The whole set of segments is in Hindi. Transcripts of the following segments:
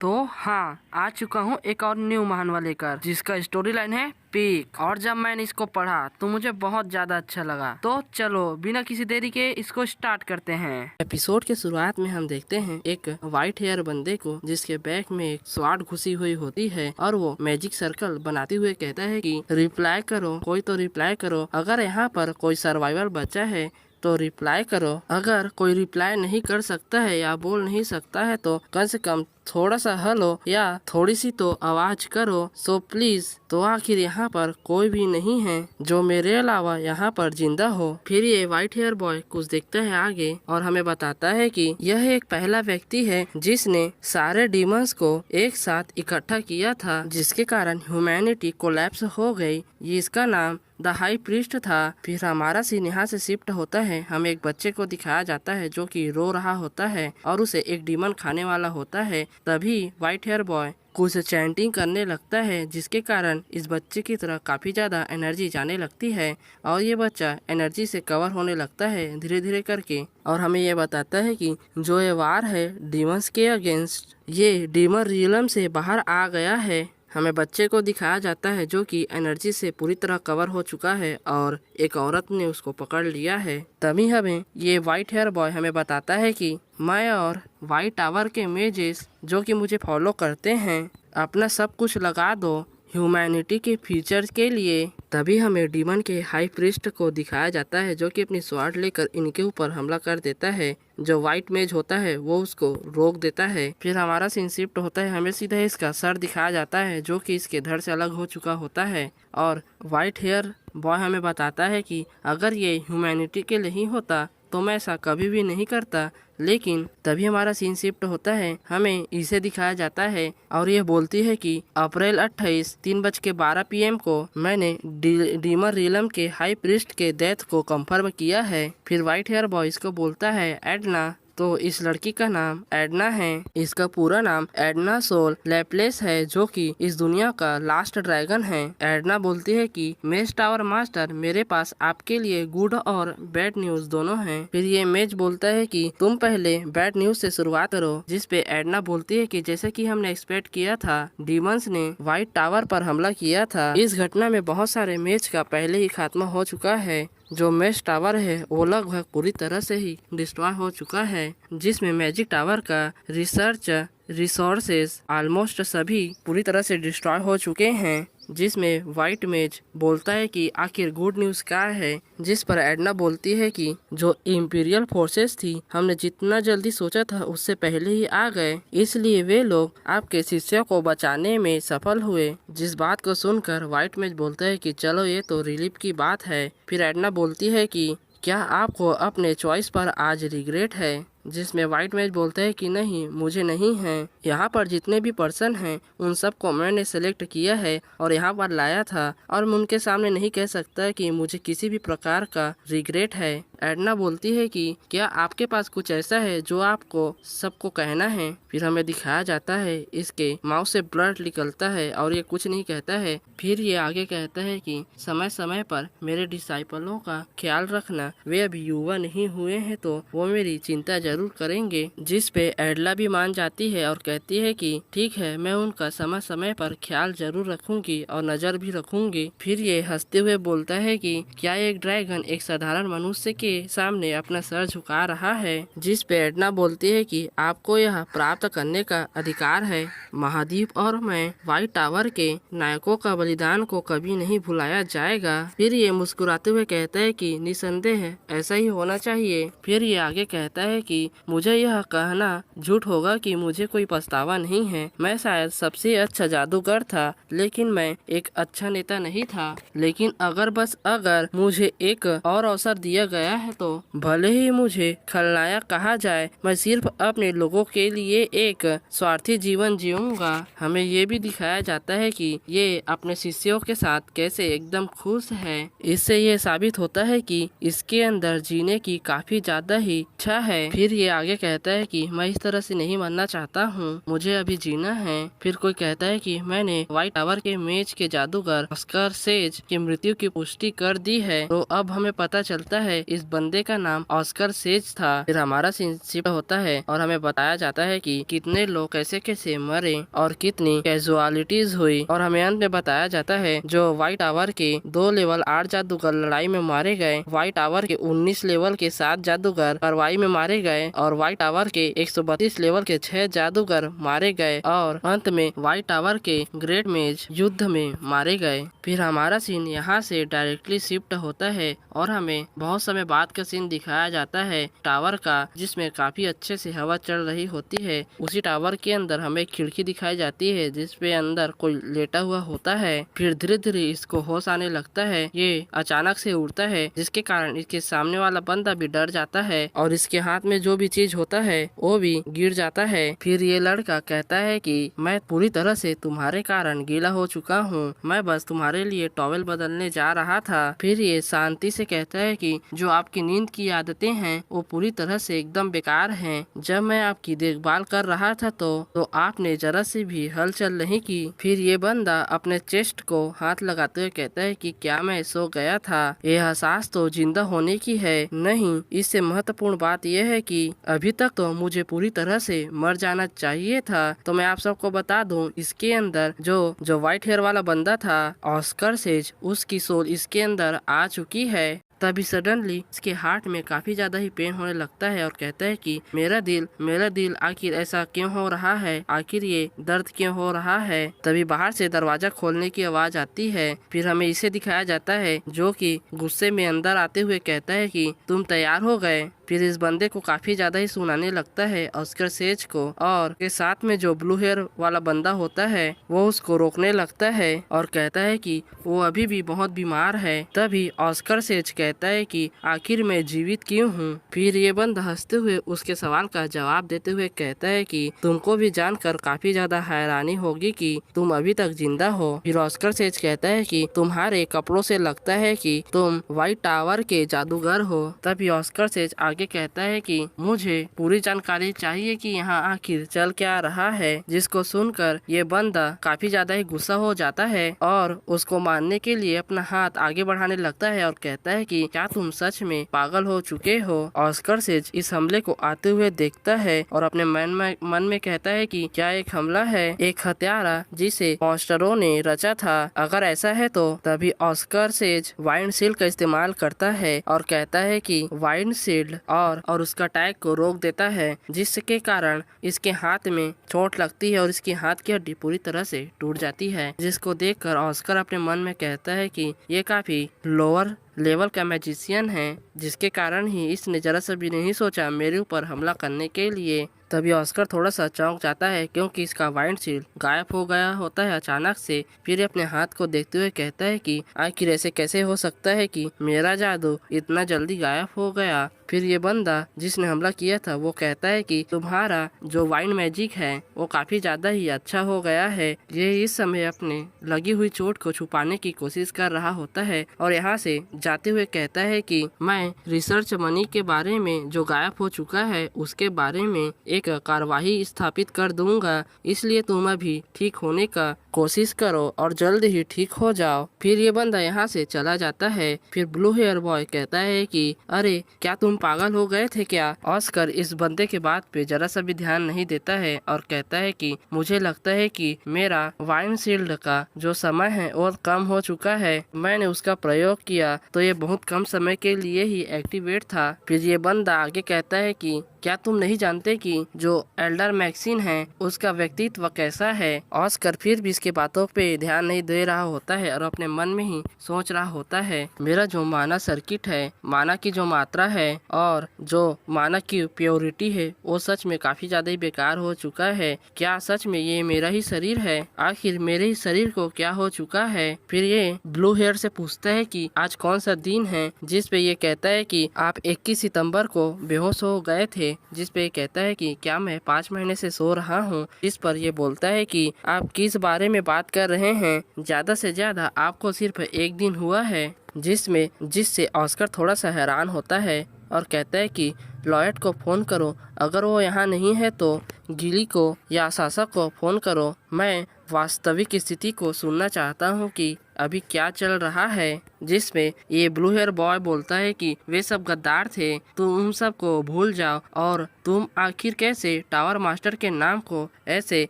तो हाँ, आ चुका हूँ एक और न्यू महानवा लेकर, जिसका स्टोरी लाइन है पीक। और जब मैंने इसको पढ़ा तो मुझे बहुत ज्यादा अच्छा लगा। तो चलो बिना किसी देरी के इसको स्टार्ट करते हैं। एपिसोड के शुरुआत में हम देखते हैं एक व्हाइट हेयर बंदे को, जिसके बैक में एक स्वाड घुसी हुई होती है और वो मैजिक सर्कल बनाते हुए कहता है कि रिप्लाई करो, कोई तो रिप्लाई करो। अगर यहाँ पर कोई सर्वाइवल बचा है तो रिप्लाई करो। अगर कोई रिप्लाई नहीं कर सकता है या बोल नहीं सकता है तो कम से कम थोड़ा सा हेलो या थोड़ी सी तो आवाज करो। So please. तो आखिर यहाँ पर कोई भी नहीं है जो मेरे अलावा यहाँ पर जिंदा हो। फिर ये व्हाइट हेयर बॉय कुछ देखता है आगे और हमें बताता है कि यह एक पहला व्यक्ति है जिसने सारे डीमंस को एक साथ इकट्ठा किया था, जिसके कारण ह्यूमैनिटी कोलैप्स हो गई। ये इसका नाम द हाई प्रीस्ट था। फिर हमारा सीन यहाँ से शिफ्ट होता है। हमें एक बच्चे को दिखाया जाता है जो कि रो रहा होता है और उसे एक डीमन खाने वाला होता है। तभी व्हाइट हेयर बॉय कुछ चैंटिंग करने लगता है, जिसके कारण इस बच्चे की तरह काफी ज्यादा एनर्जी जाने लगती है और ये बच्चा एनर्जी से कवर होने लगता है धीरे धीरे करके। और हमें ये बताता है कि जो ये वार है डीमंस के अगेंस्ट, ये डीमन रियलम से बाहर आ गया है। हमें बच्चे को दिखाया जाता है जो कि एनर्जी से पूरी तरह कवर हो चुका है और एक औरत ने उसको पकड़ लिया है। तभी हमें ये व्हाइट हेयर बॉय हमें बताता है कि मैं और व्हाइट टावर के मेजेस जो कि मुझे फॉलो करते हैं, अपना सब कुछ लगा दो ह्यूमैनिटी के फ्यूचर के लिए। तभी हमें डीमन के हाई प्रीस्ट को दिखाया जाता है जो कि अपनी स्वार्ड लेकर इनके ऊपर हमला कर देता है। जो व्हाइट मेज होता है वो उसको रोक देता है। फिर हमारा सीन शिफ्ट होता है। हमें सीधा इसका सर दिखाया जाता है जो कि इसके धड़ से अलग हो चुका होता है और व्हाइट हेयर बॉय हमें बताता है कि अगर ये ह्यूमैनिटी के लिए ही होता तो मैं ऐसा कभी भी नहीं करता। लेकिन तभी हमारा सीन शिफ्ट होता है। हमें इसे दिखाया जाता है और ये बोलती है कि अप्रैल 28 3:12 PM को मैंने डीमन रियलम के हाई प्रीस्ट के डेथ को कंफर्म किया है। फिर व्हाइट हेयर बॉय इसको बोलता है एडना। तो इस लड़की का नाम एडना है। इसका पूरा नाम एडना सोल लैपलेस है जो कि इस दुनिया का लास्ट ड्रैगन है। एडना बोलती है कि मेज टावर मास्टर, मेरे पास आपके लिए गुड और बैड न्यूज दोनों हैं। फिर ये मेज बोलता है कि तुम पहले बैड न्यूज से शुरुआत करो, जिस पे एडना बोलती है कि जैसे कि हमने एक्सपेक्ट किया था, डीमंस ने व्हाइट टावर पर हमला किया था। इस घटना में बहुत सारे मेज का पहले ही खात्मा हो चुका है। जो मेज टावर है वो लगभग पूरी तरह से ही डिस्ट्रॉय हो चुका है, जिसमें मैजिक टावर का रिसर्च रिसोर्सेज ऑलमोस्ट सभी पूरी तरह से डिस्ट्रॉय हो चुके हैं। जिसमें व्हाइट मेज बोलता है कि आखिर गुड न्यूज़ क्या है, जिस पर एडना बोलती है कि जो इंपीरियल फोर्सेस थी, हमने जितना जल्दी सोचा था उससे पहले ही आ गए, इसलिए वे लोग आपके शिष्य को बचाने में सफल हुए। जिस बात को सुनकर व्हाइट मेज बोलता है कि चलो ये तो रिलीफ की बात है। फिर एडना बोलती है कि क्या आपको अपने चॉइस पर आज रिग्रेट है, जिसमें व्हाइट मेज बोलता है कि नहीं, मुझे नहीं है। यहाँ पर जितने भी पर्सन हैं उन सबको मैंने सेलेक्ट किया है और यहाँ पर लाया था और मैं उनके सामने नहीं कह सकता कि मुझे किसी भी प्रकार का रिग्रेट है। एडना बोलती है कि क्या आपके पास कुछ ऐसा है जो आपको सबको कहना है। फिर हमें दिखाया जाता है इसके माउथ से ब्लड निकलता है और ये कुछ नहीं कहता है। फिर ये आगे कहता है कि समय समय पर मेरे डिसाइपलों का ख्याल रखना, वे अभी युवा नहीं हुए हैं तो वो मेरी चिंता जरूर करेंगे। जिस पे एडला भी मान जाती है और कहती है कि ठीक है, मैं उनका समय समय पर ख्याल जरूर रखूंगी और नजर भी रखूंगी। फिर ये हंसते हुए बोलता है कि क्या एक ड्रैगन एक साधारण मनुष्य के सामने अपना सर झुका रहा है। जिस पे एडना बोलती है कि आपको यह प्राप्त करने का अधिकार है। महाद्वीप और मैं व्हाइट टावर के नायकों का बलिदान को कभी नहीं भुलाया जाएगा। फिर ये मुस्कुराते हुए कहता है कि निसंदेह ऐसा ही होना चाहिए। फिर ये आगे कहता है कि मुझे यह कहना झूठ होगा कि मुझे कोई पछतावा नहीं है। मैं शायद सबसे अच्छा जादूगर था, लेकिन मैं एक अच्छा नेता नहीं था। लेकिन अगर बस अगर मुझे एक और अवसर दिया गया है तो भले ही मुझे खलनायक कहा जाए, मैं सिर्फ अपने लोगों के लिए एक स्वार्थी जीवन जीऊंगा। हमें ये भी दिखाया जाता है कि ये अपने शिष्यों के साथ कैसे एकदम खुश है। इससे ये साबित होता है कि इसके अंदर जीने की काफी ज्यादा ही इच्छा है। फिर फिर ये आगे कहता है कि मैं इस तरह से नहीं मरना चाहता हूँ, मुझे अभी जीना है। फिर कोई कहता है कि मैंने व्हाइट टावर के मेज के जादूगर ऑस्कर सेज की मृत्यु की पुष्टि कर दी है। तो अब हमें पता चलता है इस बंदे का नाम ऑस्कर सेज था। फिर हमारा सीन शिफ्ट होता है और हमें बताया जाता है कि कितने लोग कैसे कैसे मरे और कितनी कैजुअलिटीज हुई, और हमें अंत में बताया जाता है जो व्हाइट टावर के 2 लेवल 8 जादूगर लड़ाई में मारे गए, व्हाइट टावर के 19 लेवल के 7 जादूगर कार्रवाई में मारे गए, और व्हाइट टावर के 132 लेवल के 6 जादूगर मारे गए, और अंत में व्हाइट टावर के ग्रेट मेज युद्ध में मारे गए। फिर हमारा सीन यहाँ से डायरेक्टली शिफ्ट होता है और हमें बहुत समय बाद का सीन दिखाया जाता है टावर का, जिसमें काफी अच्छे से हवा चल रही होती है। उसी टावर के अंदर हमें खिड़की दिखाई जाती है जिसपे अंदर कोई लेटा हुआ होता है। फिर धीरे धीरे इसको होश आने लगता है, ये अचानक से उड़ता है जिसके कारण इसके सामने वाला बंदा भी डर जाता है और इसके हाथ में जो भी चीज होता है वो भी गिर जाता है। फिर ये लड़का कहता है कि मैं पूरी तरह से तुम्हारे कारण गीला हो चुका हूँ, मैं बस तुम्हारे लिए टॉवेल बदलने जा रहा था। फिर ये शांति से कहता है कि जो आपकी नींद की आदतें हैं वो पूरी तरह से एकदम बेकार हैं। जब मैं आपकी देखभाल कर रहा था तो आपने जरा से भी हलचल नहीं की। फिर ये बंदा अपने चेस्ट को हाथ लगाते हुए कहता है कि क्या मैं सो गया था? ये एहसास तो जिंदा होने की है, नहीं, इससे महत्वपूर्ण बात यह है कि अभी तक तो मुझे पूरी तरह से मर जाना चाहिए था। तो मैं आप सबको बता दूं, इसके अंदर जो व्हाइट हेयर वाला बंदा था ऑस्कर सेज, उसकी सोल इसके अंदर आ चुकी है। तभी सडनली इसके हार्ट में काफी ज्यादा ही पेन होने लगता है और कहता है कि मेरा दिल आखिर ऐसा क्यों हो रहा है, आखिर ये दर्द क्यों हो रहा है। तभी बाहर से दरवाजा खोलने की आवाज आती है। फिर हमें इसे दिखाया जाता है जो कि गुस्से में अंदर आते हुए कहता है कि तुम तैयार हो गए। फिर इस बंदे को काफी ज्यादा ही सुनाने लगता है ऑस्कर सेज को, और के साथ में जो ब्लू हेयर वाला बंदा होता है वो उसको रोकने लगता है और कहता है कि वो अभी भी बहुत बीमार है। तभी ऑस्कर सेज कहता है कि आखिर मैं जीवित क्यों हूँ। फिर ये बंदा हंसते हुए उसके सवाल का जवाब देते हुए कहता है कि तुमको भी जानकर काफी ज्यादा हैरानी होगी कि तुम अभी तक जिंदा हो। फिर ऑस्कर सेज कहता है कि तुम्हारे कपड़ों से लगता है कि तुम व्हाइट टावर के जादूगर हो। तभी ऑस्कर सेज आगे कहता है कि मुझे पूरी जानकारी चाहिए कि यहाँ आखिर चल क्या रहा है, जिसको सुनकर ये बंदा काफी ज्यादा ही गुस्सा हो जाता है और उसको मारने के लिए अपना हाथ आगे बढ़ाने लगता है और कहता है कि क्या तुम सच में पागल हो चुके हो। ऑस्कर सेज इस हमले को आते हुए देखता है और अपने मन में कहता है कि क्या एक हमला है, एक हत्यारा जिसे मॉन्स्टरों ने रचा था? अगर ऐसा है तो तभी ऑस्कर सेज वाइंड शील्ड का इस्तेमाल करता है और कहता है कि वाइंड शील्ड और उसका अटैक को रोक देता है, जिसके कारण इसके हाथ में चोट लगती है और इसकी हाथ की हड्डी पूरी तरह से टूट जाती है। जिसको देखकर ऑस्कर अपने मन में कहता है कि ये काफी लोअर लेवल का मैजिशियन है, जिसके कारण ही इसने जरा सा भी नहीं सोचा मेरे ऊपर हमला करने के लिए। तभी ऑस्कर थोड़ा सा चौंक जाता है क्योंकि इसका वाइंड शील्ड गायब हो गया होता है अचानक से। फिर अपने हाथ को देखते हुए कहता है कि आखिर ऐसे कैसे हो सकता है कि मेरा जादू इतना जल्दी गायब हो गया। फिर ये बंदा जिसने हमला किया था वो कहता है कि तुम्हारा जो वाइंड मैजिक है वो काफी ज्यादा ही अच्छा हो गया है। ये इस समय अपने लगी हुई चोट को छुपाने की कोशिश कर रहा होता है और यहाँ से जाते हुए कहता है कि मैं रिसर्च मनी के बारे में जो गायब हो चुका है उसके बारे में एक कार्यवाही स्थापित कर दूंगा, इसलिए तुम अभी ठीक होने का कोशिश करो और जल्द ही ठीक हो जाओ। फिर ये बंदा यहाँ से चला जाता है। फिर ब्लू हेयर बॉय कहता है कि अरे क्या तुम पागल हो गए थे क्या? ऑस्कर इस बंदे के बात पे जरा सा भी ध्यान नहीं देता है और कहता है कि मुझे लगता है कि मेरा वाइंड शील्ड का जो समय है वो कम हो चुका है, मैंने उसका प्रयोग किया तो ये बहुत कम समय के लिए ही एक्टिवेट था। फिर ये बंदा आगे कहता है कि क्या तुम नहीं जानते कि जो एल्डर मैक्सिन है उसका व्यक्तित्व कैसा है? ऑस्कर फिर भी इसके बातों पे ध्यान नहीं दे रहा होता है और अपने मन में ही सोच रहा होता है मेरा जो माना सर्किट है, माना की जो मात्रा है और जो माना की प्योरिटी है वो सच में काफी ज्यादा ही बेकार हो चुका है। क्या सच में ये मेरा ही शरीर है? आखिर मेरे ही शरीर को क्या हो चुका है? फिर ये ब्लू हेयर से पूछता है कि आज कौन सा दिन है, जिस पे ये कहता है कि आप 21 सितंबर को बेहोश हो गए थे। जिस पे कहता है कि क्या मैं 5 महीने से सो रहा हूँ। इस पर ये बोलता है कि आप किस बारे में बात कर रहे हैं, ज्यादा से ज्यादा आपको सिर्फ 1 दिन हुआ है। जिससे ऑस्कर थोड़ा सा हैरान होता है और कहता है कि लॉयड को फ़ोन करो, अगर वो यहाँ नहीं है तो गिली को या सासा को फ़ोन करो। मैं वास्तविक स्थिति को सुनना चाहता हूँ कि अभी क्या चल रहा है। जिसमें ये ब्लू हेयर बॉय बोलता है कि वे सब गद्दार थे, तुम सबको भूल जाओ और तुम आखिर कैसे टावर मास्टर के नाम को ऐसे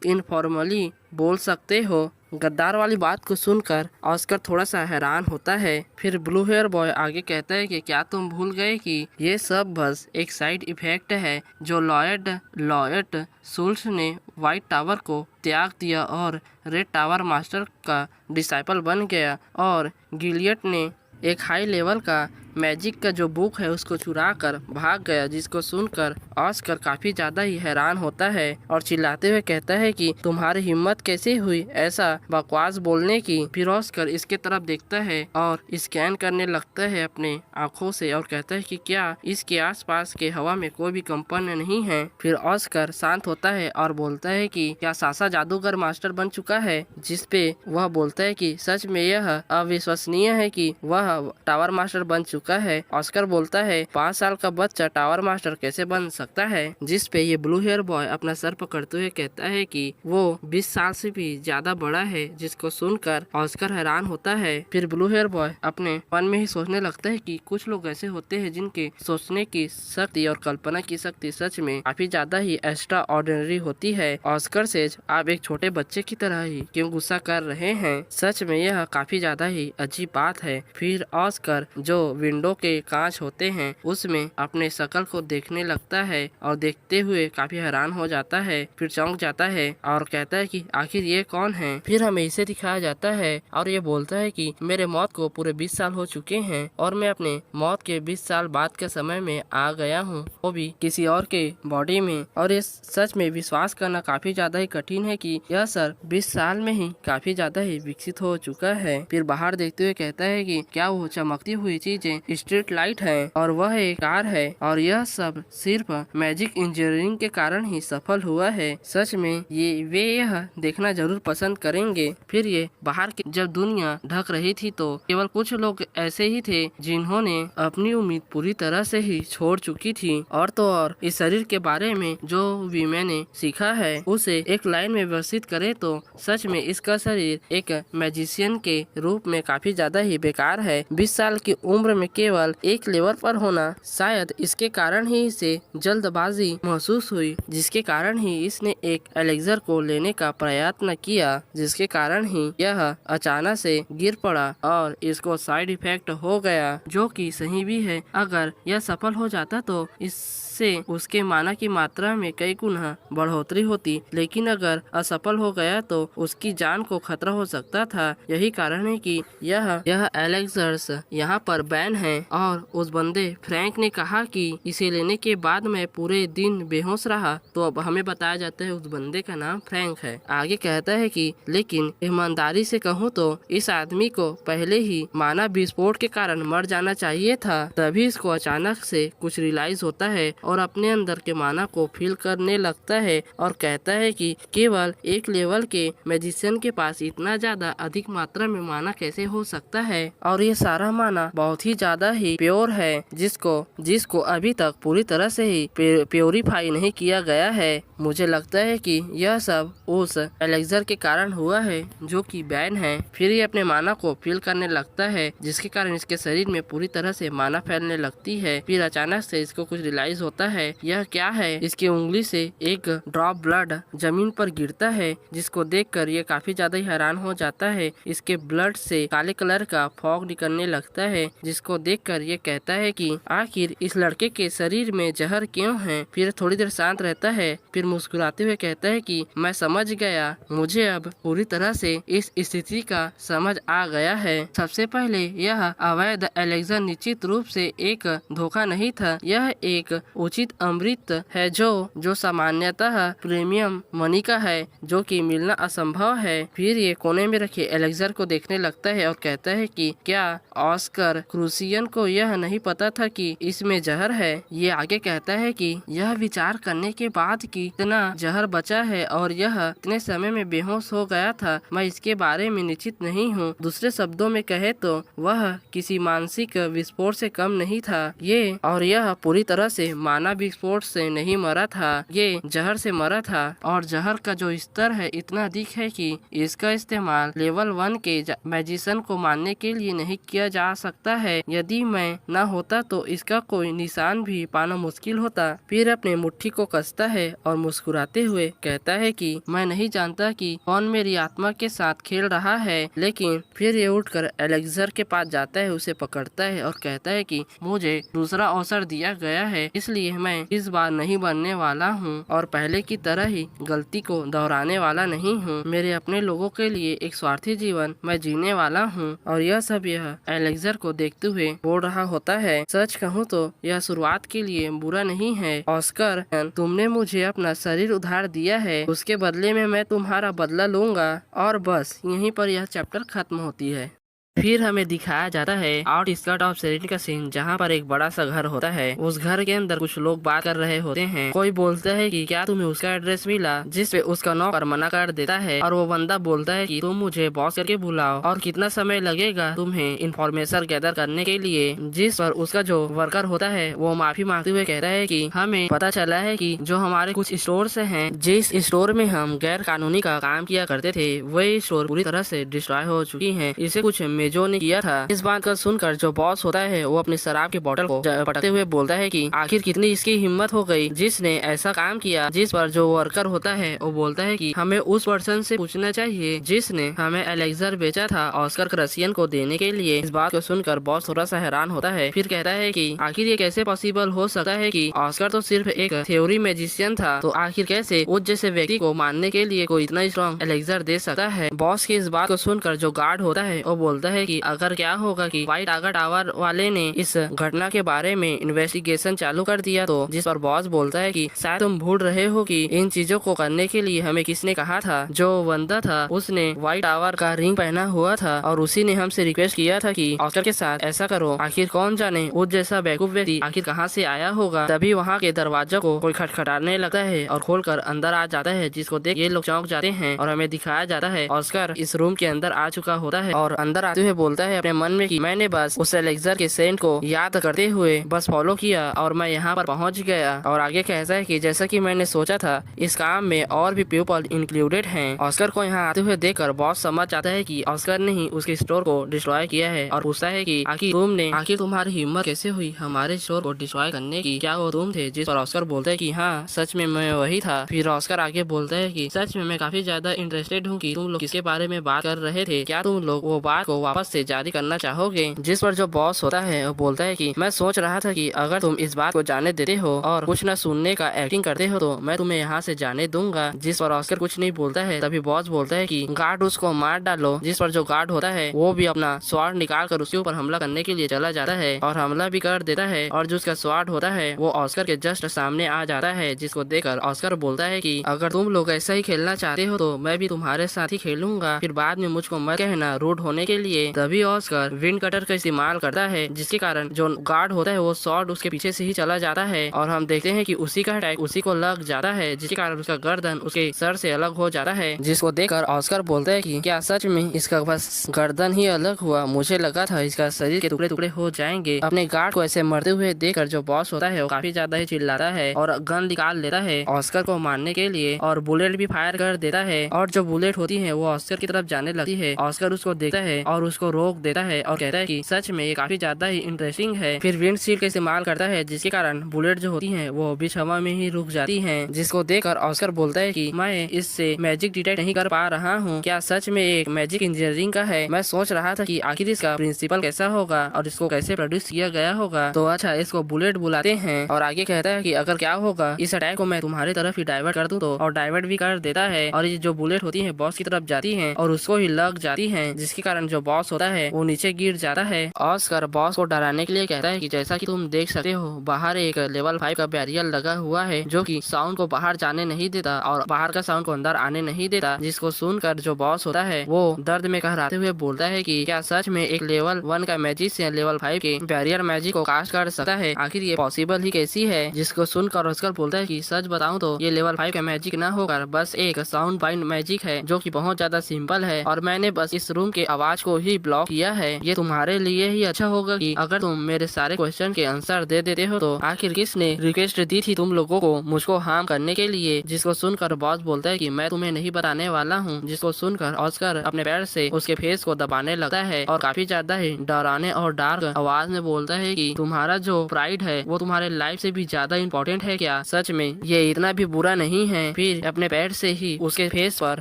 इनफॉर्मली बोल सकते हो। गद्दार वाली बात को सुनकर ऑस्कर थोड़ा सा हैरान होता है। फिर ब्लू हेयर बॉय आगे कहता है कि क्या तुम भूल गए कि ये सब बस एक साइड इफेक्ट है जो लॉयड शुल्ट्ज ने व्हाइट टावर को त्याग दिया और रेड टावर मास्टर का डिसाइपल बन गया और गिलियट ने एक हाई लेवल का मैजिक का जो बुक है उसको चुरा कर भाग गया। जिसको सुनकर ऑस्कर काफी ज्यादा ही हैरान होता है और चिल्लाते हुए कहता है कि तुम्हारी हिम्मत कैसे हुई ऐसा बकवास बोलने की। फिर ऑस्कर इसके तरफ देखता है और स्कैन करने लगता है अपने आँखों से और कहता है कि क्या इसके आसपास के हवा में कोई भी कंपन नहीं है। फिर ऑस्कर शांत होता है और बोलता है कि क्या सासा जादूगर मास्टर बन चुका है। जिसपे वह बोलता है कि सच में यह अविश्वसनीय है कि वह टावर मास्टर बन चुका है। ऑस्कर बोलता है 5 साल का बच्चा टावर मास्टर कैसे बन सकता है। जिस पे ये ब्लू हेयर बॉय अपना सर पकड़ते हुए कहता है कि वो 20 साल से भी ज्यादा बड़ा है। जिसको सुनकर ऑस्कर हैरान होता है। फिर ब्लू हेयर बॉय अपने मन में ही सोचने लगता है कि कुछ लोग ऐसे होते हैं जिनके सोचने की शक्ति और कल्पना की शक्ति सच में काफी ज्यादा ही एक्स्ट्रा ऑर्डिनरी होती है। ऑस्कर सेज आप एक छोटे बच्चे की तरह ही क्यों गुस्सा कर रहे हैं, सच में यह काफी ज्यादा ही अजीब बात है। फिर ऑस्कर जो विंडो के कांच होते हैं उसमें अपने शक्ल को देखने लगता है और देखते हुए काफी हैरान हो जाता है। फिर चौंक जाता है और कहता है कि आखिर ये कौन है। फिर हमें इसे दिखाया जाता है और ये बोलता है कि मेरे मौत को पूरे 20 साल हो चुके हैं और मैं अपने मौत के 20 साल बाद के समय में आ गया हूँ, वो भी किसी और के बॉडी में। और ये सच में विश्वास करना काफी ज्यादा ही कठिन है कि यह सर 20 साल में ही काफी ज्यादा ही विकसित हो चुका है। फिर बाहर देखते हुए कहता है कि क्या वो चमकती हुई चीजें स्ट्रीट लाइट है और वह एक कार है और यह सब सिर्फ मैजिक इंजीनियरिंग के कारण ही सफल हुआ है। सच में वे यह देखना जरूर पसंद करेंगे। फिर ये बाहर की जब दुनिया ढक रही थी तो केवल कुछ लोग ऐसे ही थे जिन्होंने अपनी उम्मीद पूरी तरह से ही छोड़ चुकी थी। और तो और इस शरीर के बारे में जो भी मैंने सीखा है उसे एक लाइन में व्यवस्थित करे तो सच में इसका शरीर एक मैजिशियन के रूप में काफी ज्यादा ही बेकार है। 20 साल की उम्र में केवल एक लेवल पर होना, शायद इसके कारण ही इसे जल्दबाजी महसूस हुई, जिसके कारण ही इसने एक एलेक्सर को लेने का प्रयत्न किया, जिसके कारण ही यह अचानक से गिर पड़ा और इसको साइड इफेक्ट हो गया, जो कि सही भी है। अगर यह सफल हो जाता तो इससे उसके माना की मात्रा में कई गुना बढ़ोतरी होती, लेकिन अगर असफल हो गया तो उसकी जान को खतरा हो सकता था। यही कारण है कि यह एलेक्सर्स यहाँ पर बैन है। और उस बंदे फ्रैंक ने कहा कि इसे लेने के बाद मैं पूरे दिन बेहोश रहा। तो अब हमें बताया जाता है उस बंदे का नाम फ्रैंक है। आगे कहता है कि लेकिन ईमानदारी से कहूँ तो इस आदमी को पहले ही माना विस्फोट के कारण मर जाना चाहिए था। तभी इसको अचानक से कुछ रियलाइज होता है और अपने अंदर के माना को फील करने लगता है और कहता है कि केवल एक लेवल के मैजिशियन के पास इतना ज्यादा अधिक मात्रा में माना कैसे हो सकता है। और ये सारा माना बहुत ही ज्यादा ही प्योर है, जिसको अभी तक पूरी तरह से ही प्योरीफाई नहीं किया गया है। मुझे लगता है कि यह सब उस एलेक्सर के कारण हुआ है जो कि बैन है। फिर ये अपने माना को फील करने लगता है, जिसके कारण इसके शरीर में पूरी तरह से माना फैलने लगती है। फिर अचानक से इसको कुछ रियलाइज होता है, यह क्या है। इसकी उंगली से एक ड्रॉप ब्लड जमीन पर गिरता है, जिसको देखकर ये काफी ज्यादा हैरान हो जाता है। इसके ब्लड से काले कलर का फॉग निकलने लगता है, जिसको देखकर ये कहता है कि आखिर इस लड़के के शरीर में जहर क्यों है। फिर थोड़ी देर शांत रहता है, फिर मुस्कुराते हुए कहता है कि मैं समझ गया, मुझे अब पूरी तरह से इस स्थिति का समझ आ गया है। सबसे पहले यह अवैध एलेक्सर निश्चित रूप से एक धोखा नहीं था, यह एक उचित अमृत है जो सामान्यतः प्रीमियम मनी का है, जो कि मिलना असंभव है। फिर ये कोने में रखे एलेक्सर को देखने लगता है और कहता है कि क्या ऑस्कर क्रूसी रसियन को यह नहीं पता था कि इसमें जहर है। ये आगे कहता है कि यह विचार करने के बाद कि इतना जहर बचा है और यह इतने समय में बेहोश हो गया था, मैं इसके बारे में निश्चित नहीं हूँ। दूसरे शब्दों में कहे तो वह किसी मानसिक विस्फोट से कम नहीं था ये, और यह पूरी तरह से मानव विस्फोट से नहीं मरा था, ये जहर से मरा था। और जहर का जो स्तर है इतना अधिक है कि इसका इस्तेमाल लेवल 1 के मैजिशियन को मारने के लिए नहीं किया जा सकता है। यदि मैं न होता तो इसका कोई निशान भी पाना मुश्किल होता। फिर अपने मुट्ठी को कसता है और मुस्कुराते हुए कहता है कि मैं नहीं जानता कि कौन मेरी आत्मा के साथ खेल रहा है, लेकिन फिर ये उठकर एलेक्सर के पास जाता है, उसे पकड़ता है और कहता है कि मुझे दूसरा अवसर दिया गया है, इसलिए मैं इस बार नहीं बनने वाला हूँ और पहले की तरह ही गलती को दोहराने वाला नहीं हूँ। मेरे अपने लोगों के लिए एक स्वार्थी जीवन मैं जीने वाला हूँ। और यह सब यह एलेक्सर को देखते हुए बोल रहा होता है। सच कहूँ तो यह शुरुआत के लिए बुरा नहीं है ऑस्कर, तुमने मुझे अपना शरीर उधार दिया है, उसके बदले में मैं तुम्हारा बदला लूंगा। और बस यहीं पर यह चैप्टर खत्म होती है। फिर हमें दिखाया जाता है आउटस्कर्ट ऑफ सिटी का सीन, जहाँ पर एक बड़ा सा घर होता है। उस घर के अंदर कुछ लोग बात कर रहे होते हैं। कोई बोलता है कि क्या तुम्हें उसका एड्रेस मिला, जिस पे उसका नौकर मना कर देता है और वो बंदा बोलता है कि तुम मुझे बॉस करके बुलाओ और कितना समय लगेगा तुम्हें इंफॉर्मेशन गैदर करने के लिए। जिस पर उसका जो वर्कर होता है वो माफी मांगते हुए कहता है कि हमें पता चला है कि जो हमारे कुछ स्टोर हैं, जिस स्टोर में हम गैर कानूनी का काम किया करते थे, वही स्टोर पूरी तरह से डिस्ट्रॉय हो चुकी है। इसे कुछ जो ने किया था। इस बात का सुनकर जो बॉस होता है वो अपनी शराब की बोतल को पटकते हुए बोलता है कि आखिर कितनी इसकी हिम्मत हो गई जिसने ऐसा काम किया। जिस पर जो वर्कर होता है वो बोलता है कि हमें उस पर्सन से पूछना चाहिए जिसने हमें एलेक्सर बेचा था ऑस्कर रसियन को देने के लिए। इस बात को सुनकर बॉस थोड़ा सा हैरान होता है। फिर कहता है कि आखिर ये कैसे पॉसिबल हो सकता है कि ऑस्कर तो सिर्फ एक थ्योरी मैजिशियन था, तो आखिर कैसे उस जैसे व्यक्ति को मारने के लिए कोई इतना स्ट्रॉन्ग एलेक्सर दे सकता है। बॉस की इस बात को सुनकर जो गार्ड होता है वो बोलता है कि अगर क्या होगा कि व्हाइट टाइगर टावर वाले ने इस घटना के बारे में इन्वेस्टिगेशन चालू कर दिया तो। जिस पर बॉस बोलता है कि शायद तुम भूल रहे हो कि इन चीजों को करने के लिए हमें किसने कहा था। जो बंदा था उसने व्हाइट टावर का रिंग पहना हुआ था और उसी ने हमसे रिक्वेस्ट किया था कि ऑस्कर के साथ ऐसा करो। आखिर कौन जाने उस जैसा बेवकूफ व्यक्ति आखिर कहाँ से आया होगा। तभी वहाँ के दरवाजा को कोई खटखटाने लगता है और खोलकर अंदर आ जाता है, जिसको देख ये लोग चौंक जाते हैं और हमें दिखाया जाता है ऑस्कर इस रूम के अंदर आ चुका होता है और अंदर आते हुए बोलता है अपने मन में कि मैंने बस उस एलेक्सर के सेंट को याद करते हुए बस फॉलो किया और मैं यहाँ पर पहुँच गया। और आगे कहता है कि जैसा कि मैंने सोचा था इस काम में और भी पीपल इंक्लूडेड हैं। ऑस्कर को यहाँ आते हुए देखकर बॉस समझ जाता है कि ऑस्कर ने ही उसके स्टोर को डिस्ट्रॉय किया है और पूछता है कि आखिर तुम्हारी हिम्मत कैसे हुई हमारे स्टोर को डिस्ट्रॉय करने की, क्या वो तुम थे। जिस पर ऑस्कर बोलता है कि हाँ सच में मैं वही था। फिर ऑस्कर आगे बोलता है कि सच में मैं काफी ज्यादा इंटरेस्टेड हूँ कि तुम लोग किसके बारे में बात कर रहे थे, क्या तुम लोग वो बात को वापस से जारी करना चाहोगे। जिस पर जो बॉस होता है वो बोलता है कि मैं सोच रहा था कि अगर तुम इस बात को जाने देते हो और कुछ न सुनने का एक्टिंग करते हो तो मैं तुम्हें यहाँ से जाने दूंगा। जिस पर ऑस्कर कुछ नहीं बोलता है। तभी बॉस बोलता है कि गार्ड उसको मार डालो। जिस पर जो गार्ड होता है वो भी अपना स्वार्ड निकाल कर उसके ऊपर हमला करने के लिए चला जाता है और हमला भी कर देता है और जो उसका स्वार्ड होता है वो ऑस्कर के जस्ट सामने आ जाता है। जिसको देखकर ऑस्कर बोलता है कि अगर तुम लोग ऐसा ही खेलना चाहते हो तो मैं भी तुम्हारे साथ ही खेलूंगा, फिर बाद में मुझको मत कहना रूड होने के लिए। तभी ऑस्कर विंड कटर का इस्तेमाल करता है, जिसके कारण जो गार्ड होता है वो शॉट उसके पीछे से ही चला जाता है और हम देखते हैं कि उसी का अटैक उसी को लग जाता है, जिसके कारण उसका गर्दन उसके सर से अलग हो जाता है। जिसको देखकर ऑस्कर बोलता है कि क्या सच में इसका बस गर्दन ही अलग हुआ, मुझे लगा था इसका शरीर के टुकड़े टुकड़े हो जाएंगे। अपने गार्ड को ऐसे मरते हुए देखकर जो बॉस होता है वो काफी ज्यादा ही चिल्लाता है और गन निकाल लेता है ऑस्कर को मारने के लिए और बुलेट भी फायर कर देता है और जो बुलेट होती है वो ऑस्कर की तरफ जाने लगती है। ऑस्कर उसको देखता है और उसको रोक देता है और कहता है कि सच में ये काफी ज्यादा ही इंटरेस्टिंग है। फिर विंड शील्ड का इस्तेमाल करता है, जिसके कारण बुलेट जो होती है वो बीच हवा में ही रुक जाती है। जिसको देखकर ऑस्कर बोलता है कि मैं इससे मैजिक डिटेक्ट नहीं कर पा रहा हूँ, क्या सच में एक मैजिक इंजीनियरिंग का है। मैं सोच रहा था कि आखिर इसका प्रिंसिपल कैसा होगा और इसको कैसे प्रोड्यूस किया गया होगा। तो अच्छा इसको बुलेट बुलाते हैं और आगे कहता है कि अगर क्या होगा इस अटैक को मैं तुम्हारी तरफ ही डाइवर्ट कर दूं तो, और डाइवर्ट भी कर देता है और ये जो बुलेट होती है बॉस की तरफ जाती है और उसको ही लग जाती है, जिसके कारण जो बॉस होता है वो नीचे गिर जाता है। ऑस्कर बॉस को डराने के लिए कहता है कि जैसा कि तुम देख सकते हो बाहर एक लेवल 5 का बैरियर लगा हुआ है जो कि साउंड को बाहर जाने नहीं देता और बाहर का साउंड को अंदर आने नहीं देता। जिसको सुनकर जो बॉस होता है वो दर्द में कहराते हुए बोलता है कि क्या सच में एक लेवल 1 का मैजिशियन लेवल 5 के बैरियर मैजिक को कास्ट कर सकता है, आखिर ये पॉसिबल ही कैसी है। जिसको सुनकर ऑस्कर बोलता है कि सच बताऊं तो ये लेवल 5 का मैजिक न होकर बस एक साउंड बाइंड मैजिक है जो कि बहुत ज्यादा सिंपल है और मैंने बस इस रूम के आवाज को ही ब्लॉक किया है। ये तुम्हारे लिए ही अच्छा होगा कि अगर तुम मेरे सारे क्वेश्चन के आंसर दे देते हो तो आखिर किसने रिक्वेस्ट दी थी तुम लोगों को मुझको हार्म करने के लिए। जिसको सुनकर बॉस बोलता है कि मैं तुम्हें नहीं बताने वाला हूँ। जिसको सुनकर ऑस्कर अपने पैर से उसके फेस को दबाने लगता है और काफी ज्यादा ही डराने और डार्क आवाज में बोलता है कि तुम्हारा जो प्राइड है वो तुम्हारे लाइफ से भी ज्यादा इम्पोर्टेंट है क्या, सच में ये इतना भी बुरा नहीं है। फिर अपने पैर से ही उसके फेस पर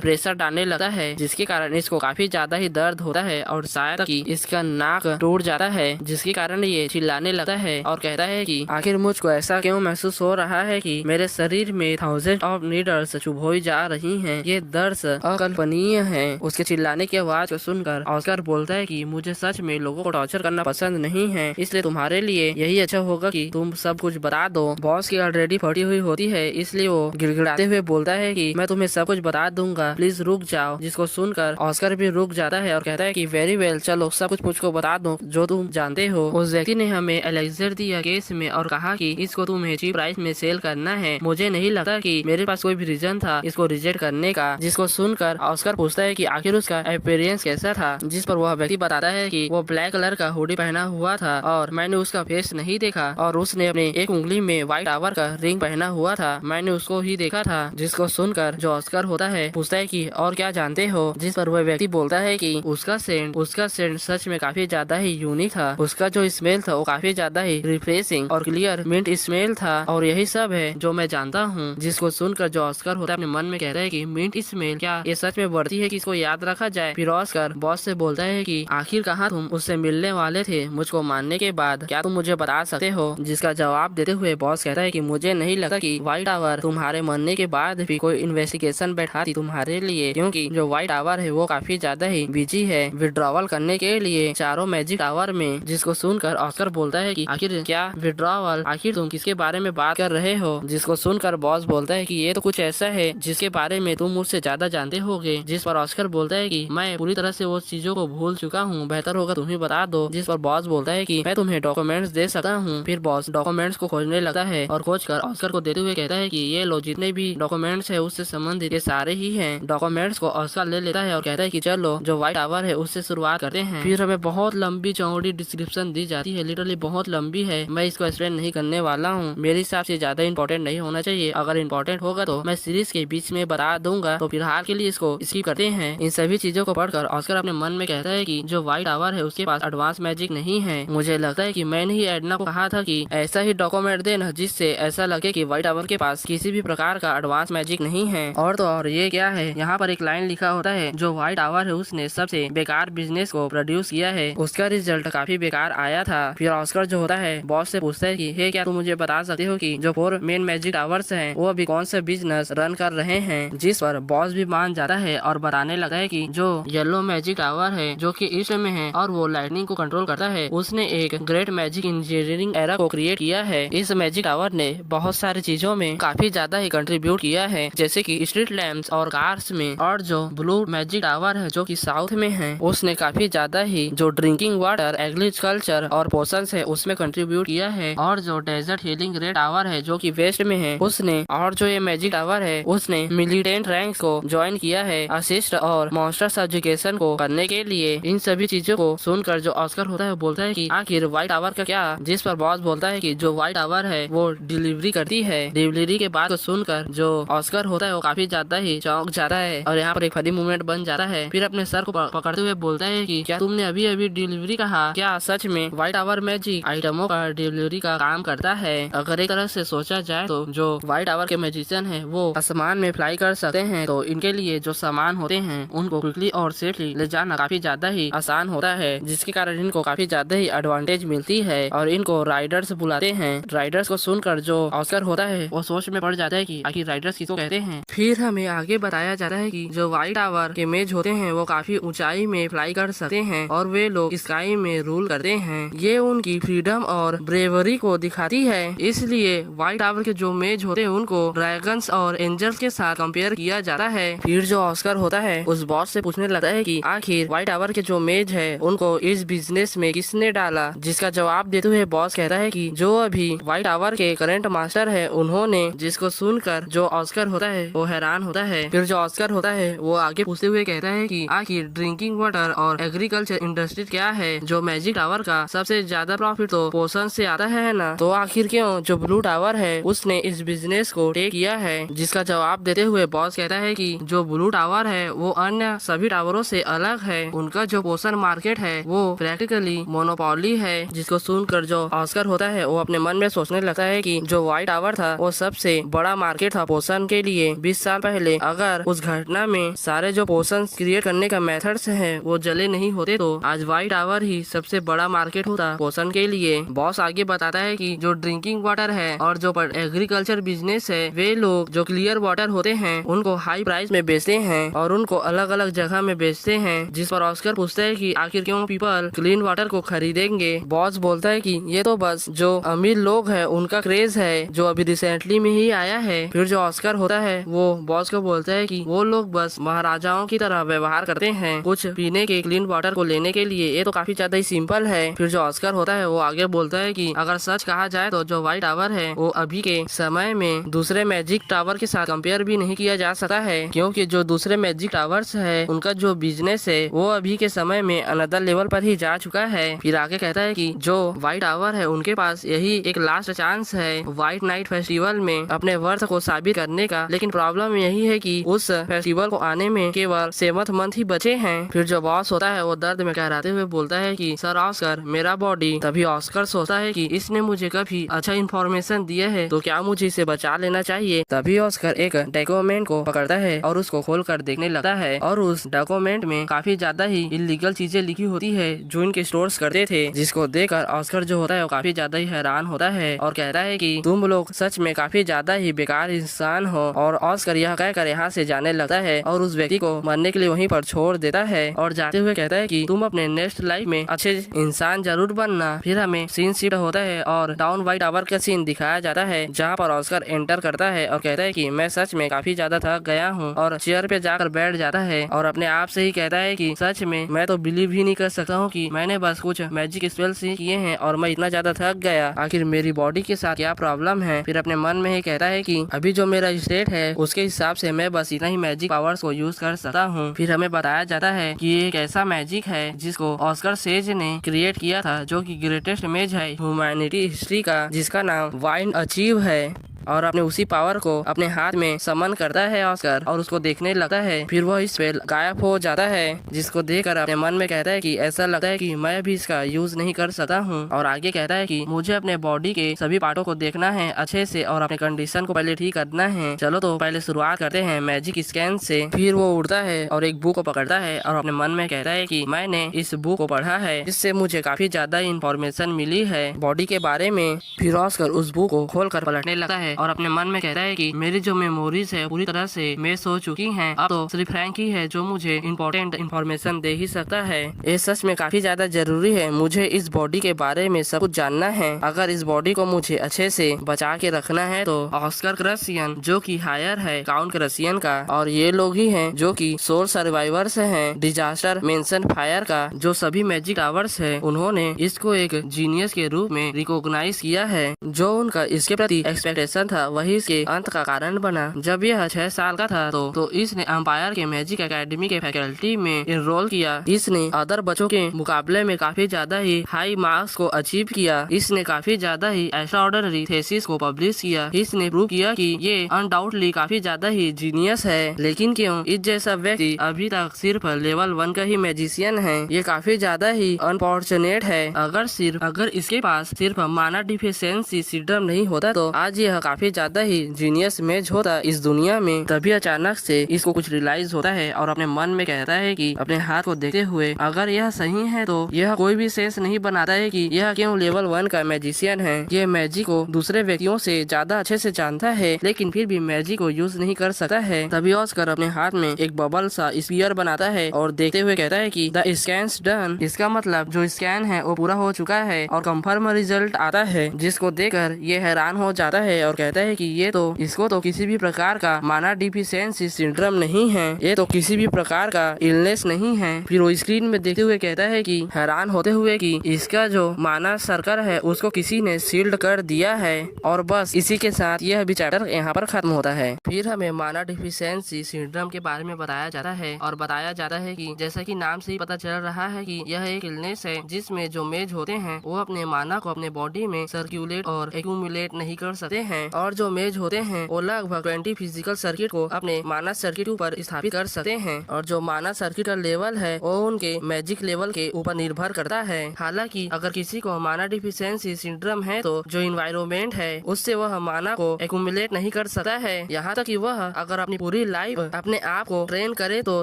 प्रेशर डालने लगता है जिसके कारण इसको काफी ज्यादा ही दर्द होता है और शायद कि इसका नाक टूट जाता है जिसके कारण ये चिल्लाने लगता है और कहता है कि आखिर मुझको ऐसा क्यों महसूस हो रहा है कि मेरे शरीर में थाउजेंड ऑफ नीडल्स चुभोई जा रही हैं। ये दर्द अकल्पनीय है। उसके चिल्लाने की आवाज को सुनकर ऑस्कर बोलता है कि मुझे सच में लोगों को टॉर्चर करना पसंद नहीं है, इसलिए तुम्हारे लिए यही अच्छा होगा कि तुम सब कुछ बता दो। बॉस की ऑलरेडी फटी हुई होती है इसलिए वो गिड़गिड़ाते हुए बोलता है कि मैं तुम्हें सब कुछ बता दूंगा, प्लीज रुक जाओ। जिसको सुनकर ऑस्कर भी रुक जाता है और कहता है कि वेरी वेल, चलो सब कुछ मुझको बता दो जो तुम जानते हो। उस व्यक्ति ने हमें एलेक्जेंडर दिया केस में और कहा कि इसको तुम्हें चीप प्राइस में सेल करना है। मुझे नहीं लगता कि मेरे पास कोई भी रीजन था इसको रिजेक्ट करने का। जिसको सुनकर ऑस्कर पूछता है कि आखिर उसका अपीयरेंस कैसा था। जिस पर वह व्यक्ति बताता है कि वो ब्लैक कलर का हुडी पहना हुआ था और मैंने उसका फेस नहीं देखा और उसने अपने एक उंगली में व्हाइट टावर का रिंग पहना हुआ था, मैंने उसको ही देखा था। जिसको सुनकर जो ऑस्कर होता है पूछता है कि और क्या जानते हो। जिस पर वह व्यक्ति बोलता है कि उसका सेंट सच में काफी ज्यादा ही यूनिक था। उसका जो स्मेल था वो काफी ज्यादा ही रिफ्रेशिंग और क्लियर मिंट स्मेल था और यही सब है जो मैं जानता हूँ। जिसको सुनकर जो ऑस्कर होता है अपने मन में कहता है कि मिंट स्मेल क्या ये सच में बढ़ती है कि इसको याद रखा जाए। फिर ऑस्कर बॉस से बोलता है कि आखिर कहाँ तुम उससे मिलने वाले थे मुझको मारने के बाद, क्या तुम मुझे बता सकते हो। जिसका जवाब देते हुए बॉस कहता है कि मुझे नहीं लगता कि व्हाइट टावर तुम्हारे मरने के बाद भी कोई इन्वेस्टिगेशन बैठाती तुम्हारे लिए, क्योंकि जो व्हाइट टावर है वो काफी ज्यादा ही बिजी है विड्रॉवल करने के लिए चारों मैजिक टावर में। जिसको सुनकर ऑस्कर बोलता है कि आखिर क्या विड्रॉवल, आखिर तुम किसके बारे में बात कर रहे हो। जिसको सुनकर बॉस बोलता है कि ये तो कुछ ऐसा है जिसके बारे में तुम मुझसे ज्यादा जानते होगे। जिस पर ऑस्कर बोलता है कि मैं पूरी तरह से वो चीजों को भूल चुका हूँ, बेहतर होगा तुम ही बता दो। जिस पर बॉस बोलता है कि मैं तुम्हें डॉक्यूमेंट्स दे सकता हूँ। फिर बॉस डॉक्यूमेंट्स को खोजने लगता है और खोजकर ऑस्कर को देते हुए कहता है कि ये लो, जितने भी डॉक्यूमेंट्स है उससे संबंधित ये सारे ही हैं। डॉक्यूमेंट्स को ऑस्कर ले लेता है और कहता है कि चलो जो व्हाइट टावर है उससे शुरुआत करते हैं। फिर हमें बहुत लंबी चौड़ी डिस्क्रिप्शन दी जाती है, लिटरली बहुत लंबी है, मैं इसको एक्सप्लेन नहीं करने वाला हूँ। मेरे हिसाब से ज्यादा इंपॉर्टेंट नहीं होना चाहिए, अगर इंपॉर्टेंट होगा तो मैं सीरीज के बीच में बता दूंगा, तो फिलहाल के लिए इसको स्किप करते हैं। इन सभी चीजों को पढ़कर ऑस्कर अपने मन में कहता है कि जो व्हाइट टावर है उसके पास एडवांस मैजिक नहीं है। मुझे लगता है कि मैंने ही एडना को कहा था कि ऐसा ही डॉक्यूमेंट देना जिससे ऐसा लगे कि व्हाइट टावर के पास किसी भी प्रकार का एडवांस मैजिक नहीं है। और तो और ये क्या है, यहाँ पर एक लाइन लिखा होता है जो व्हाइट टावर है उसने सबसे बेकार बिजनेस को प्रोड्यूस किया है, उसका रिजल्ट काफी बेकार आया था। फिर ऑस्कर जो होता है बॉस से पूछता है कि हे क्या तुम मुझे बता सकते हो कि जो 4 मेन मैजिक टावर्स हैं वो अभी कौन सा बिजनेस रन कर रहे हैं। जिस पर बॉस भी मान जाता है और बताने लगा है कि जो येलो मैजिक टावर है जो कि ईस्ट में है और वो लाइटनिंग को कंट्रोल करता है, उसने एक ग्रेट मैजिक इंजीनियरिंग एरा को क्रिएट किया है। इस मैजिक टावर ने बहुत सारी चीजों में काफी ज्यादा ही कंट्रीब्यूट किया है, जैसे कि स्ट्रीट लैंप्स और कार्स में। और जो ब्लू मैजिक टावर है जो कि साउथ में है, उसने काफी ज्यादा ही जो ड्रिंकिंग वाटर, एग्रीकल्चर और पोशंस है उसमें कंट्रीब्यूट किया है। और जो डेजर्ट हीलिंग रेड टावर है जो कि वेस्ट में है उसने, और जो ये मैजिक टावर है उसने मिलिटेंट रैंक्स को ज्वाइन किया है असिस्ट और मॉन्स्टर सब्जुकेशन को करने के लिए। इन सभी चीजों को सुनकर जो ऑस्कर होता है वो बोलता है कि आखिर व्हाइट टावर का क्या। जिस पर बॉस बोलता है कि जो व्हाइट टावर है वो डिलीवरी करती है। डिलीवरी के बाद सुनकर जो ऑस्कर होता है वो काफी ज्यादा ही चौंक जाता है और यहाँ पर एक फनी मूवमेंट बन जाता है। फिर अपने सर को पकड़ते हुए बोलता है कि क्या तुमने अभी अभी डिलीवरी कहा, क्या सच में व्हाइट टावर मैजिक आइटमों का डिलीवरी का काम करता है। अगर एक तरह से सोचा जाए तो जो व्हाइट टावर के मैजिशियन है वो आसमान में फ्लाई कर सकते हैं, तो इनके लिए जो सामान होते हैं उनको क्विकली और सेफली ले जाना काफी ज्यादा ही आसान होता है, जिसके कारण इनको काफी ज्यादा ही एडवांटेज मिलती है और इनको राइडर्स बुलाते हैं। राइडर्स को सुनकर जो ऑस्कर होता है वो सोच में पड़ जाता है कि आखिर राइडर्स किसको कहते हैं। फिर हमें आगे बताया जाता है कि जो व्हाइट टावर के मेज होते हैं वो काफी ऊंचाई में फ्लाई फ्लाई कर सकते हैं और वे लोग स्काई में रूल करते हैं। ये उनकी फ्रीडम और ब्रेवरी को दिखाती है। इसलिए व्हाइट टावर के जो मेज होते हैं उनको ड्रैगन्स और एंजल्स के साथ कंपेयर किया जाता है। फिर जो ऑस्कर होता है उस बॉस से पूछने लगता है कि आखिर व्हाइट टावर के जो मेज है उनको इस बिजनेस में किसने डाला, जिसका जवाब देते हुए बॉस कहता है कि जो अभी व्हाइट टावर के करंट मास्टर है उन्होंने, जिसको सुनकर जो ऑस्कर होता है वो हैरान होता है। फिर जो ऑस्कर होता है वो आगे पूछते हुए कहता है कि आखिर ड्रिंकिंग वाटर और एग्रीकल्चर इंडस्ट्री क्या है, जो मैजिक टावर का सबसे ज्यादा प्रॉफिट तो पोषण से आता है ना, तो आखिर क्यों जो ब्लू टावर है उसने इस बिजनेस को टेक किया है। जिसका जवाब देते हुए बॉस कहता है कि जो ब्लू टावर है वो अन्य सभी टावरों से अलग है, उनका जो पोषण मार्केट है वो प्रैक्टिकली मोनोपोली है। जिसको सुनकर जो ऑस्कर होता है वो अपने मन में सोचने लगता है कि जो व्हाइट टावर था वो सबसे बड़ा मार्केट था पोषण के लिए। 20 साल पहले अगर उस घटना में सारे जो पोषण क्रिएट करने का मेथड्स है वो जले नहीं होते तो आज व्हाइट टावर ही सबसे बड़ा मार्केट होता पोषण के लिए। बॉस आगे बताता है कि जो ड्रिंकिंग वाटर है और जो एग्रीकल्चर बिजनेस है वे लोग जो क्लियर वाटर होते हैं उनको हाई प्राइस में बेचते हैं और उनको अलग अलग जगह में बेचते हैं। जिस पर ऑस्कर पूछता है कि आखिर क्यों पीपल क्लीन वाटर को खरीदेंगे। बॉस बोलता है कि ये तो बस जो अमीर लोग है उनका क्रेज है जो अभी रिसेंटली में ही आया है। फिर जो ऑस्कर होता है वो बॉस को बोलता है कि वो लोग बस महाराजाओं की तरह व्यवहार करते हैं कुछ पीने के क्लीन वाटर को लेने के लिए, ये तो काफी ज्यादा ही सिंपल है। फिर जो ऑस्कर होता है वो आगे बोलता है कि अगर सच कहा जाए तो जो व्हाइट टावर है वो अभी के समय में दूसरे मैजिक टावर के साथ कंपेयर भी नहीं किया जा सकता है, क्योंकि जो दूसरे मैजिक टावर्स है उनका जो बिजनेस है वो अभी के समय में अनदर लेवल पर ही जा चुका है। फिर आगे कहता है कि जो व्हाइट टावर है उनके पास यही एक लास्ट चांस है व्हाइट नाइट फेस्टिवल में अपने वर्थ को साबित करने का, लेकिन प्रॉब्लम यही है कि उस फेस्टिवल को आने में केवल 7th मंथ ही बचे हैं। फिर जो बॉस होता है वो दर्द में कहराते हुए बोलता है कि सर ऑस्कर मेरा बॉडी। तभी ऑस्कर सोचता है कि इसने मुझे काफी अच्छा इन्फॉर्मेशन दिया है तो क्या मुझे इसे बचा लेना चाहिए। तभी ऑस्कर एक डॉक्यूमेंट को पकड़ता है और उसको खोल कर देखने लगता है और उस डॉक्यूमेंट में काफी ज्यादा ही इलीगल चीजें लिखी होती है जो इनके स्टोर्स करते थे। जिसको देखकर ऑस्कर जो होता है वो काफी ज्यादा ही हैरान होता है और कहता है कि तुम लोग सच में काफी ज्यादा ही बेकार इंसान हो। और ऑस्कर यह कहकर यहाँ से जाने लगता है और उस व्यक्ति को मरने के लिए वहीं पर छोड़ देता है और जाते हुए कहता है कि तुम अपने नेक्स्ट लाइफ में अच्छे इंसान जरूर बनना। फिर हमें सीन शिफ्ट होता है और डाउन व्हाइट टावर का सीन दिखाया जाता है जहाँ पर ऑस्कर एंटर करता है और कहता है कि मैं सच में काफी ज्यादा थक गया हूँ और चेयर पे जाकर बैठ जाता है और अपने आप से ही कहता है कि सच में मैं तो बिलीव ही नहीं कर सकता हूँ कि मैंने बस कुछ मैजिक स्पेल्स ही किए हैं और मैं इतना ज्यादा थक गया, आखिर मेरी बॉडी के साथ क्या प्रॉब्लम है। फिर अपने मन में ही कहता है कि अभी जो मेरा स्टेट है उसके हिसाब से मैं बस इतना ही मैजिक पावर्स को यूज कर सकता हूँ। फिर हमें बताया जाता है कि ये एक ऐसा मैजिक है जिसको ऑस्कर सेज ने क्रिएट किया था जो कि ग्रेटेस्ट मेज है ह्यूमैनिटी हिस्ट्री का, जिसका नाम वाइन अचीव है। और अपने उसी पावर को अपने हाथ में समन करता है ऑस्कर और उसको देखने लगता है। फिर वह स्पेल गायब हो जाता है जिसको देखकर अपने मन में कहता है कि ऐसा लगता है कि मैं भी इसका यूज नहीं कर सकता हूँ। और आगे कहता है कि मुझे अपने बॉडी के सभी पार्टों को देखना है अच्छे से और अपने कंडीशन को पहले ठीक करना है। चलो तो पहले शुरुआत करते हैं मैजिक स्कैन से। फिर वो उड़ता है और एक बुक को पकड़ता है और अपने मन में कहता है कि मैंने इस बुक को पढ़ा है जिससे मुझे काफी ज्यादा इंफॉर्मेशन मिली है बॉडी के बारे में। फिर ऑस्कर उस बुक को खोल कर पलटने लगता है और अपने मन में कहता है कि मेरी जो मेमोरीज है पूरी तरह से मिस हो चुकी हैं, अब तो सिर्फ फ्रैंक ही है जो मुझे इम्पोर्टेंट इन्फॉर्मेशन दे ही सकता है। ये सच में काफी ज्यादा जरूरी है, मुझे इस बॉडी के बारे में सब कुछ जानना है। अगर इस बॉडी को मुझे अच्छे से बचा के रखना है तो ऑस्कर क्रसियन जो कि हायर है काउंट क्रसियन का, और ये लोग ही हैं जो कि सोल सर्वाइवर्स हैं डिजास्टर मेंशन फायर का, जो सभी मैजिक टावर्स है उन्होंने इसको एक जीनियस के रूप में रिकॉग्नाइज किया है। जो उनका इसके प्रति एक्सपेक्टेशन था वही इसके अंत का कारण बना। जब यह 6 साल का था तो इसने एम्पायर के मैजिक एकेडमी के फैकल्टी में इनरोल किया। इसने अदर बच्चों के मुकाबले में काफी ज्यादा ही हाई मार्क्स को अचीव किया। इसने काफी ज्यादा ही एक्स्ट्राऑर्डिनरी थीसिस को पब्लिश किया। इसने प्रूव किया कि ये अनडाउटली काफी ज्यादा ही जीनियस है। लेकिन क्यों इस जैसा व्यक्ति अभी तक सिर्फ लेवल 1 का ही मैजिशियन है, ये काफी ज्यादा ही अनफॉर्चुनेट है। अगर इसके पास सिर्फ माना डिफिशियंसी सिंड्रोम नहीं होता तो आज यह काफी ज्यादा ही जीनियस मेज होता इस दुनिया में। तभी अचानक से इसको कुछ रियलाइज होता है और अपने मन में कहता है कि अपने हाथ को देखते हुए अगर यह सही है तो यह कोई भी सेंस नहीं बनाता है कि यह क्यों लेवल 1 का मैजिशियन है। ये मैजिक को दूसरे व्यक्तियों से ज्यादा अच्छे से जानता है लेकिन फिर भी मैजिक को यूज नहीं कर सकता है। तभी ऑस्कर अपने हाथ में एक बबल सा स्पीयर बनाता है और देखते हुए कहता है कि द स्कैन्स डन। इसका मतलब जो स्कैन है वो पूरा हो चुका है और कंफर्म रिजल्ट आता है, जिसको देखकर ये हैरान हो जाता है और कहता है कि ये तो इसको तो किसी भी प्रकार का माना डिफिशियंसी सिंड्रोम नहीं है, ये तो किसी भी प्रकार का इलनेस नहीं है। फिर वो स्क्रीन में देखते हुए कहता है कि हैरान होते हुए कि इसका जो माना सर्कल है उसको किसी ने सील्ड कर दिया है। और बस इसी के साथ यह भी चैप्टर यहाँ पर खत्म होता है। फिर हमें माना डिफिशियंसी सिंड्रोम के बारे में बताया जाता है और बताया जाता है कि जैसा कि नाम से ही पता चल रहा है कि यह एक इलनेस है जिसमें जो मेज होते हैं वो अपने माना को अपने बॉडी में सर्कुलेट और एक्यूमुलेट नहीं कर सकते हैं, और जो मेज होते हैं वो लगभग 20 फिजिकल सर्किट को अपने माना सर्किट ऊपर स्थापित कर सकते हैं, और जो माना सर्किट का लेवल है वो उनके मैजिक लेवल के ऊपर निर्भर करता है। हालांकि अगर किसी को माना डिफिशियंसी सिंड्रोम है तो जो इन्वायरमेंट है उससे वह माना को एक्यूमुलेट नहीं कर सकता है। यहाँ तक कि वह अगर अपनी पूरी लाइफ अपने आप को ट्रेन करे तो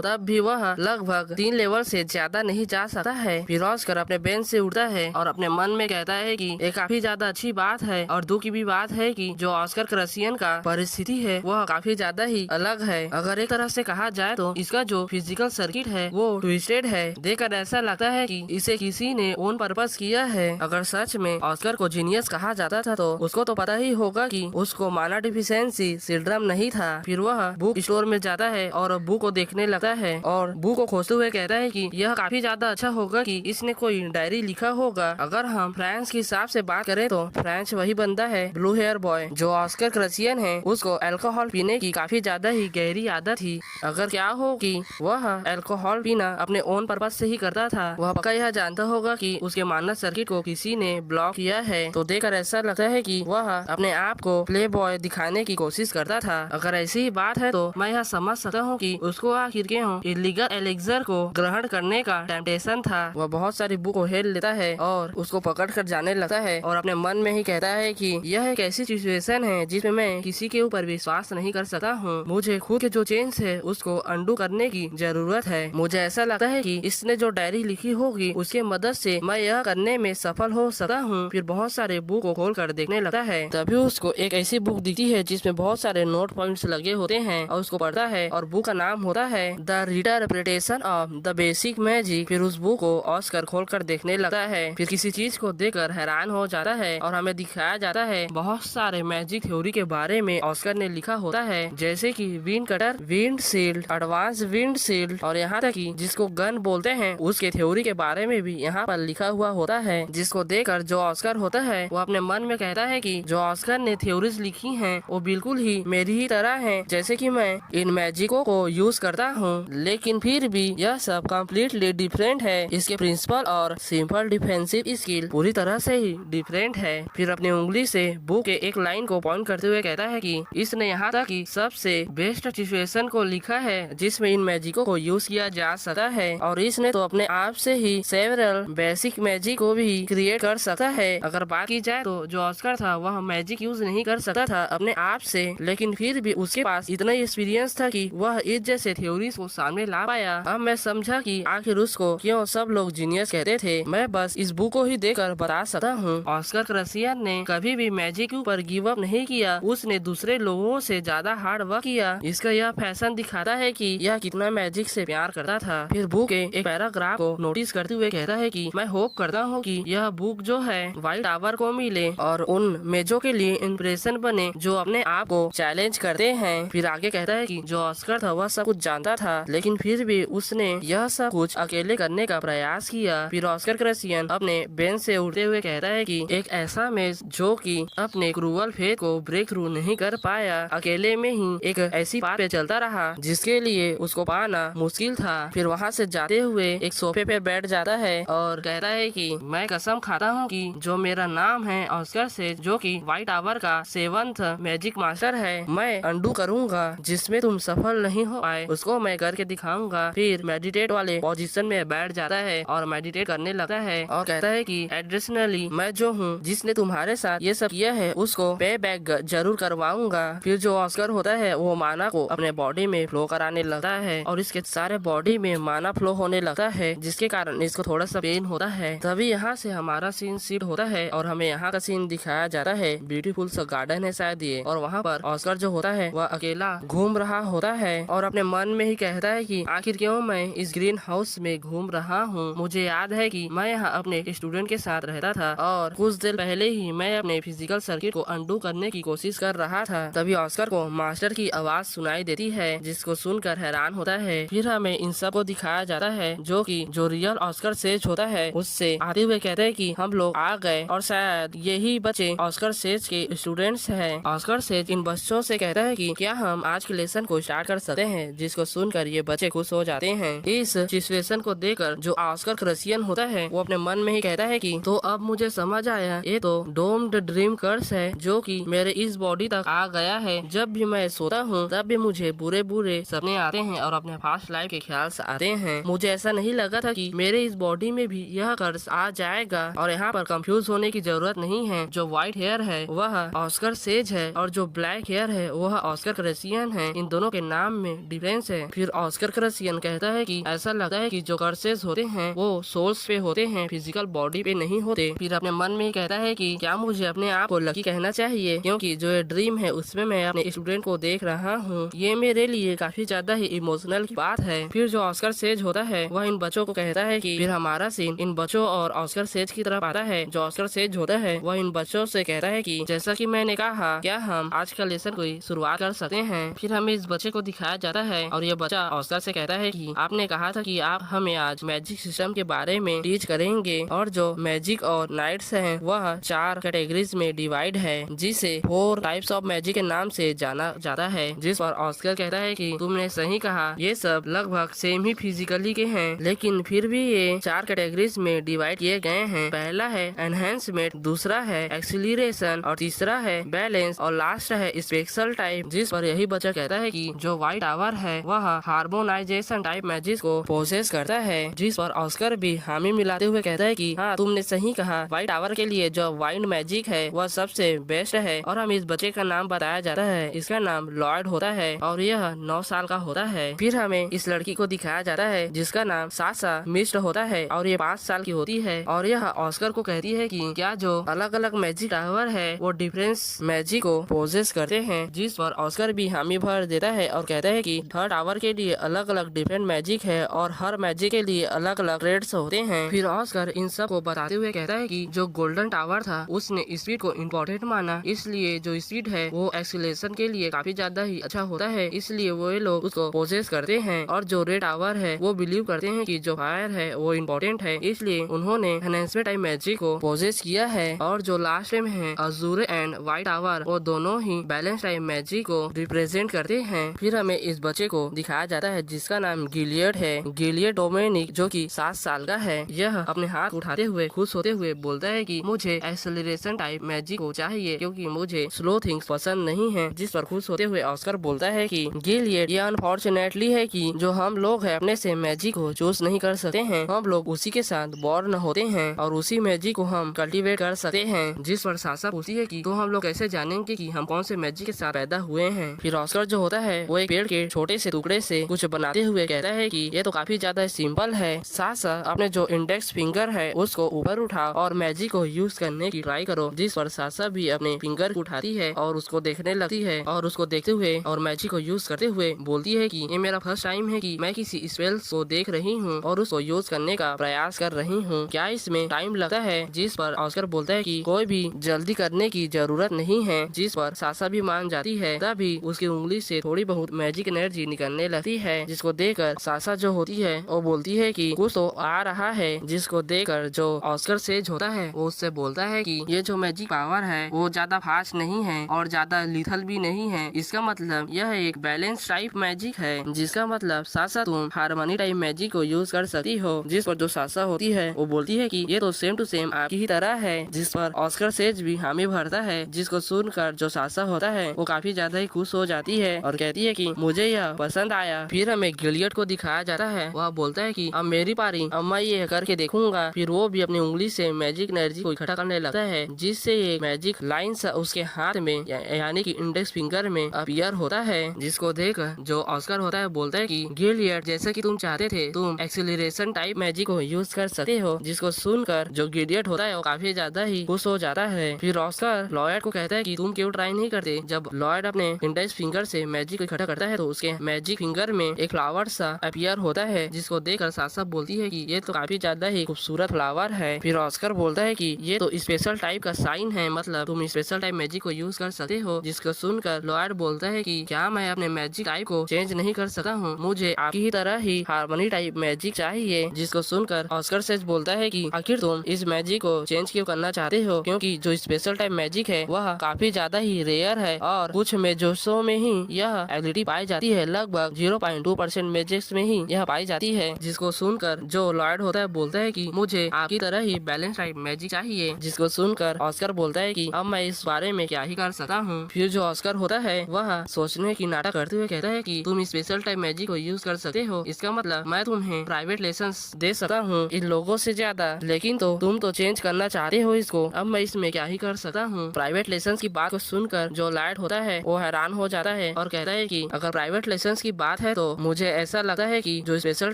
तब भी वह लगभग 3 लेवल से ज्यादा नहीं जा सकता है। फिर ऑस्कर अपने बेंच से उठता है और अपने मन में कहता है कि ये काफी ज्यादा अच्छी बात है और दुख की भी बात है कि जो ऑस्कर क्रसियन का परिस्थिति है वह काफी ज्यादा ही अलग है। अगर एक तरह से कहा जाए तो इसका जो फिजिकल सर्किट है वो ट्विस्टेड है। देखकर ऐसा लगता है कि इसे किसी ने ओन पर्पस किया है। अगर सच में ऑस्कर को जीनियस कहा जाता था तो उसको तो पता ही होगा कि उसको माना डिफिशियंसी सिंड्रोम नहीं था। फिर वह बुक स्टोर में जाता है और बुक को देखने लगता है और बुक को खोजते हुए कहता है कि यह काफी ज्यादा अच्छा होगा कि इसने कोई डायरी लिखा होगा। अगर हम फ्रेंच के हिसाब से बात करें तो फ्रेंच वही बंदा है ब्लू हेयर बॉय जो ऑस्कर क्रसियन है। उसको अल्कोहल पीने की काफी ज्यादा ही गहरी आदत थी। अगर क्या हो कि वह अल्कोहल पीना अपने ओन पर्पस से ही करता था, वह पक्का यह जानता होगा कि उसके मानस सर्किट को किसी ने ब्लॉक किया है। तो देखकर ऐसा लगता है कि वह अपने आप को प्ले बॉय दिखाने की कोशिश करता था। अगर ऐसी ही बात है तो मैं यह समझ सकता हूँ कि उसको आखिर क्यों इलीगल एलेक्सर को ग्रहण करने का टेम्पटेशन था। वह बहुत सारी बुक को हेल लेता है और उसको पकड़ कर जाने लगता है और अपने मन में ही कहता है कि यह एक ऐसी सिचुएशन है जिसमें मैं किसी के ऊपर विश्वास नहीं कर सकता हूँ। मुझे खुद के जो चेंज है उसको अंडू करने की जरूरत है। मुझे ऐसा लगता है कि इसने जो डायरी लिखी होगी उसके मदद से मैं यह करने में सफल हो सकता हूँ। फिर बहुत सारे बुक को खोल कर देखने लगता है। तभी उसको एक ऐसी बुक दिखती है जिसमें बहुत सारे नोट पॉइंट्स लगे होते हैं और उसको पढ़ता है और बुक का नाम होता है the reinterpretation of the basic magic. फिर उस बुक को ऑस्कर खोल कर देखने लगता है। फिर किसी चीज को देखकर हैरान हो जाता है और हमें दिखाया जाता है बहुत सारे मैजिक थ्योरी के बारे में ऑस्कर ने लिखा होता है, जैसे कि wind cutter, wind shield, advance wind shield और यहाँ तक कि जिसको गन बोलते हैं उसके थ्योरी के बारे में भी यहाँ पर लिखा हुआ होता है। जिसको देखकर जो ऑस्कर होता है वो अपने मन में कहता है कि जो ऑस्कर ने थ्योरीज लिखी हैं वो बिल्कुल ही मेरी ही तरह हैं, जैसे कि मैं इन मैजिकों को यूज करता हूँ, लेकिन फिर भी यह सब कम्प्लीटली डिफरेंट है। इसके प्रिंसिपल और सिंपल डिफेंसिव स्किल पूरी तरह से ही डिफरेंट है। फिर अपनी उंगली से बुक के एक लाइन को पॉइंट करते हुए कहता है कि इसने यहाँ तक कि सबसे बेस्ट सिचुएशन को लिखा है जिसमें इन मैजिकों को यूज किया जा सकता है, और इसने तो अपने आप से ही सेवरल बेसिक मैजिक को भी क्रिएट कर सकता है। अगर बात की जाए तो जो ऑस्कर था वह मैजिक यूज नहीं कर सकता था अपने आप से, लेकिन फिर भी उसके पास इतना एक्सपीरियंस था कि वह इस जैसे थ्योरीज को सामने ला पाया। अब मैं समझा कि आखिर उसको क्यों सब लोग जीनियस कहते थे। मैं बस इस बुक को ही देखकर बता सकता हूँ। ऑस्कर क्रसियन ने कभी भी मैजिक के ऊपर गिव अप नहीं किया। उसने दूसरे लोगों से ज्यादा हार्ड वर्क किया। इसका यह फैशन दिखाता है कि यह कितना मैजिक से प्यार करता था। फिर बुक के एक पैराग्राफ को नोटिस करते हुए कहता है कि मैं होप करता हूँ कि यह बुक जो है व्हाइट टावर को मिले और उन मेजों के लिए इंप्रेशन बने जो अपने आप को चैलेंज करते हैं। फिर आगे कहता है कि जो ऑस्कर था वह सब कुछ जानता था, लेकिन फिर भी उसने यह सब कुछ अकेले करने का प्रयास किया। फिर ऑस्कर क्रसियन अपने बेंच से उठते हुए कहता है कि एक ऐसा मेज जो कि अपने क्रूअल फेथ को ब्रेक थ्रू नहीं कर पाया, अकेले में ही एक ऐसी पाथ पे चलता रहा जिसके लिए उसको पाना मुश्किल था। फिर वहाँ से जाते हुए एक सोफे पे बैठ जाता है और कहता है कि मैं कसम खाता हूँ कि जो मेरा नाम है ऑस्कर से, जो कि व्हाइट टावर का 7th मैजिक मास्टर है, मैं अंडू करूंगा जिसमें तुम सफल नहीं हो पाए उसको मैं करके दिखाऊंगा। फिर मेडिटेट वाले पोजीशन में बैठ जाता है और मेडिटेट करने लगता है और कहता है कि एडिशनली मैं जो हूँ जिसने तुम्हारे साथ ये सब किया है उसको पे प्ले बैक जरूर करवाऊंगा। फिर जो ऑस्कर होता है वो माना को अपने बॉडी में फ्लो कराने लगता है और इसके सारे बॉडी में माना फ्लो होने लगता है, जिसके कारण इसको थोड़ा सा पेन होता है। तभी यहाँ से हमारा सीन शिफ्ट होता है और हमें यहाँ का सीन दिखाया जाता है। ब्यूटीफुल सा गार्डन है शायद ये, और वहाँ पर ऑस्कर जो होता है वह अकेला घूम रहा होता है और अपने मन में ही कहता है कि आखिर क्यों मैं इस ग्रीन हाउस में घूम रहा हूँ। मुझे याद है कि मैं यहाँ अपने स्टूडेंट के साथ रहता था और कुछ देर पहले ही मैं अपने फिजिकल सर्किट को अंडू करने की कोशिश कर रहा था। तभी ऑस्कर को मास्टर की आवाज सुनाई देती है, जिसको सुनकर हैरान होता है। फिर हमें इन सब को दिखाया जाता है जो रियल ऑस्कर सेज होता है उससे आते हुए कहते हैं कि हम लोग आ गए और शायद यही बच्चे ऑस्कर सेज के स्टूडेंट्स हैं। ऑस्कर सेज इन बच्चों से कहता है कि क्या हम आज के लेसन को स्टार्ट कर सकते हैं, जिसको सुनकर ये बच्चे खुश हो जाते हैं। इस सिचुएशन को देखकर जो ऑस्कर क्रशियन होता है वो अपने मन में ही कहता है कि तो अब मुझे समझ आया, ये तो डोम्ड ड्रीम कर्स है जो कि मेरे इस बॉडी तक आ गया है। जब भी मैं सोता हूँ तब भी मुझे बुरे बुरे सपने आते हैं और अपने पास्ट लाइफ के ख्याल आते हैं। मुझे ऐसा नहीं लगा था कि मेरे इस बॉडी में भी यह कर्स आ जाएगा। और यहाँ पर कंफ्यूज होने की जरूरत नहीं है, जो व्हाइट हेयर है वह ऑस्कर सेज है और जो ब्लैक हेयर है वह ऑस्कर क्रशियन है। इन दोनों के नाम में डिफरेंस है। फिर ऑस्कर क्रशियन कहता है कि ऐसा लगता है कि जो कर्सेस होते हैं वो सोल्स पे होते हैं, फिजिकल बॉडी पे नहीं होते। फिर अपने मन में कहता है कि क्या मुझे अपने आप को लकी कहना चाहिए, क्योंकि जो ये ड्रीम है उसमें मैं अपने स्टूडेंट को देख रहा हूँ। ये मेरे लिए काफी ज्यादा ही इमोशनल की बात है। फिर जो ऑस्कर सेज होता है वह इन बच्चों को कहता है कि फिर हमारा सीन इन बच्चों और ऑस्कर सेज की तरफ आता है। जो ऑस्कर सेज होता है वह इन बच्चों से कहता है कि जैसा कि मैंने कहा, क्या हम आज का लेसन को शुरुआत कर सकते हैं। फिर हमें इस बच्चे को दिखाया जाता है और ये बच्चा ऑस्कर से कहता है कि आपने कहा था कि आप हमें आज मैजिक सिस्टम के बारे में टीच करेंगे और जो मैजिक और नाइट्स हैं वह 4 कैटेगरीज में डिवाइड है, जिसे 4 टाइप्स ऑफ मैजिक के नाम से जाना जाता है। जिस पर ऑस्कर कहता है कि तुमने सही कहा, ये सब लगभग सेम ही फिजिकली के हैं, लेकिन फिर भी ये 4 कैटेगरीज में डिवाइड किए गए हैं। पहला है एनहेंसमेंट, दूसरा है एक्सीलरेशन और तीसरा है बैलेंस और लास्ट है स्पेक्शल टाइप। जिस पर यही बच्चा कहता है कि जो व्हाइट टावर है वह हार्मोनाइजेशन टाइप मैजिक को प्रोसेस करता है। जिस पर ऑस्कर भी हामी मिलाते हुए कहता है कि हाँ तुमने सही कहा, व्हाइट टावर के लिए जो वाइंड मैजिक है वह सबसे बेस्ट है। और हम इस बच्चे का नाम बताया जाता है, इसका नाम लॉयड होता है और यह 9 साल का होता है। फिर हमें इस लड़की को दिखाया जाता है जिसका नाम सासा मिस्ट होता है और ये 5 साल की होती है और यह ऑस्कर को कहती है कि क्या जो अलग अलग मैजिक टावर है वो डिफरेंस मैजिक को पोजेस करते हैं। जिस पर ऑस्कर भी हामी भर देता है और कहता है कि हर टावर के लिए अलग अलग डिफरेंट मैजिक है और हर मैजिक के लिए अलग अलग रेट्स होते हैं। फिर ऑस्कर इन सब को बताते हुए कहता है कि जो गोल्डन टावर था उसने स्पीड को इम्पोर्टेंट माना, इसलिए जो स्पीड है वो एक्सीलरेशन के लिए काफी ज्यादा ही अच्छा होता है, इसलिए वो लोग उसको पोजेस करते हैं। और जो रेड टावर है वो बिलीव करते हैं कि जो फायर है वो इम्पोर्टेंट है, इसलिए उन्होंने एनहेंसमेंट टाइप मैजिक को पोजेस किया है। और जो लास्ट में है अजूर एंड व्हाइट टावर, वो दोनों ही बैलेंस टाइप मैजिक को रिप्रेजेंट करते हैं। फिर हमें इस बच्चे को दिखाया जाता है जिसका नाम गिलियड है। गिलियड डोमिनिक जो कि 7 साल का है, यह अपने हाथ उठाते हुए खुश होते हुए बोलता है कि मुझे एक्सेलरेशन टाइप मैजिक को चाहिए क्योंकि मुझे स्लो थिंग्स पसंद नहीं है। जिस पर खुश होते हुए ऑस्कर बोलता है कि गिलियड, ये अनफॉर्चुनेटली है कि जो हम लोग है अपने से मैजिक को चूज नहीं कर सकते हैं, हम लोग उसी के साथ बॉर्न होते हैं और उसी मैजिक को हम कल्टीवेट कर सकते हैं। जिस पर सासा पूछती है कि तो हम लोग कैसे जानेंगे कि हम कौन से मैजिक के साथ पैदा हुए हैं। फिर ऑस्कर जो होता है वो एक पेड़ के छोटे से टुकड़े से कुछ बनाते हुए कहता है कि ये तो काफी ज्यादा सिंपल है। सासा अपने जो इंडेक्स फिंगर है उसको ऊपर उठा और मैजिक को यूज करने की ट्राई करो। जिस पर सासा भी अपने फिंगर उठाती है और उसको देखने लगती है और उसको देखते हुए और मैजिक को यूज करते हुए बोलती है कि ये मेरा फर्स्ट टाइम है कि मैं किसी स्पेल्स को देख रही हूँ और उसको यूज करने का प्रयास कर रही हूँ, क्या इसमें टाइम लगता है। जिस पर ऑस्कर बोलता है कि कोई भी जल्दी करने की जरूरत नहीं है। जिस पर सासा भी मान जाती है। तभी उसकी उंगली से थोड़ी बहुत मैजिक एनर्जी निकलने लगती है, जिसको देखकर सासा जो होती है वो बोलती है कि कुछ तो आ रहा है। जिसको देखकर जो ऑस्कर सेज होता है वो उससे बोलता है कि ये जो मैजिक पावर है वो ज्यादा फास्ट नहीं है और ज्यादा लिथल भी नहीं है, इसका मतलब यह एक बैलेंस टाइप मैजिक है, जिसका मतलब सासा तुम हारमोनी टाइप मैजिक को यूज कर सकती हो। जिस पर जो सासा होती है वो बोलती है कि ये तो सेम टू सेम आपकी ही तरह है। जिस पर ऑस्कर सेज भी हामी भरता है, जिसको सुनकर जो सासा होता है वो काफी ज्यादा ही खुश हो जाती है और कहती है कि मुझे यह पसंद आया। फिर हमें गिलियड को दिखाया जाता है, वह बोलता है कि अब मेरी पारी, अब मैं ये करके देखूंगा। फिर वो भी अपनी उंगली से मैजिक एनर्जी को इकट्ठा करने लगता है, जिससे एक मैजिक लाइन सा उसके हाथ में यानी कि इंडेक्स फिंगर में अपीयर होता है, जिसको देख जो ऑस्कर होता है बोलता है कि गिलियड, जैसा कि तुम चाहते थे तुम एक्सीलरेशन टाइप मैजिक को यूज कर सकते हो। जिसको सुनकर जो गिलियड होता है वो काफी ज्यादा ही खुश हो जाता है। फिर ऑस्कर लॉयड को कहता है कि तुम क्यों ट्राई नहीं करते। जब लॉयड अपने इंडेक्स फिंगर से मैजिक को इकट्ठा करता है तो उसके मैजिक फिंगर में एक फ्लावर सा अपीयर होता है, जिसको देखकर सासा बोलती है कि ये तो काफी ज्यादा ही खूबसूरत फ्लावर है। फिर ऑस्कर बोलता है कि ये तो स्पेशल टाइप का साइन है, मतलब तुम स्पेशल टाइप मैजिक को यूज कर सकते हो। जिसको सुनकर लॉयड बोलता है कि क्या मैं अपने मैजिक टाइप को चेंज नहीं कर सकता हूँ, मुझे आपकी ही तरह ही हार्मनी टाइप मैजिक चाहिए। जिसको सुनकर ऑस्कर सेज बोलता है कि आखिर तुम इस मैजिक को चेंज क्यों करना चाहते हो, क्योंकि जो स्पेशल टाइप मैजिक है वह काफी ज्यादा ही रेयर है और कुछ मेजोसो में ही यह एबिलिटी पाई जाती है, लगभग 0.2% मैजिक्स में ही यह पाई जाती है। जिसको सुनकर जो लॉयड होता है बोलता है कि मुझे आपकी तरह ही बैलेंस टाइप मैजिक चाहिए। जिसको सुनकर ऑस्कर बोलता है कि अब मैं इस बारे में क्या ही कर सकता हूँ। फिर जो ऑस्कर होता है वह सोचने की नाटक करते हुए कहता है कि तुम स्पेशल टाइप मैजिक को यूज कर सकते हो, इसका मतलब मैं तुम्हें प्राइवेट लेसन्स दे सकता हूँ इन लोगों से ज्यादा, लेकिन तो तुम तो चेंज करना चाहते हो इसको, अब मैं इसमें क्या ही कर सकता हूँ। प्राइवेट लेसन्स की बात को सुनकर जो लॉयड होता है वो हैरान हो जाता है और कहता है कि अगर प्राइवेट लेसन्स की बात है तो मुझे ऐसा लगता है कि जो स्पेशल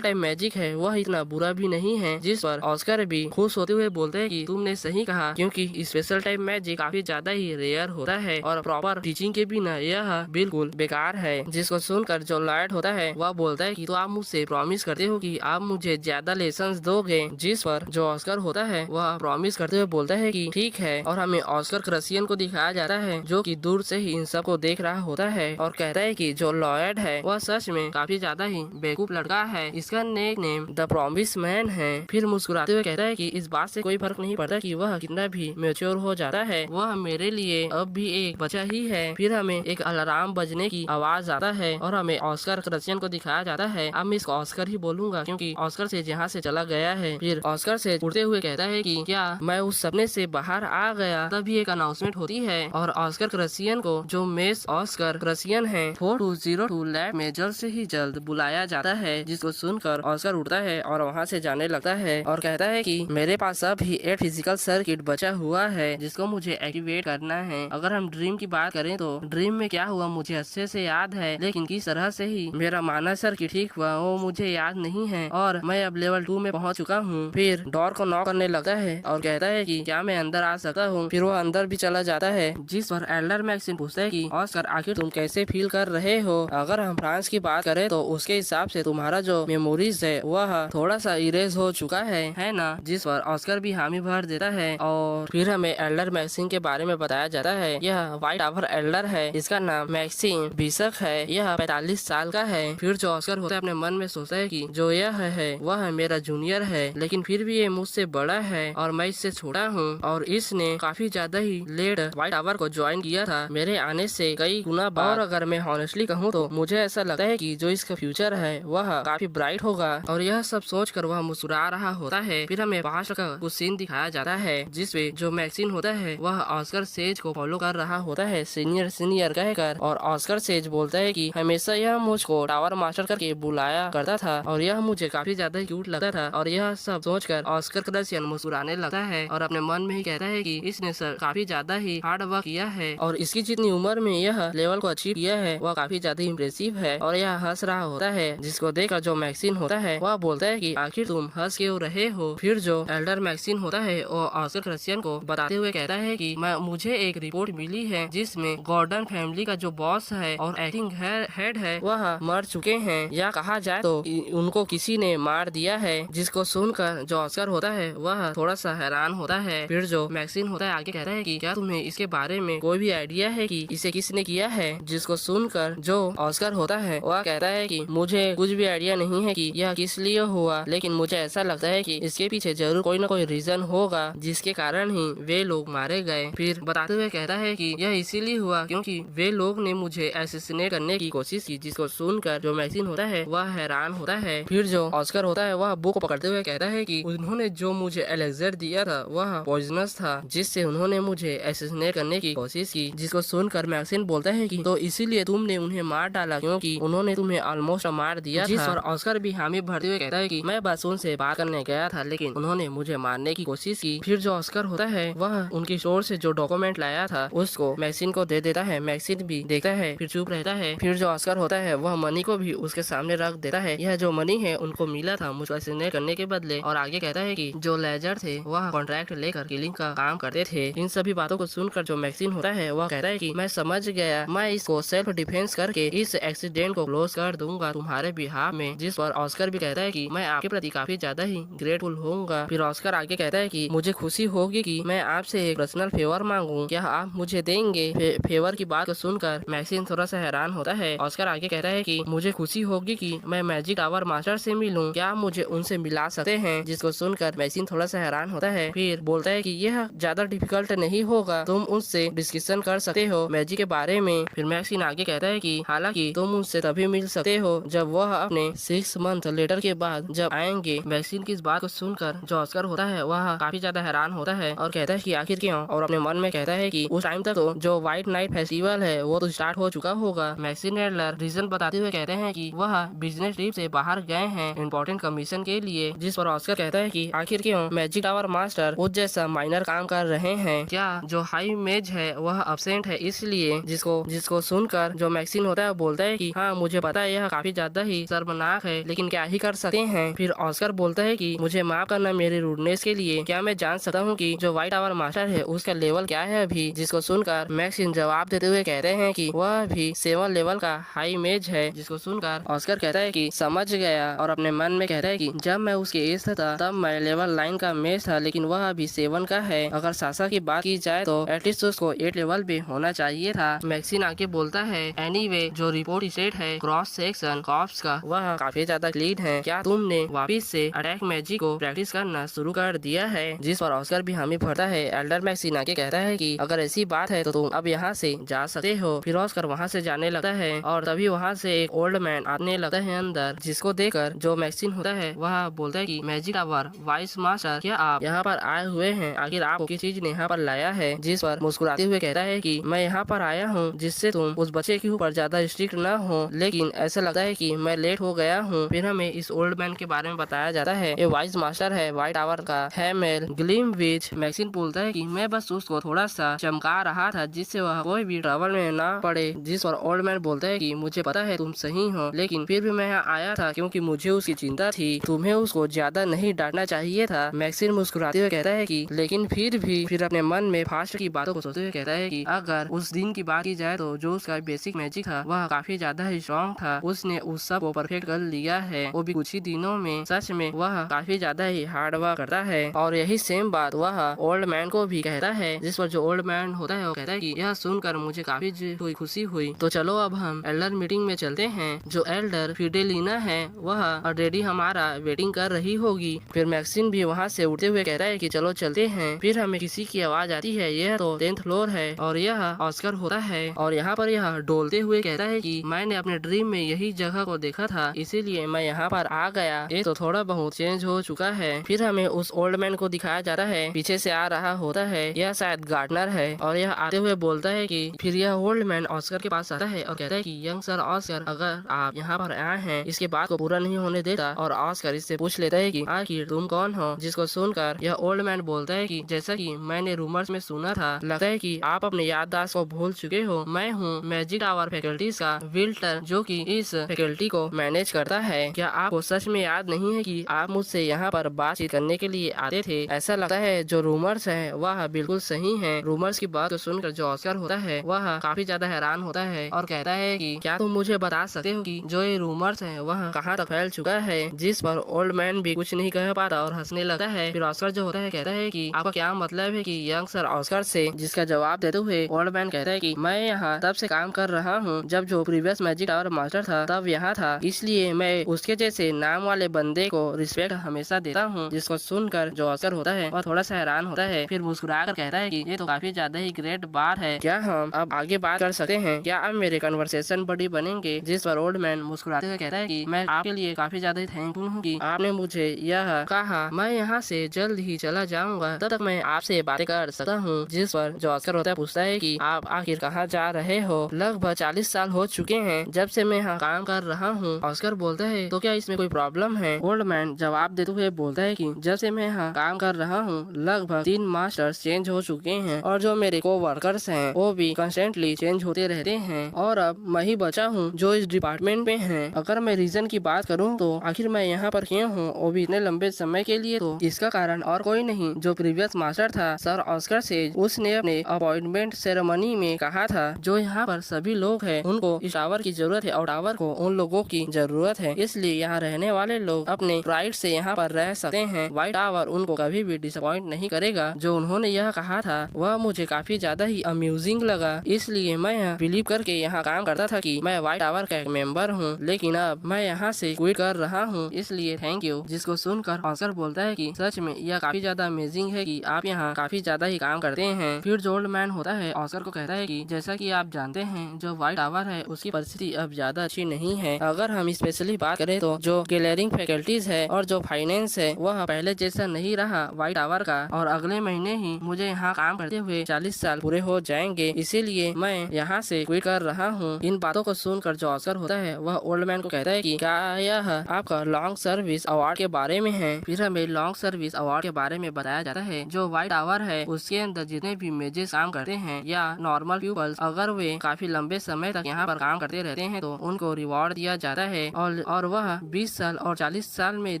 टाइप मैजिक है वह इतना बुरा भी नहीं है। जिस पर ऑस्कर भी खुश होते हुए बोलते हैं कि तुमने सही कहा, क्योंकि स्पेशल टाइप मैजिक काफी ज्यादा ही रेयर होता है और प्रॉपर टीचिंग के बिना यह बिल्कुल बेकार है। जिसको सुनकर जो लॉयड होता है वह बोलता है कि तो आप मुझसे प्रॉमिस करते हो कि आप मुझे ज्यादा लेसन्स दोगे। जिस पर जो ऑस्कर होता है वह प्रॉमिस करते हुए बोलता है कि ठीक है, और हमें ऑस्कर क्रसियन को दिखाया जाता है जो कि दूर से ही इन सब को देख रहा होता है और कहता है कि जो लॉयड है वह सच में काफी ज्यादा ही बेवकूफ लड़का है, इसका नेक नेम द प्रॉमिस मैन है। फिर मुस्कुराते हुए कहता है कि इस बात से कोई फर्क नहीं पड़ता कि वह कितना भी मैच्योर हो जाता है, वह मेरे लिए अब भी एक बच्चा ही है। फिर हमें एक अलार्म बजने की आवाज आता है और हमें ऑस्कर क्रसियन को दिखाया जाता है। अब मैं इसको ऑस्कर ही बोलूंगा क्योंकि ऑस्कर से यहाँ से चला गया है। फिर ऑस्कर से उड़ते हुए कहता है कि क्या मैं उस सपने से बाहर आ गया। तभी एक अनाउंसमेंट होती है और ऑस्कर क्रसियन को जो मिस ऑस्कर क्रसियन है 4202 लैब में जल्द से ही जल्द बुलाया जाता है। जिसको सुनकर ऑस्कर उड़ता है और वहाँ से जाने लगता है और कहता है कि मेरे पास अभी 8 फिजिकल सर्किट बचा हुआ है जिसको मुझे एक्टिवेट करना है। अगर हम ड्रीम की बात करें तो ड्रीम में क्या हुआ मुझे अच्छे से याद है, लेकिन किस तरह से ही मेरा माना सर्किट ठीक हुआ वो मुझे याद नहीं है और मैं अब लेवल 2 में पहुंच चुका हूँ। फिर डोर को नॉक करने लगता है और कहता है कि क्या मैं अंदर आ सकता हूँ। फिर वो अंदर भी चला जाता है। जिस पर एल्डर मैक्सिन पूछता है कि ऑस्कर आखिर तुम कैसे फील कर रहे हो। अगर हम फ्रांस की बात करें तो उसके हिसाब से तुम्हारा जो मेमोरीज है वह थोड़ा सा इरेज हो चुका है ना। जिस पर ऑस्कर भी हामी भर देता है और फिर हमें एल्डर मैक्सिन के बारे में बताया जाता है। यह व्हाइट टावर एल्डर है, इसका नाम मैक्सिम बिशक है, यह 45 साल का है। फिर जो ऑस्कर होता है अपने मन में सोचता है कि जो यह है वह मेरा जूनियर है, लेकिन फिर भी ये मुझसे बड़ा है और मैं इससे छोटा हूँ और इसने काफी ज्यादा ही लेट व्हाइट टावर को ज्वाइन किया था मेरे आने से कई गुना बाद। और अगर मैं हॉनेस्टली कहूँ तो मुझे ऐसा लगता है कि जो इसका फ्यूचर है वह काफी ब्राइट होगा और यह सब सोच कर वह मुस्कुरा रहा होता है। फिर हमें पास्ट का कुछ सीन दिखाया जाता है जिसपे जो मैक्सिन होता है वह ऑस्कर सेज को फॉलो कर रहा होता है सीनियर कहकर और ऑस्कर सेज बोलता है कि हमेशा यह मुझको टावर मास्टर करके बुलाया करता था और यह मुझे काफी ज्यादा क्यूट लगता था। और यह सब सोचकर ऑस्कर क्रसियन मुस्कुराने लगता है और अपने मन में ही कहता है कि इसने सर काफी ज्यादा ही हार्ड वर्क किया है और इसकी जितनी उम्र में यह लेवल को अचीव किया है वह काफी ज्यादा इम्प्रेसिव है और यह हंस रहा होता है। जिसको देखकर जो मैक्सिन होता है वह बोलता है कि आखिर तुम हंस क्यों रहे हो। फिर जो एल्डर मैक्सिन होता है वो ऑस्कर क्रसियन को बताते हुए कहता है कि मुझे एक रिपोर्ट मिली है जिसमें गॉर्डन फैमिली का जो बॉस है और एक्टिंग हेड है वह मर चुके हैं या कहा जाए तो उनको किसी ने मार दिया है। जिसको सुनकर जो ऑस्कर होता है वह थोड़ा सा हैरान होता है। फिर जो मैक्सिन होता है आगे कहता है कि क्या तुम्हें इसके बारे में कोई भी आइडिया है कि इसे किसने किया है। जिसको सुनकर जो ऑस्कर होता है वह कहता है कि मुझे कुछ भी आइडिया नहीं है कि यह किस लिए हुआ, लेकिन मुझे ऐसा लगता है कि इसके पीछे जरूर कोई न कोई रीजन होगा जिसके कारण ही वे लोग मारे गए। फिर बताते हुए कहता है कि यह इसीलिए हुआ क्योंकि वे लोग ने मुझे एसेसिनेट करने की कोशिश की। जिसको सुनकर जो मैक्सिन होता है वह हैरान होता है। फिर जो ऑस्कर होता है वह बुक पकड़ते हुए कहता है कि उन्होंने जो मुझे एलेक्सर दिया था वह पॉइजनस था जिससे उन्होंने मुझे एसेसिनेट करने की कोशिश की। जिसको सुनकर मैक्सिन बोलता है कि तो इसीलिए तुमने उन्हें मार डाला क्योंकि उन्होंने तुम्हें ऑलमोस्ट मार दिया था। और ऑस्कर भी हामी भरते हुए कहता है कि मैं बस उनसे बात करने गया था लेकिन उन्होंने मुझे मारने की कोशिश की। फिर जो ऑस्कर होता है वह उनकी स्टोर से जो डॉक्यूमेंट डॉक्यूमेंट लाया था उसको मैक्सिन को दे देता है। मैक्सिन भी देखता है, फिर चुप रहता है। फिर जो ऑस्कर होता है वह मनी को भी उसके सामने रख देता है। यह जो मनी है उनको मिला था मुझको असैसिनेट करने के बदले। और आगे कहता है कि जो लेजर थे वह कॉन्ट्रैक्ट लेकर किलिंग का काम करते थे। इन सभी बातों को सुनकर जो मैक्सिन होता है वह कहता है कि मैं समझ गया, मैं इसको सेल्फ डिफेंस करके इस एक्सीडेंट को क्लोज कर दूंगा तुम्हारे बिहाफ में। जिस पर ऑस्कर भी कहता है कि मैं आपके प्रति काफी ज्यादा ही ग्रेटफुल होऊंगा। फिर ऑस्कर आगे कहता है कि मुझे खुशी होगी कि मैं आपसे एक पर्सनल फेवर मांगू, क्या आप मुझे देंगे? फेवर की बात को सुनकर मैक्सिन थोड़ा सा हैरान होता है। ऑस्कर आगे कहता है कि मुझे खुशी होगी कि मैं मैजिक टावर मास्टर से मिलूं, क्या आप मुझे उनसे मिला सकते हैं? जिसको सुनकर मैक्सिन थोड़ा सा हैरान होता है। फिर बोलता है कि यह ज्यादा डिफिकल्ट नहीं होगा, तुम उससे डिस्कशन कर सकते हो मैजिक के बारे में। फिर मैक्सिन आगे कहता है कि हालांकि तुम उससे तभी मिल सकते हो जब वह अपने 6 मंथ लेटर के बाद जब आएंगे। मैक्सिन की इस बात को सुनकर जो ऑस्कर होता है वह काफी ज्यादा हैरान होता है और कहता है कि आखिर क्यों, और अपने मन में कहता है कि उस टाइम तक तो जो व्हाइट नाइट फेस्टिवल है वो तो स्टार्ट हो चुका होगा। मैक्सिन एडलर रीजन बताते हुए कहते हैं कि वह बिजनेस ट्रिप से बाहर गए हैं इम्पोर्टेंट कमीशन के लिए। जिस पर ऑस्कर कहता है कि आखिर क्यों मैजिक टावर मास्टर उस जैसा माइनर काम कर रहे हैं, क्या जो हाई मेज है वह अब्सेंट है इसलिए? जिसको सुनकर जो मैक्सिन होता है बोलता है कि हाँ मुझे पता है यह काफी ज्यादा ही शर्मनाक है, लेकिन क्या ही कर सकते हैं। फिर ऑस्कर बोलता है कि मुझे माफ करना मेरे रूडनेस के लिए, क्या मैं जान सकता हूँ कि जो व्हाइट टावर मास्टर है उसका लेवल क्या है अभी? जिसको सुनकर मैक्सिन जवाब देते हुए कहते हैं कि वह भी 7 लेवल का हाई मेज है। जिसको सुनकर ऑस्कर कहता है कि समझ गया, और अपने मन में कहता है कि जब मैं उसके एज था तब मैं लेवल 9 का मेज था, लेकिन वह अभी 7 का है। अगर सासा की बात की जाए तो एटलीस्ट उसको 8 लेवल भी होना चाहिए था। मैक्सिन आगे बोलता है एनीवे जो रिपोर्ट स्टेट है क्रॉस सेक्शन कॉप्स का वह काफी ज्यादा क्लीन है, क्या तुमने वापिस से अटैक मैजिक को प्रैक्टिस करना शुरू कर दिया है? जिस पर ऑस्कर भी हामी भरता है। एल्डर मैक्सिन आगे कहता है कि अगर ऐसी बात है तो तुम अब यहाँ से जा सकते हो। फिर ऑस्कर वहाँ से जाने लगता है और तभी वहाँ से एक ओल्ड मैन आने लगता है अंदर, जिसको देखकर जो मैक्सिन होता है वह बोलता है कि मैजिक टावर वाइस मास्टर, क्या आप यहाँ पर आए हुए हैं? आखिर आपको किस चीज ने यहाँ पर लाया है? जिस पर मुस्कुराते हुए कहता है कि मैं यहाँ पर आया हूँ जिससे तुम उस बच्चे के ऊपर ज्यादा स्ट्रिक्ट न हो, लेकिन ऐसा लगता है कि मैं लेट हो गया हूँ। फिर हमें इस ओल्ड मैन के बारे में बताया जाता है। ये वाइस मास्टर है व्हाइट टावर का हैमेल ग्लिम विच। मैक्सिन बोलता है कि मैं बस उसको थोड़ा सा चमका रहा था जिससे वह कोई भी ट्रबल में ना पड़े। जिस पर ओल्ड मैन बोलता है कि मुझे पता है तुम सही हो, लेकिन फिर भी मैं यहाँ आया था क्योंकि मुझे उसकी चिंता थी, तुम्हें उसको ज्यादा नहीं डांटना चाहिए था। मैक्सिन मुस्कुराते हुए कहता है कि लेकिन फिर अपने मन में फास्ट की बातों को सोचते हुए कहता है कि अगर उस दिन की बात की जाए तो जो उसका बेसिक मैजिक था वह काफी ज्यादा ही स्ट्रॉन्ग था, उसने उस सब को परफेक्ट कर लिया है, वो भी कुछ ही दिनों में। सच में वह काफी ज्यादा ही हार्ड वर्क करता है। और यही सेम बात वह ओल्ड मैन को भी कहता है। जिस पर जो ओल्ड मैन होता है वो कहता है कि यह सुनकर मुझे काफी खुशी हुई। तो चलो अब हम एल्डर मीटिंग में चलते हैं। जो एल्डर फिडेलिना है वह ऑलरेडी हमारा वेटिंग कर रही होगी। फिर मैक्सिन भी वहाँ से उठते हुए कहता है कि चलो चलते हैं। फिर हमें किसी की आवाज आती है, यह तो 10th फ्लोर है और यह ऑस्कर होता है। और यहाँ पर यह डोलते हुए कहता है कि मैंने अपने ड्रीम में यही जगह को देखा था, इसीलिए मैं यहाँ पर आ गया। ये तो थोड़ा बहुत चेंज हो चुका है। फिर हमें उस ओल्ड मैन को दिखाया जाता है, पीछे से आ रहा होता है, यह शायद गार्डनर है। और यह आते हुए बोलता है कि फिर यह ओल्ड मैन ऑस्कर के पास आता है और कहता है कि यंग सर ऑस्कर, अगर आप यहाँ पर आए हैं, इसके बात को पूरा नहीं होने देता। और ऑस्कर इससे पूछ लेता है कि आखिर तुम कौन हो? जिसको सुनकर यह ओल्ड मैन बोलता है कि जैसा कि मैंने रूमर्स में सुना था, लगता है कि आप अपने याददाश्त को भूल चुके हो। मैं हूँ मैजिक टावर फैकल्टीज का विल्टर, जो कि इस फैकल्टी को मैनेज करता है। क्या आपको सच में याद नहीं है कि आप मुझसे यहाँ पर बातचीत करने के लिए आते थे? ऐसा लगता है जो रूमर्स है वह बिल्कुल सही है। रूमर्स की बात को सुनकर जो ऑस्कर होता है वह काफी ज्यादा हैरान होता है और कहता है कि क्या तुम मुझे बता सकते हो कि जो ये रूमर्स है वह कहाँ तक फैल चुका है? जिस पर ओल्ड मैन भी कुछ नहीं कह पाता और हंसने लगता है। फिर ऑस्कर जो होता है कहता है कि आपका क्या मतलब है कि यंग सर ऑस्कर से? जिसका जवाब देते हुए ओल्ड मैन कहता है कि मैं यहाँ तब से काम कर रहा हूँ जब जो प्रीवियस मैजिक टावर मास्टर था तब यहाँ था, इसलिए मैं उसके जैसे नाम वाले बंदे को रिस्पेक्ट हमेशा देता हूँ। जिसको सुनकर जो ऑस्कर होता है वह थोड़ा सा हैरान होता है। फिर मुस्कुराकर कहता है कि ये तो काफी ज्यादा ही ग्रेट बात है, क्या हम अब आगे बात कर सकते हैं? क्या अब मेरे कन्वर्सेशन बड़ी बनेंगे? जिस पर ओल्ड मैन मुस्कुराते हुए कहता है कि मैं आपके लिए काफी ज्यादा थैंकफुल हूँ कि आपने मुझे यह कहा। मैं यहाँ से जल्द ही चला जाऊंगा, तब तक मैं आपसे बातें कर सकता हूँ। जिस पर जो ऑस्कर होता है पूछता है कि आप आखिर कहाँ जा रहे हो? लगभग 40 साल हो चुके हैं जब से मैं यहाँ काम कर रहा हूँ। ऑस्कर बोलता है तो क्या इसमें कोई प्रॉब्लम है? ओल्ड मैन जवाब देते हुए बोलता है कि जब से मैं यहाँ काम कर रहा हूँ लगभग 3 मास्टर्स चेंज हो चुके हैं और जो मेरे को वर्कर्स हैं वो भी कंस्टेंटली चेंज होते रहते हैं और अब मैं ही बचा हूँ जो इस डिपार्टमेंट में है। अगर मैं रीजन की बात करूँ तो आखिर मैं यहाँ पर क्यों हूँ वो भी इतने लंबे समय के लिए, तो इसका कारण और कोई नहीं जो प्रीवियस मास्टर था सर ऑस्कर सेज, उसने अपने अपॉइंटमेंट सेरेमनी में कहा था जो यहाँ पर सभी लोग हैं उनको इस टावर की जरूरत है और टावर को उन लोगों की जरूरत है, इसलिए यहाँ रहने वाले लोग अपने राइट से यहाँ पर रह सकते हैं। व्हाइट टावर उनको कभी भी डिसअपॉइंट नहीं करेगा। जो उन्होंने यह कहा था वह मुझे काफी ज्यादा ही अम्यूजिंग लगा, इसलिए मैं यहाँ बिलीव करके यहाँ काम करता था कि मैं व्हाइट टावर का एक मेंबर हूँ, लेकिन अब मैं यहाँ से क्विट कर रहा हूँ, इसलिए थैंक यू। जिसको सुनकर ऑस्कर बोलता है कि सच में यह काफी ज्यादा अमेजिंग है कि आप यहाँ काफी ज्यादा ही काम करते हैं। फिर जो ओल्ड मैन होता है ऑस्कर को कहता है कि जैसा कि आप जानते हैं जो व्हाइट टावर है उसकी परिस्थिति अब ज्यादा अच्छी नहीं है। अगर हम स्पेशली बात करें तो जो गैलरिंग फैकल्टीज है और जो फाइनेंस है वह पहले जैसा नहीं रहा व्हाइट टावर का, और अगले महीने ही मुझे यहाँ काम करते हुए 40 साल पूरे हो जाएंगे, इसीलिए मैं यहाँ से क्विट कर रहा हूँ। इन बातों को सुनकर जो ऑस्कर होता है वह ओल्ड मैन को कहता है कि क्या यह आपका लॉन्ग सर्विस अवार्ड के बारे में है। फिर हमें लॉन्ग सर्विस अवार्ड के बारे में बताया जाता है। जो व्हाइट टावर है उसके अंदर जितने भी मेजेस काम करते हैं या नॉर्मल पीपल्स अगर वे काफी लंबे समय तक यहाँ पर काम करते रहते हैं तो उनको रिवॉर्ड दिया जाता है और वह 20 साल और 40 साल में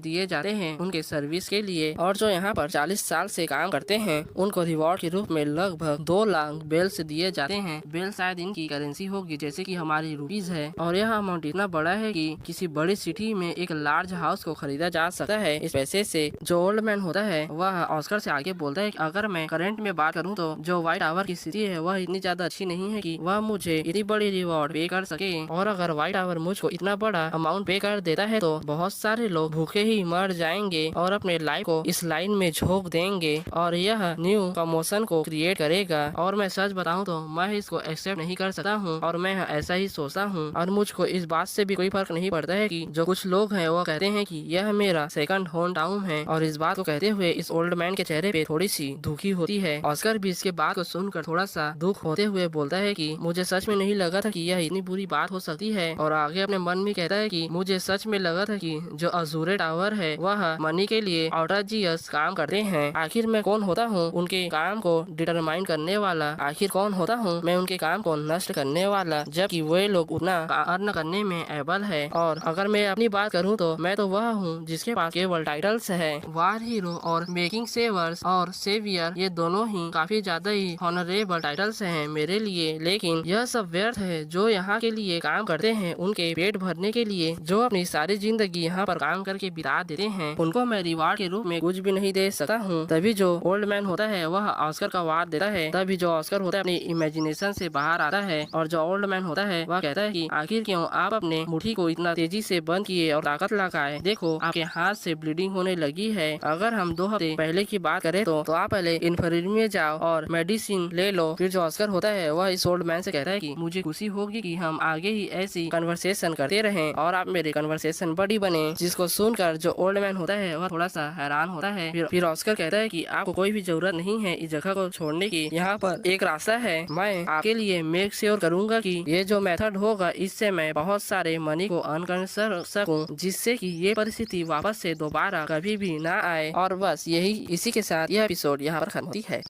दिए जाते हैं उनके सर्विस के लिए। और जो यहाँ पर 40 साल से काम करते हैं उनको रिवॉर्ड के रूप में लगभग 2 लाख बेल्स दिए जाते हैं। बेल शायद इनकी करेंसी होगी जैसे कि हमारी रुपीज है, और यह अमाउंट इतना बड़ा है कि किसी बड़ी सिटी में एक लार्ज हाउस को खरीदा जा सकता है इस पैसे से। जो ओल्ड मैन होता है वह ऑस्कर से आगे बोलता है कि अगर मैं करंट में बात करूं तो जो व्हाइट टावर की स्थिति है वह इतनी ज्यादा अच्छी नहीं है कि वह मुझे इतनी बड़ी रिवॉर्ड पे कर सके, और अगर व्हाइट टावर मुझको इतना बड़ा अमाउंट पे कर देता है तो बहुत सारे लोग भूखे ही मर जाएंगे और अपने लाइफ को इस लाइन में झोंक देंगे और यह न्यू कमोशन को क्रिएट करेगा। और मैं सच बताऊं तो मैं इसको एक्सेप्ट नहीं कर सकता हूं और मैं ऐसा ही सोचता हूं, और मुझको इस बात से भी कोई फर्क नहीं पड़ता है कि जो कुछ लोग हैं वो कहते हैं कि यह मेरा सेकंड होम टाउन है। और इस बात को कहते हुए इस ओल्ड मैन के चेहरे पे थोड़ी सी दुखी होती है। ऑस्कर भी इसके बात को सुनकर थोड़ा सा दुख होते हुए बोलता है कि मुझे सच में नहीं लगा था कि यह इतनी बुरी बात हो सकती है, और आगे अपने मन में कहता है कि मुझे सच में लगा था कि जो अजूरे टावर है वह मनी के लिए आउटराजियस काम करते हैं। आखिर मैं कौन होता हूँ उनके काम को डिटरमाइन करने वाला, आखिर कौन होता हूँ मैं उनके काम को नष्ट करने वाला, जबकि वे लोग उतना अर्न करने में एबल है। और अगर मैं अपनी बात करूँ तो मैं तो वह हूँ जिसके पास केवल टाइटल्स है। वार हीरो और मेकिंग सेवर्स और सेवियर ये दोनों ही काफी ज्यादा ही ऑनरेबल टाइटल्स हैं मेरे लिए, लेकिन यह सब व्यर्थ है। जो यहाँ के लिए काम करते हैं उनके पेट भरने के लिए, जो अपनी सारी जिंदगी यहाँ पर काम करके बिता देते हैं, उनको मैं रिवार्ड के रूप में कुछ भी नहीं दे सकता हूँ। तभी जो ओल्ड मैन होता है वह ऑस्कर का वार देता है। तभी जो ऑस्कर होता है अपनी इमेजिनेशन से बाहर आता है और जो ओल्ड मैन होता है वह कहता है कि आखिर क्यों आप अपने मुट्ठी को इतना तेजी से बंद किए और ताकत लगाए, देखो आपके हाथ से ब्लीडिंग होने लगी है। अगर हम 2 हफ्ते पहले की बात करें तो आप पहले इन्फर्मरी में जाओ और मेडिसिन ले लो। फिर जो ऑस्कर होता है वह इस ओल्ड मैन से कहता है कि मुझे खुशी होगी कि हम आगे ही ऐसी कन्वर्सेशन करते रहें और आप मेरे कन्वर्सेशन बड़ी बने। जिसको सुनकर जो ओल्ड मैन होता है वह थोड़ा सा हैरान होता है। फिर ऑस्कर कहता है कि आपको कोई भी जरूरत नहीं है इस जगह को छोड़ने की, यहाँ पर एक रास्ता है। मैं आपके लिए मेक श्योर करूंगा कि ये जो मेथड होगा इससे मैं बहुत सारे मनी को अर्न कर सकूं, जिससे कि ये परिस्थिति वापस से दोबारा कभी भी ना आए। और बस इसी के साथ यह एपिसोड यहाँ पर खत्म होती है।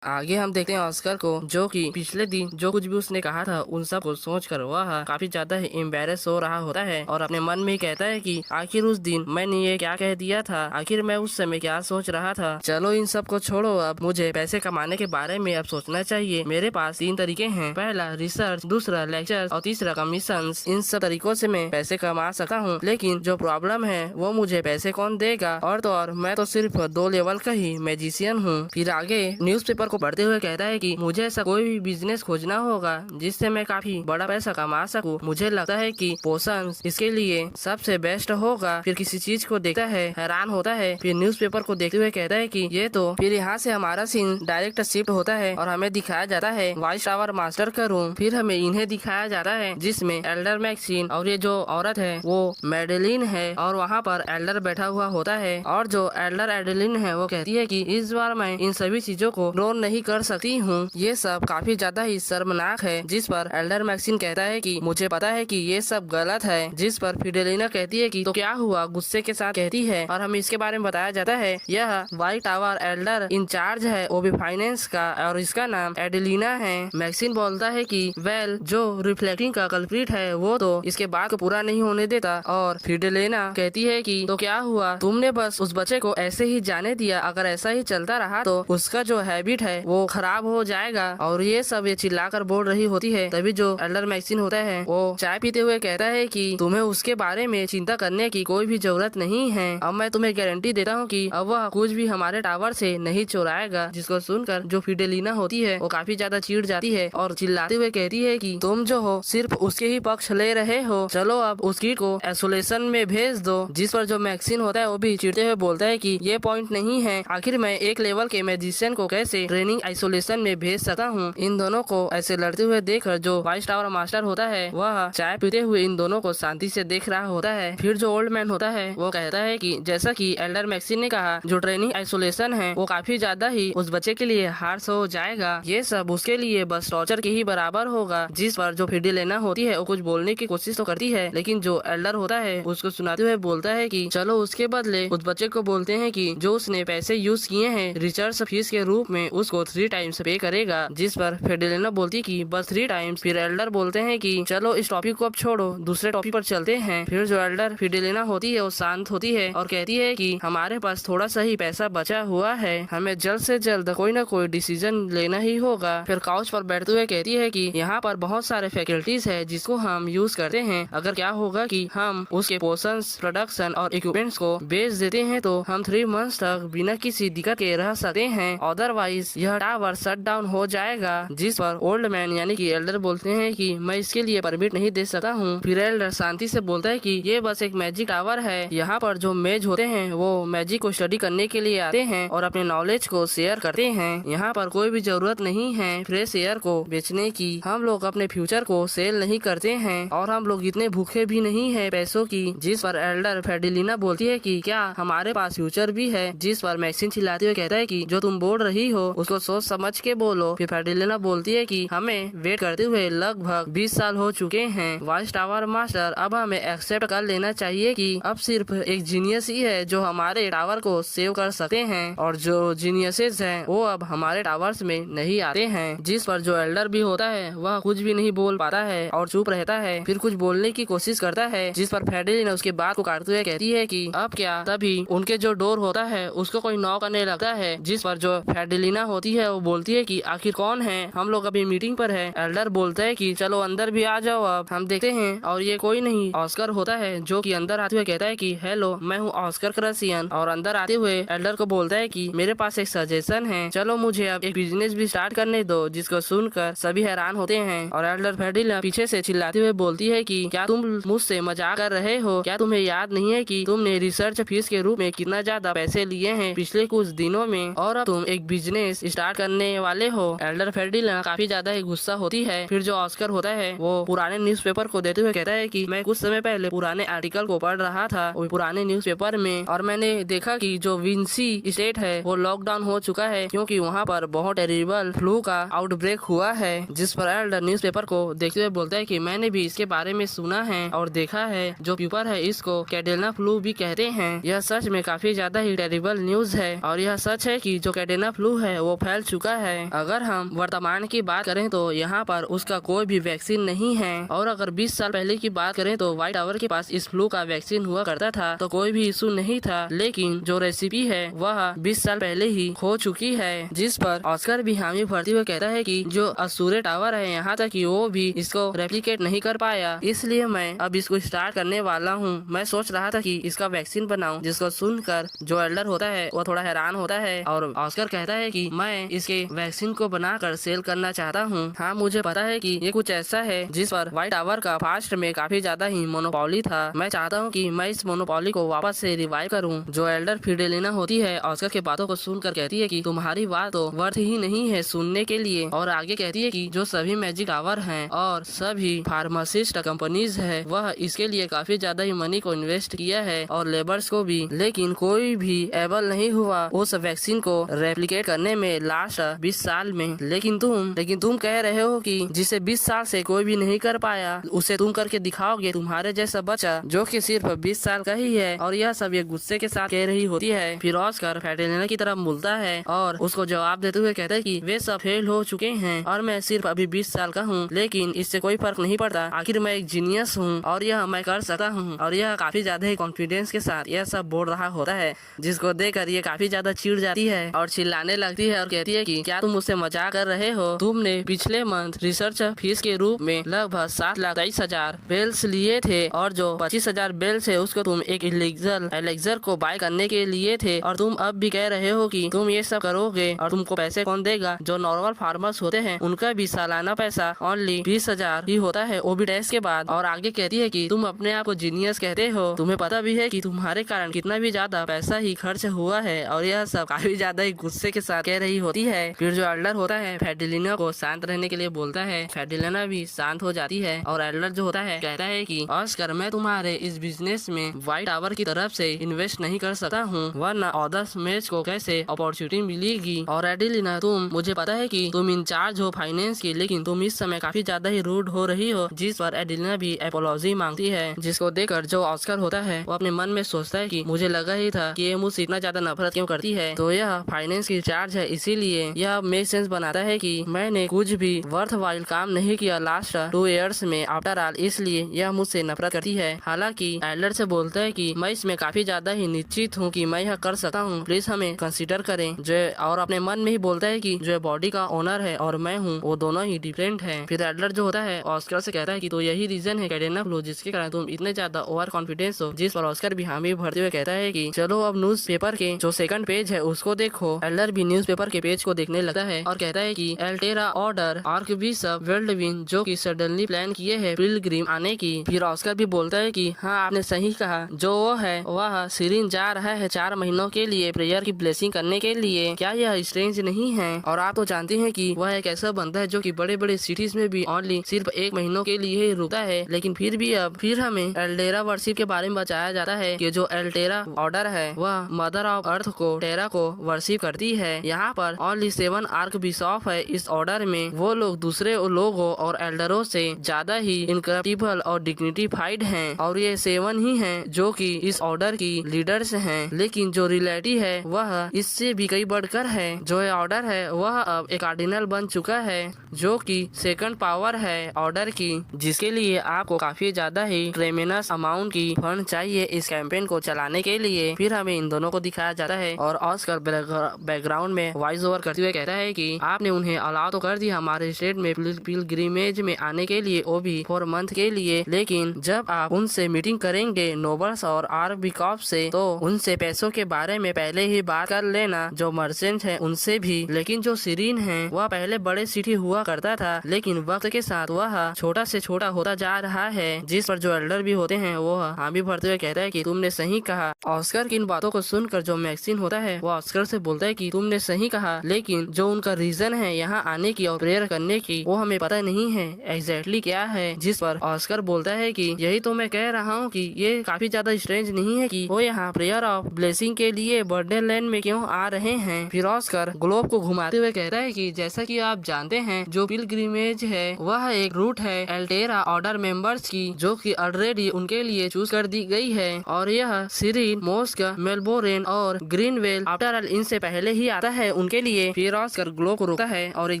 आगे हम देखते हैं ऑस्कर को जो कि पिछले दिन जो कुछ भी उसने कहा था उन सब को सोचकर वह काफी ज्यादा ही एम्बेरस हो रहा होता है और अपने मन में कहता है कि आखिर उस दिन मैंने ये क्या कह दिया था, आखिर मैं उस समय क्या सोच रहा था। चलो इन सब को छोड़ो, अब मुझे पैसे कमाने के बारे में अब सोचना चाहिए। मेरे पास 3 तरीके हैं, पहला रिसर्च, दूसरा लेक्चर और तीसरा कमीशन। इन सब तरीकों से मैं पैसे कमा सकता हूँ, लेकिन जो प्रॉब्लम है वो मुझे पैसे कौन देगा, और तो और मैं तो सिर्फ 2 लेवल का ही मैजिशियन हूँ। फिर आगे न्यूज़पेपर को पढ़ते हुए कहता है कि मुझे ऐसा कोई भी बिजनेस खोजना होगा जिससे मैं काफी बड़ा पैसा कमा सकूं। मुझे लगता है कि पोशंस इसके लिए सबसे बेस्ट होगा। फिर किसी चीज को देखता है, हैरान होता है, फिर न्यूज़पेपर को देखते हुए कहता है कि ये तो। फिर यहाँ से हमारा सीन डायरेक्ट शिफ्ट होता है और हमें दिखाया जाता है व्हाइट टावर मास्टर का रूम। फिर हमें इन्हें दिखाया जाता है जिसमें एल्डर मैक्सिन और ये जो औरत है वो मेडेलिन है, और वहाँ पर एल्डर बैठा हुआ होता है। और जो एल्डर एडेलिन है वो कहती है कि इस बार मैं इन सभी चीजों को ड्रोन नहीं कर सकती हूँ। ये सब काफी ज्यादा ही शर्मनाक है। जिस पर एल्डर मैक्सिन कहता है कि मुझे पता है कि ये सब गलत है। जिस पर फिडेलिना कहती है कि तो क्या हुआ, गुस्से के साथ कहती है। और हमें इसके बारे में बताया जाता है यह व्हाइट टावर एल्डर इंचार्ज है, वो भी फाइनेंस का, और इसका नाम एडेलिना है। मैक्सिन बोलता है कि वेल जो रिफ्लेक्टिंग का कल्प्रिट है वो तो इसके बात को पूरा नहीं होने देता। और फिडेलिना कहती है कि तो क्या हुआ, तुमने बस उस बच्चे को ऐसे ही जाने दिया, अगर ऐसा ही चलता रहा तो उसका जो हैबिट है वो खराब हो जाएगा। और ये सब ये चिल्लाकर बोल रही होती है। तभी जो एल्डर मैक्सिन होता है वो चाय पीते हुए कहता है कि तुम्हें उसके बारे में चिंता करने की कोई भी जरूरत नहीं है। अब मैं तुम्हें गारंटी देता हूँ कि अब वह कुछ भी हमारे टावर से नहीं चुराएगा। जिसको सुनकर जो फिडेलिना होती है वो काफी ज्यादा चिढ़ जाती है और चिल्लाते हुए कहती है कि तुम जो हो सिर्फ उसके ही पक्ष ले रहे हो, चलो अब उस किड को आइसोलेशन में भेज दो। जिस पर जो मैक्सिन होता है वो भी चिढ़ते हुए बोलता है कि ये पॉइंट नहीं है, आखिर मैं एक लेवल के मैजिशियन को कैसे ट्रेनिंग आइसोलेशन में भेज सकता हूँ। इन दोनों को ऐसे लड़ते हुए देखकर जो वाइस टावर मास्टर होता है वह चाय पीते हुए इन दोनों को शांति से देख रहा होता है। फिर जो ओल्ड मैन होता है वो कहता है कि जैसा कि एल्डर मैक्सिन ने कहा, जो ट्रेनिंग आइसोलेशन है वो काफी ज्यादा ही उस बच्चे के लिए हार्श हो जाएगा। ये सब उसके लिए बस टॉर्चर के ही बराबर होगा। जिस पर जो फिडेलिना होती है वो कुछ बोलने की कोशिश तो करती है, लेकिन जो एल्डर होता है उसको सुनाते हुए बोलता है कि चलो उसके बदले उस बच्चे को बोलते हैं कि जो उसने पैसे यूज किए हैं रिसर्च फीस के रूप में उसको 3 टाइम्स पे करेगा। जिस पर फिडेलिना बोलती कि बस 3 टाइम्स। फिर एल्डर बोलते हैं कि चलो इस टॉपिक को अब छोड़ो, दूसरे टॉपिक पर चलते हैं। फिर जो एल्डर फिडेलिना होती है वो शांत होती है और कहती है कि हमारे पास थोड़ा सा ही पैसा बचा हुआ है, हमें जल्द से जल्द कोई ना कोई डिसीजन लेना ही होगा। फिर काउच पर बैठते हुए कहती है कि यहाँ पर बहुत सारे फैकल्टीज है जिसको हम यूज करते हैं। अगर क्या होगा कि हम उसके पोर्शंस, प्रोडक्शन और इक्विपमेंट्स को बेच देते हैं तो हम 3 मंथ्स तक बिना किसी दिक्कत के रह सकते हैं, अदरवाइज यह टावर शट डाउन हो जाएगा। जिस पर ओल्ड मैन यानी कि एल्डर बोलते हैं कि मैं इसके लिए परमिट नहीं दे सकता हूँ। फिर एल्डर शांति से बोलता है कि ये बस एक मैजिक टावर है, यहाँ पर जो मेज होते हैं वो मैजिक को स्टडी करने के लिए आते हैं और अपने नॉलेज को शेयर करते हैं। यहाँ पर कोई भी जरूरत नहीं है फ्रेश एयर को बेचने की। हम लोग अपने फ्यूचर को सेल नहीं करते हैं और हम लोग इतने भूखे भी नहीं है पैसों की। जिस पर एल्डर फिडेलिना बोलती है कि क्या हमारे पास फ्यूचर भी है। जिस पर मैक्सिन चिल्लाते हुए कहता है कि जो तुम बोल रही हो उसको सोच समझ के बोलो। फिर फिडेलिना बोलती है कि हमें वेट करते हुए लगभग 20 साल हो चुके हैं वाइस टावर मास्टर, अब हमें एक्सेप्ट कर लेना चाहिए कि अब सिर्फ एक जीनियस ही है जो हमारे टावर को सेव कर सकते हैं और जो जीनियसेस हैं वो अब हमारे टावर्स में नहीं आते हैं। जिस पर जो एल्डर भी होता है वह कुछ भी नहीं बोल पाता है और चुप रहता है। फिर कुछ बोलने की कोशिश करता है, जिस पर फिडेलिना उसके बात को काटते हुए कहती है कि अब क्या। तभी उनके जो डोर होता है उसको कोई नॉक करने लगता है। जिस पर जो फिडेलिना होती है वो बोलती है कि आखिर कौन है, हम लोग अभी मीटिंग पर है। एल्डर बोलता है कि चलो अंदर भी आ जाओ, अब हम देखते हैं। और ये कोई नहीं ऑस्कर होता है जो कि अंदर आते हुए कहता है कि हेलो मैं हूँ ऑस्कर क्रसियन। और अंदर आते हुए एल्डर को बोलता है कि मेरे पास एक सजेशन है, चलो मुझे अब एक बिजनेस भी स्टार्ट करने दो। जिसको सुनकर सभी हैरान होते हैं और एल्डर फिडेलिना पीछे से चिल्लाते हुए बोलती है कि क्या तुम मुझसे मजाक कर रहे हो, क्या तुम्हें याद नहीं है कि तुमने रिसर्च फीस के रूप में कितना ज्यादा पैसे लिए हैं पिछले कुछ दिनों में और अब तुम एक बिजनेस स्टार्ट करने वाले हो। एल्डर फिडेलिना काफी ज्यादा ही गुस्सा होती है। फिर जो ऑस्कर होता है वो पुराने न्यूज़पेपर को देते हुए कहता है कि मैं कुछ समय पहले पुराने आर्टिकल को पढ़ रहा था वो पुराने न्यूज़पेपर में, और मैंने देखा कि जो विंसी स्टेट है वो लॉकडाउन हो चुका है क्योंकि वहाँ पर बहुत टेरिबल फ्लू का आउटब्रेक हुआ है। जिस पर एल्डर न्यूज़पेपर को देखते हुए बोलता है कि मैंने भी इसके बारे में सुना है और देखा है। जो पेपर है इसको कैडेना फ्लू भी कहते हैं। यह सच में काफी ज्यादा ही टेरिबल न्यूज है और यह सच है कि जो कैडेना फ्लू है वो फैल चुका है। अगर हम वर्तमान की बात करें तो यहाँ पर उसका कोई भी वैक्सीन नहीं है, और अगर 20 साल पहले की बात करें तो व्हाइट टावर के पास इस फ्लू का वैक्सीन हुआ करता था तो कोई भी इशू नहीं था, लेकिन जो रेसिपी है वह 20 साल पहले ही खो चुकी है। जिस पर ऑस्कर भी हामी भरते हुए कहता है कि जो असूरे टावर है यहाँ तक कि वो भी इसको रेप्लिकेट नहीं कर पाया, इसलिए मैं अब इसको स्टार्ट करने वाला हूँ। मैं सोच रहा था कि इसका वैक्सीन बनाऊं। जिसको सुनकर जो एल्डर होता है वो थोड़ा हैरान होता है और ऑस्कर कहता है कि मैं इसके वैक्सीन को बनाकर सेल करना चाहता हूँ। हाँ मुझे पता है कि ये कुछ ऐसा है जिस पर व्हाइट टावर का पास्ट में काफी ज्यादा ही मोनोपोली था। मैं चाहता हूँ कि मैं इस मोनोपोली को वापस से रिवाइव करूँ। जो एल्डर फिडेलिना होती है ऑस्कर के बातों को सुनकर कहती है कि तुम्हारी बात तो वर्थ ही नहीं है सुनने के लिए, और आगे कहती है कि जो सभी मैजिक टावर हैं और सभी फार्मासिस्ट कंपनीज है वह इसके लिए काफी ज्यादा ही मनी को इन्वेस्ट किया है और लेबर्स को भी, लेकिन कोई भी एबल नहीं हुआ उस वैक्सीन को रेप्लिकेट करने में। में लास्ट 20 साल में। लेकिन तुम कह रहे हो कि जिसे 20 साल से कोई भी नहीं कर पाया उसे तुम करके दिखाओगे, तुम्हारे जैसा बच्चा जो कि सिर्फ 20 साल का ही है। और यह सब ये गुस्से के साथ कह रही होती है। फिर ऑस्कर फैटेलिना की तरफ मुड़ता है और उसको जवाब देते हुए कहता है कि वे सब फेल हो चुके हैं और मैं सिर्फ अभी 20 साल का हूँ, लेकिन इससे कोई फर्क नहीं पड़ता। आखिर मैं एक जीनियस हूँ और यह मैं कर सकता हूँ। और यह काफी ज्यादा ही कॉन्फिडेंस के साथ यह सब बोल रहा होता है, जिसको देखकर ये काफी ज्यादा चिढ़ जाती है और चिल्लाने लगती है और कहती है कि क्या तुम मुझसे मजाक कर रहे हो? तुमने पिछले मंथ रिसर्च फीस के रूप में लगभग 7,23,000 बेल्स लिए थे और जो 25,000 बेल्स है उसको तुम एक इलीगल एलेक्जर को बाय करने के लिए थे, और तुम अब भी कह रहे हो कि तुम ये सब करोगे और तुमको पैसे कौन देगा? जो नॉर्मल फार्मर्स होते हैं उनका भी सालाना पैसा ओनली 20,000 ही होता है, वो भी टैक्स के बाद। और आगे कहती है कि तुम अपने आप को जीनियस कहते हो, तुम्हें पता भी है कि तुम्हारे कारण कितना भी ज्यादा पैसा ही खर्च हुआ है। और यह सब काफी ज्यादा ही गुस्से के साथ कह रही होती है। फिर जो एल्डर होता है फैटेलिना को शांत रहने के लिए बोलता है। फैटेलिना भी शांत हो जाती है और एल्डर जो होता है कहता है कि ऑस्कर, मैं तुम्हारे इस बिजनेस में व्हाइट टावर की तरफ से इन्वेस्ट नहीं कर सकता हूँ, वरना अदर्स मैच को कैसे अपॉर्चुनिटी मिलेगी। और एडिलिना, मुझे पता है कि तुम इंचार्ज हो फाइनेंस की, लेकिन तुम इस समय काफी ज्यादा ही रूड हो रही हो। जिस पर एडिलिना भी एपोलॉजी मांगती है, जिसको देखकर जो ऑस्कर होता है वो अपने मन में सोचता है कि मुझे लगा ही था कि ये मुझसे इतना ज्यादा नफरत क्यों करती है, तो यह फाइनेंस की चार्ज है, इसीलिए यह मेक सेंस बनाता है कि मैंने कुछ भी वर्थ वाइल काम नहीं किया लास्ट 2 इयर्स में आफ्टर ऑल, इसलिए यह मुझसे नफरत करती है। हालांकि एल्डर से बोलता है कि मैं इसमें काफी ज्यादा ही निश्चित हूँ कि मैं यह कर सकता हूँ, प्लीज हमें कंसीडर करें। जो और अपने मन में ही बोलता है कि जो बॉडी का ओनर है और मैं हूँ वो दोनों ही डिफरेंट हैं। फिर एडलर जो होता है ऑस्कर से कहता है कि तो यही रीजन है कैडेना फ्लो जिसके कारण तुम इतने ज्यादा ओवर कॉन्फिडेंस हो। जिस पर ऑस्कर भी हामी भरते हुए कहता है कि चलो अब न्यूज पेपर के जो सेकंड पेज है उसको देखो। एडलर भी न्यूज पेपर के पेज को देखने लगता है और कहता है कि एल्टेरा ऑर्डर आर्कबिशप वेल्डविन जो कि सडनली प्लान किए है पिलग्रिम आने की। फिर ऑस्कर भी बोलता है कि हाँ आपने सही कहा, जो वो है वह सिरिन जा रहा है 4 महीनों के लिए प्रेयर की ब्लेसिंग करने के लिए। क्या यह स्ट्रेंज नहीं है? और आप तो जानते हैं कि वह एक ऐसा बंदा है जो कि बड़े बड़े सिटीज में भी ओनली सिर्फ 1 महीनों के लिए ही रुकता है, लेकिन फिर भी अब फिर हमें एल्टेरा वर्शिप के बारे में बताया जाता है कि जो एल्टेरा ऑर्डर है वह मदर ऑफ अर्थ को टेरा को वर्शिप करती है। यहाँ पर ओनली 7 आर्क बिशॉप है इस ऑर्डर में। वो लोग दूसरे लोगों और एल्डरों से ज्यादा ही इनकरप्टिबल और डिग्निटीफाइड हैं, और ये 7 ही हैं जो कि इस ऑर्डर की लीडर्स हैं। लेकिन जो रियलिटी है वह इससे भी कई बढ़कर है। जो ऑर्डर है वह अब एक कार्डिनल बन चुका है जो कि सेकंड पावर है ऑर्डर की, जिसके लिए आपको काफी ज्यादा ही ट्रेमेनस अमाउंट की फंड चाहिए इस कैंपेन को चलाने के लिए। फिर हमें इन दोनों को दिखाया जाता है और ऑस्कर बैकग्राउंड में वॉइस ओवर करते हुए कहता है कि आपने उन्हें अलाउ तो कर दिया हमारे स्टेट में पिलग्रिमेज में आने के लिए, वो भी 4 मंथ के लिए, लेकिन जब आप उनसे मीटिंग करेंगे नोबल्स और आर्कबिशप से, तो उनसे पैसों के बारे में पहले ही बात कर लेना, जो मर्चेंट है उनसे भी। लेकिन जो सिरीन है वह पहले बड़े सिटी हुआ करता था, लेकिन वक्त के साथ वह छोटा से छोटा होता जा रहा है। जिस पर जो एल्डर भी होते हैं वो हामी भरते हुए कहता है कि तुमने सही कहा। ऑस्कर की इन बातों को सुनकर जो मैक्सिन होता है वो ऑस्कर से बोलता है कि तुमने सही कहा, लेकिन जो उनका रीजन है यहाँ आने की और प्रेयर करने की वो हमें पता नहीं है एग्जैक्टली क्या है। जिस पर ऑस्कर बोलता है कि यही तो मैं कह रहा हूँ कि ये काफी ज्यादा स्ट्रेंज नहीं है कि वो यहाँ प्रेयर ऑफ ब्लेसिंग के लिए बर्डन लैंड में क्यों आ रहे हैं। फिर ऑस्कर ग्लोब को घुमाते हुए कहता है कि जैसा कि आप जानते हैं जो पिलग्रिमेज है वह एक रूट है एल्टेरा ऑर्डर मेंबर्स की, जो कि ऑलरेडी उनके लिए चूज कर दी गई है, और यह सिरिन, मोस्क, मेलबोर्न और ग्रीनवेल आफ्टर ऑल इनसे पहले ही आता है उनके लिए। फिर ऑस्कर ग्लोब को रोकता है और एक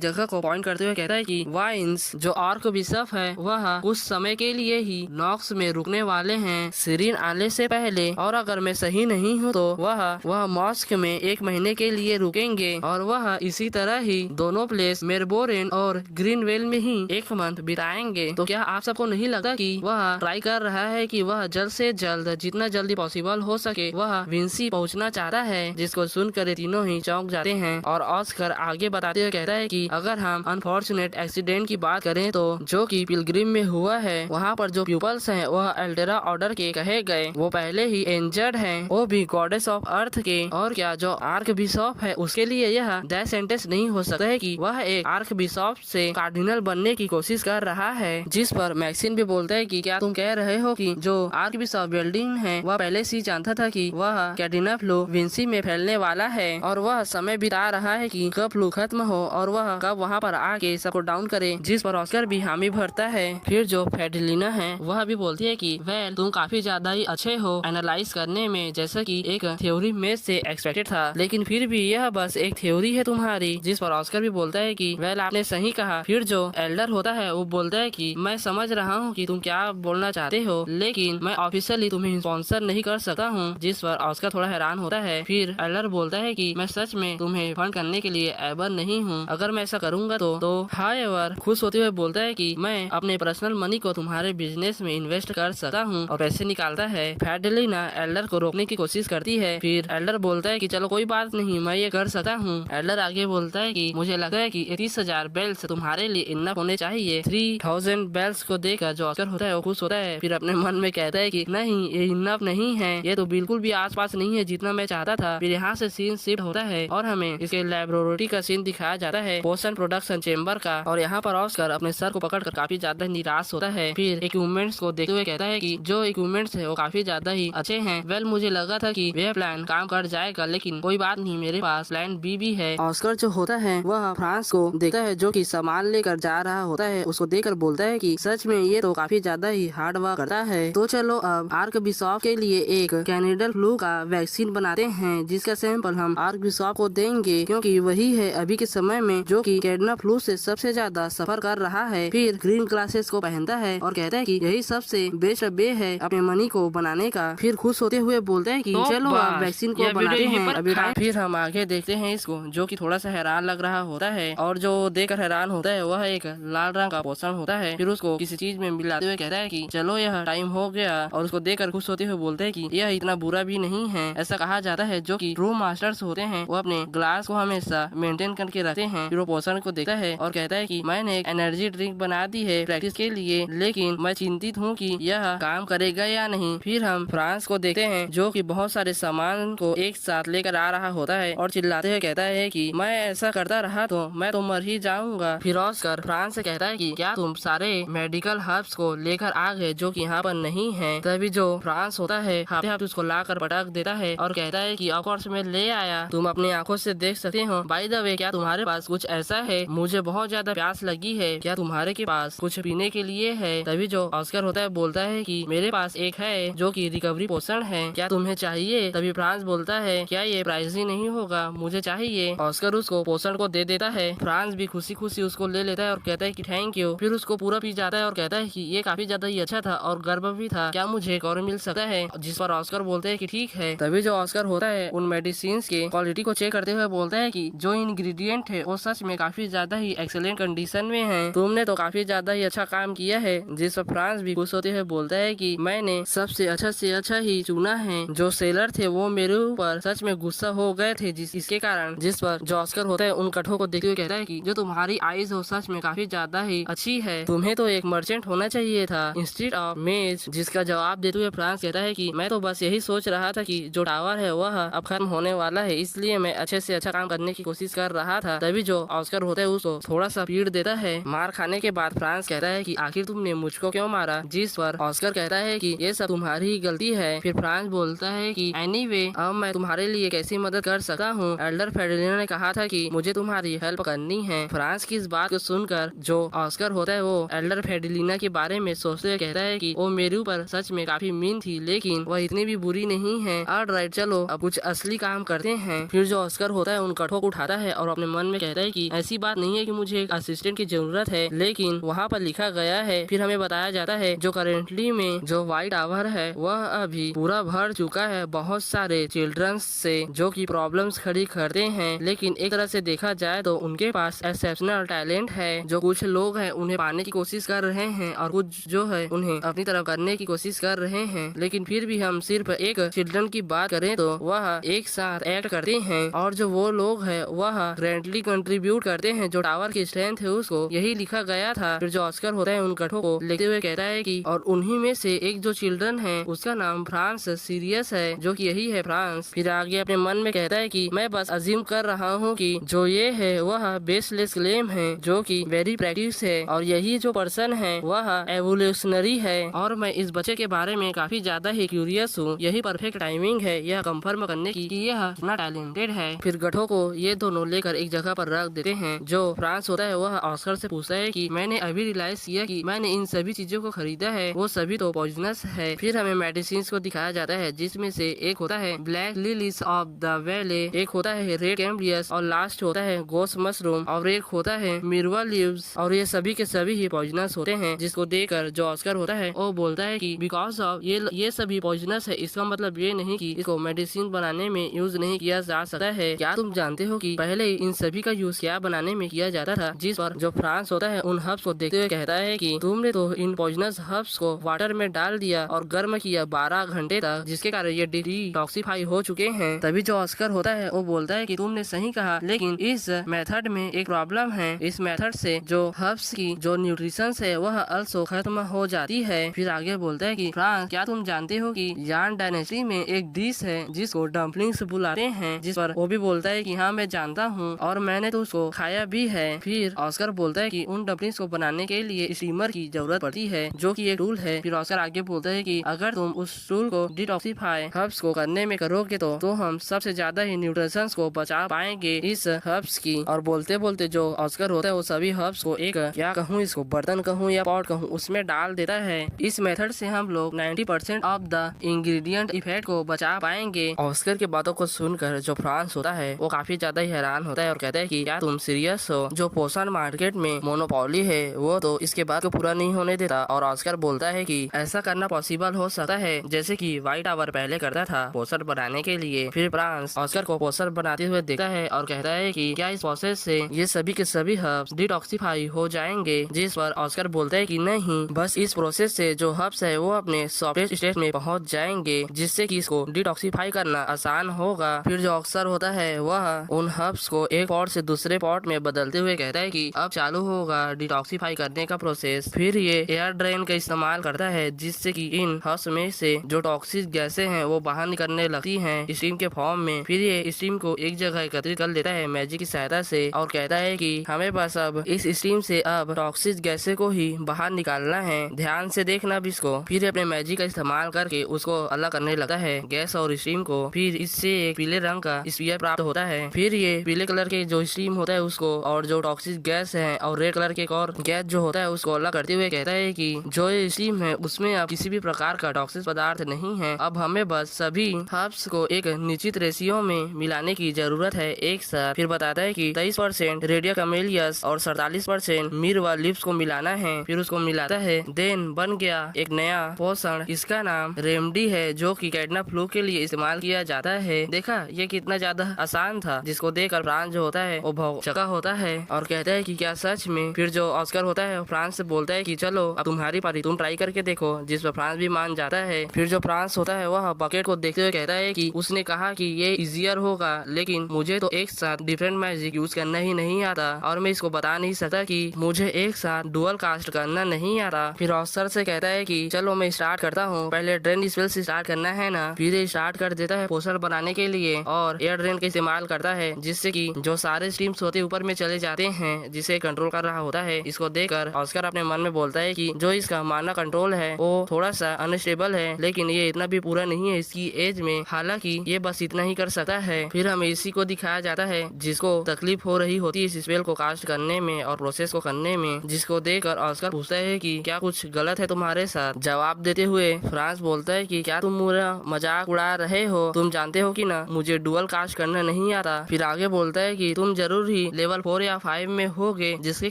जगह को पॉइंट करते हुए कहता है कि वाइन्स जो आर्क बिशप है वह कुछ समय के लिए ही नॉक्स में रुकने वाले हैं सिरिन आने से पहले, और अगर मैं सही नहीं हूँ तो वह मॉस्क में 1 महीने के लिए रुकेंगे, और वह इसी तरह ही दोनों प्लेस मेलबोर्न और ग्रीनवेल में ही 1 मंथ बिताएंगे। तो क्या आप सबको नहीं लगता कि वह ट्राई कर रहा है कि वह जल्द से जल्द जितना जल्दी पॉसिबल हो सके वह विंसी पहुंचना चाहता है? जिसको सुनकर तीनों ही चौंक जाते हैं। और ऑस्कर आगे बताते हुए कहता है कि अगर हम अनफॉर्चुनेट एक्सीडेंट की बात करें तो जो कि पिलग्रिम में हुआ है वहाँ पर जो पीपल्स हैं वह एल्टेरा ऑर्डर के कहे गए, वो पहले ही इंजर्ड हैं, वो भी गॉडेस ऑफ अर्थ के। और क्या जो आर्क बिशॉप है उसके लिए यह डेथ सेंटेंस नहीं हो सकता है कि वह एक आर्क बिशॉप से कार्डिनल बनने की कोशिश कर रहा है? जिस पर मैक्सिन भी बोलता है कि क्या तुम कह रहे हो कि जो आर्क बिशॉप वेल्डिंग है वह पहले से जानता था कि वह कैडिना फ्लू विंसी में फैलने वाला है और वह समय बता रहा है कि कब फ्लू खत्म हो और वह कब वहाँ पर आके सबको डाउन करे, जिस पर ऑस्कर भी हामी भरता है। फिर जो फेडेलिना है वह भी बोलती है कि वेल तुम काफी ज्यादा ही अच्छे हो एनालाइज करने में, जैसा कि एक थ्योरी में से एक्सपेक्टेड था, लेकिन फिर भी यह बस एक थ्योरी है तुम्हारी। जिस पर ऑस्कर भी बोलता है कि वेल आपने सही कहा। फिर जो एल्डर होता है वो बोलता है कि मैं समझ रहा हूँ कि तुम क्या बोलना चाहते हो, लेकिन मैं ऑफिशियली तुम्हें स्पॉन्सर नहीं कर सकता हूँ। जिस पर ऑस्कर थोड़ा हैरान होता है। फिर एल्डर बोलता है कि मैं सच में तुम्हें फंड करने के लिए एबल नहीं हूँ, अगर मैं ऐसा करूँगा तो हाउएवर खुश होते हुए बोलता है कि मैं अपने पर्सनल मनी को तुम्हारे बिजनेस में इन्वेस्ट कर सकता हूँ और पैसे निकालता है। फेडेलिना एल्डर को रोकने की कोशिश करती है। फिर एल्डर बोलता है कि चलो कोई बात नहीं, मैं ये कर सकता हूँ। एल्डर आगे बोलता है कि मुझे लगता है कि 30,000 बेल्स तुम्हारे लिए इनफ होने चाहिए। 3000 बेल्स को देखकर जो ऑस्कर होता है वो खुश होता है। फिर अपने मन में कहता है कि नहीं, ये इनफ नहीं है, ये तो बिल्कुल भी आसपास नहीं है जितना मैं चाहता था। फिर यहाँ से सीन शिफ्ट होता है और हमें इसके लैबोरेटरी का सीन दिखाया जाता है, पोशन प्रोडक्शन चेम्बर का। और यहाँ पर ऑस्कर अपने सर को पकड़कर काफी ज्यादा निराश होता है। फिर इक्विपमेंट्स को देखते हुए कहता है कि जो इक्विपमेंट्स है वो काफी ज्यादा ही अच्छे हैं। वेल मुझे लगा था कि वह प्लान काम कर जाएगा, लेकिन कोई बात नहीं, मेरे पास प्लान बी भी है। ऑस्कर जो होता है वह फ्रांस को देखता है जो कि सामान लेकर जा रहा होता है। उसको देखकर बोलता है कि सच में ये तो काफी ज्यादा ही हार्ड वर्क करता है। तो चलो अब आर्क बिशॉप के लिए एक कैनेडल फ्लू का वैक्सीन बनाते हैं, जिसका सैंपल हम आर्क बिशॉप को देंगे, क्योंकि वही है अभी के समय में जो कि कैडना फ्लू से सबसे ज्यादा सफर कर रहा है। फिर ग्रीन ग्लासेस को पहनता है और कहता है कि यही सबसे बेस्ट वे है अपने मनी को बनाने का। फिर खुश होते हुए बोलता है कि चलो अब वैक्सीन को बनाते हैं अभी। फिर हम आगे देखते हैं इसको, जो कि थोड़ा सा हैरान लग रहा होता है और जो देखकर हैरान होता है वह एक लाल रंग का पोषण होता है। फिर उसको किसी चीज में मिलाते हुए कहता है कि चलो यह टाइम हो गया, और उसको देखकर खुश होते हुए बोलते हैं कि यह इतना बुरा भी नहीं है। ऐसा कहा जाता है जो कि ट्रू मास्टर्स होते हैं वो अपने ग्लास को हमेशा मेंटेन करके रखते हैं। फिर वो पोषण को देखता है और कहता है कि मैंने एक एनर्जी ड्रिंक बना दी है प्रैक्टिस के लिए, लेकिन मैं चिंतित हूँ कि यह काम करेगा या नहीं। फिर हम फ्रांस को देखते हैं जो कि बहुत सारे सामान को एक साथ लेकर आ रहा होता है और चिल्लाते हुए कहता है कि मैं ऐसा करता रहा तो मैं तो मर ही जाऊंगा। फिर ऑस्कर फ्रांस से कहता है कि क्या तुम सारे मेडिकल हर्ब्स को लेकर आ गए जो कि यहाँ पर नहीं है। तभी जो फ्रांस होता है हाथे हाथ उसको लाकर पटक देता है और कहता है कि ऑफ कोर्स मैं ले आया, तुम अपनी आंखों से देख सकते हो। बाय द वे क्या तुम्हारे पास कुछ ऐसा है, मुझे बहुत ज्यादा प्यास लगी है, क्या तुम्हारे के पास कुछ पीने के लिए है। तभी जो ऑस्कर होता है बोलता है कि मेरे पास एक है जो कि रिकवरी पोषण है, क्या तुम्हें चाहिए। तभी फ्रांस बोलता है क्या ये प्राइजी नहीं होगा, मुझे चाहिए। ऑस्कर उसको पोषण को दे देता है। फ्रांस भी खुशी खुशी उसको ले लेता है और कहता है कि थैंक यू। फिर उसको पूरा पी जाता है और कहता है कि ये काफी ज्यादा ही अच्छा था और गर्व भी था, क्या मुझे एक और मिल सकता है। जिस पर ऑस्कर बोलते हैं कि ठीक है। तभी जो ऑस्कर होता है उन मेडिसिन के क्वालिटी को चेक करते हुए बोलता है कि जो इंग्रेडिएंट है वो सच में काफी ज्यादा ही एक्सेलेंट कंडीशन में है, तुमने तो काफी ज्यादा ही अच्छा काम किया है। जिस पर फ्रांस भी खुश होते हुए बोलता है कि मैंने सबसे अच्छा से अच्छा ही चुना है। जो सेलर थे वो मेरे ऊपर सच में गुस्सा हो गए थे इसके कारण। जिस पर जो ऑस्कर होता है उन कठों को देखते हुए कहता है कि जो तुम्हारी आईज हो सच में काफी ज्यादा ही अच्छी है, तुम्हें तो एक मर्चेंट होना चाहिए था इंस्टेड ऑफ मेज। जिसका जवाब देते हुए फ्रांस कहता है कि मैं तो बस यही सोच रहा था कि जो टावर है वह अब खत्म होने वाला है, इसलिए मैं अच्छे से अच्छा काम करने की कोशिश कर रहा था। तभी जो ऑस्कर होता है उसको थोड़ा सा पीट देता है। मार खाने के बाद फ्रांस कहता है कि आखिर तुमने मुझको क्यों मारा। जिस पर ऑस्कर कहता है कि ये सब तुम्हारी ही गलती है। फिर फ्रांस बोलता है कि एनीवे अब मैं तुम्हारे लिए कैसी मदद कर सकता हूँ। एल्डर फेडेलिना ने कहा था कि मुझे तुम्हारी हेल्प करनी है। फ्रांस की इस बात को सुनकर जो ऑस्कर होता है वो एल्डर फेडेलिना के बारे में सोचते हुए कहता है कि वो मेरे ऊपर सच में काफी मीन थी, लेकिन वह इतनी भी बुरी नहीं है। ऑलराइट चलो अब कुछ असली काम करते हैं। फिर जो ऑस्कर होता है उन कठों को उठाता है और अपने मन में कहता है कि ऐसी बात नहीं है कि मुझे एक असिस्टेंट की जरूरत है, लेकिन वहाँ पर लिखा गया है। फिर हमें बताया जाता है जो करेंटली में जो व्हाइट टावर है वह अभी पूरा भर चुका है बहुत सारे चिल्ड्रंस से जो कि प्रॉब्लम्स खड़ी करते हैं, लेकिन एक तरह से देखा जाए तो उनके पास एक्सेप्शनल टैलेंट है। जो कुछ लोग हैं उन्हें पाने की कोशिश कर रहे हैं और कुछ जो है उन्हें अपनी तरफ करने की कोशिश कर रहे हैं, लेकिन फिर भी हम सिर्फ एक चिल्ड्रन की बात करें तो वह एक साथ एक्ट करते हैं और जो वो लोग हैं वह ग्रेंटली कंट्रीब्यूट करते हैं जो टावर की स्ट्रेंथ है उसको, यही लिखा गया था। फिर जो ऑस्कर होता है उन कठों को लेते हुए कहता है कि और उन्हीं में से एक जो चिल्ड्रन है उसका नाम फ्रांस सीरियस है, जो कि यही है फ्रांस। फिर आगे अपने मन में कहता है कि मैं बस अज्यूम कर रहा हूँ कि जो ये है वह बेसलेस क्लेम है जो कि वेरी प्रैक्टिस है, और यही जो पर्सन है वह एवोल्यूशनरी है, और मैं इस बच्चे के बारे में काफी ज्यादा ही क्यूरियस हूँ। यही परफेक्ट टाइमिंग है यह कंफर्म करने की कि यह इतना टैलेंटेड है। फिर फिर गठों को ये दोनों लेकर एक जगह पर रख देते हैं। जो फ्रांस होता है वह ऑस्कर से पूछता है कि मैंने अभी रियलाइज किया कि मैंने इन सभी चीजों को खरीदा है वो सभी तो पॉइजनस है। फिर हमें मेडिसिन को दिखाया जाता है जिसमें से एक होता है ब्लैक लिलीज ऑफ द वैले, एक होता है रेड कैम्बियस और लास्ट होता है गोस्ट मशरूम और एक होता है मिर्वा लीव्स और ये सभी के सभी ही पॉइजनस होते हैं। जिसको देखकर जो ऑस्कर होता है वो बोलता है कि बिकॉज ऑफ ये सभी पॉइजनस है इसका मतलब ये नहीं कि इसको मेडिसिन बनाने में यूज नहीं किया जा सकता है। क्या तुम जानते हो कि पहले इन सभी का यूज क्या बनाने में किया जाता था? जिस पर जो फ्रांस होता है उन हर्ब्स को देखते हुए कहता है कि तुमने तो इन पॉइजनस हर्ब्स को वाटर में डाल दिया और गर्म किया 12 घंटे तक जिसके कारण ये डिटॉक्सिफाई हो चुके हैं। तभी जो ऑस्कर होता है वो बोलता है कि तुमने सही कहा, लेकिन इस मेथड में एक प्रॉब्लम है। इस मेथड से जो हर्ब्स की जो न्यूट्रिशन है वह अल्सो खत्म हो जाती है। फिर आगे बोलता है कि फ्रांस क्या तुम जानते हो कि यान डायनेस्टी में एक डिश है जिसको डम्पलिंग्स बुलाते हैं? जिस पर वो भी बोलता है कि हाँ मैं जानता हूँ और मैंने तो उसको खाया भी है। फिर ऑस्कर बोलता है कि उन डम्पलिंग्स को बनाने के लिए स्टीमर की जरूरत पड़ती है जो कि एक टूल है। फिर ऑस्कर आगे बोलता है कि अगर तुम उस टूल को डिटॉक्सिफाई हर्ब्स को करने में करोगे तो हम सबसे ज्यादा ही न्यूट्रिशंस को बचा पाएंगे इस हर्ब्स की। और बोलते बोलते जो ऑस्कर होता है वो सभी हर्ब्स को एक क्या कहूँ इसको बर्तन कहूँ या पॉट कहूँ उसमें डाल देता है। इस मेथड से हम लोग 90% ऑफ द इंग्रेडिएंट इफेक्ट को बचा पाएंगे। ऑस्कर की बातों को सुनकर जो फ्रांस होता है वो काफी ज्यादा ही हैरान होता है और कहता है कि क्या तुम सीरियस हो? जो पोषण मार्केट में मोनोपोली है वो तो इसके बाद को पूरा नहीं होने देता। और ऑस्कर बोलता है कि ऐसा करना पॉसिबल हो सकता है जैसे कि व्हाइट टावर पहले करता था पोस्टर बनाने के लिए। फिर फ्रांस ऑस्कर को पोस्टर बनाते हुए देखता है और कहता है कि क्या इस प्रोसेस से ये सभी के सभी हर्ब्स डिटॉक्सिफाई हो जाएंगे? जिस पर ऑस्कर बोलता है कि नहीं, बस इस प्रोसेस से जो हर्ब्स है वो अपने सॉफ्टेस्ट स्टेट में पहुंच जाएंगे जिससे कि इसको डिटॉक्सिफाई करना आसान होगा। फिर जो ऑस्कर होता है वह उन हर्ब्स को एक पॉट से दूसरे पॉट में बदलते हुए कहता है कि अब चालू होगा डिटॉक्सिफाई करने का प्रोसेस। फिर ये एयर ड्रेन का इस्तेमाल करता है जिससे कि इन हर्ब्स में से जो टॉक्सिक गैसें हैं वो बाहर निकलने लगती हैं स्टीम के फॉर्म में। फिर ये स्टीम को एक जगह एकत्रित कर लेता है मैजिक की सहायता से और कहता है कि हमें बस अब इस स्टीम से अब टॉक्सिक गैसें को ही बाहर निकालना है, ध्यान से देखना भी इसको। फिर अपने मैजिक का इस्तेमाल करके उसको अलग करने लगता है गैस और स्टीम को। फिर इससे एक पीले रंग का स्फीयर प्राप्त होता है। फिर ये पीले कलर के जो स्टीम होता है उसको और जो टॉक्सिक गैस है और रेड कलर के एक और गैस जो होता है उसको अलग करते हुए कहता है कि जो ये स्टीम है उसमें अब किसी भी प्रकार का टॉक्सिक पदार्थ नहीं है। अब हमें बस सभी हर्ब्स को एक निश्चित रेशियो में मिलाने की जरूरत है एक साथ। फिर बताता है कि 23% रेडियो कमेलियस और 47% मिर्वा लीव्स को मिलाना है। फिर उसको मिलाता है, देन बन गया एक नया पोषण। इसका नाम रेमडी है जो कि कैटना फ्लू के लिए इस्तेमाल किया जाता है। देखा ये कितना ज्यादा आसान था। जिसको देखकर फ्रांस जो होता है वो भौचक्का होता है और कहता है कि क्या सच में? फिर जो ऑस्कर होता है फ्रांस से बोलता है कि चलो अब तुम्हारी पारी, तुम ट्राई करके देखो। जिस पर फ्रांस भी मान जाता है। फिर जो फ्रांस होता है वह बकेट को देखते हुए कहता है कि उसने कहा कि ये इजियर होगा लेकिन मुझे तो एक साथ डिफरेंट मैजिक यूज करना ही नहीं आता और मैं इसको बता नहीं सकता कि मुझे एक साथ डुअल कास्ट करना नहीं आता। फिर ऑस्कर से कहता है कि चलो मैं स्टार्ट करता हूँ, पहले ड्रेन स्पेल से स्टार्ट करना है ना। फिर ये स्टार्ट कर देता है पोस्टर बनाने के लिए और एयर ड्रेन का इस्तेमाल करता है जिससे कि जो सारे स्ट्रीम्स होते ऊपर में चले जाते हैं जिसे कंट्रोल कर रहा होता है। इसको देखकर ऑस्कर अपने मन में बोलता है कि जो इसका माना कंट्रोल है वो थोड़ा सा अनस्टेबल है लेकिन ये इतना भी पूरा नहीं है इसकी एज में, हालांकि ये बस इतना ही कर सकता है। फिर हमें इसी को दिखाया जाता है जिसको तकलीफ हो रही होती है इस स्पेल को कास्ट करने में और प्रोसेस को करने में। जिसको देखकर ऑस्कर पूछता है कि क्या कुछ गलत है तुम्हारे साथ? जवाब देते हुए फ्रांस बोलता है कि क्या तुम मेरा मजाक उड़ा रहे हो? तुम जानते हो कि ना मुझे डुअल कास्ट करना नहीं आता। फिर आगे बोलता है कि तुम जरूर ही लेवल 4 या 5 में होगे जिसके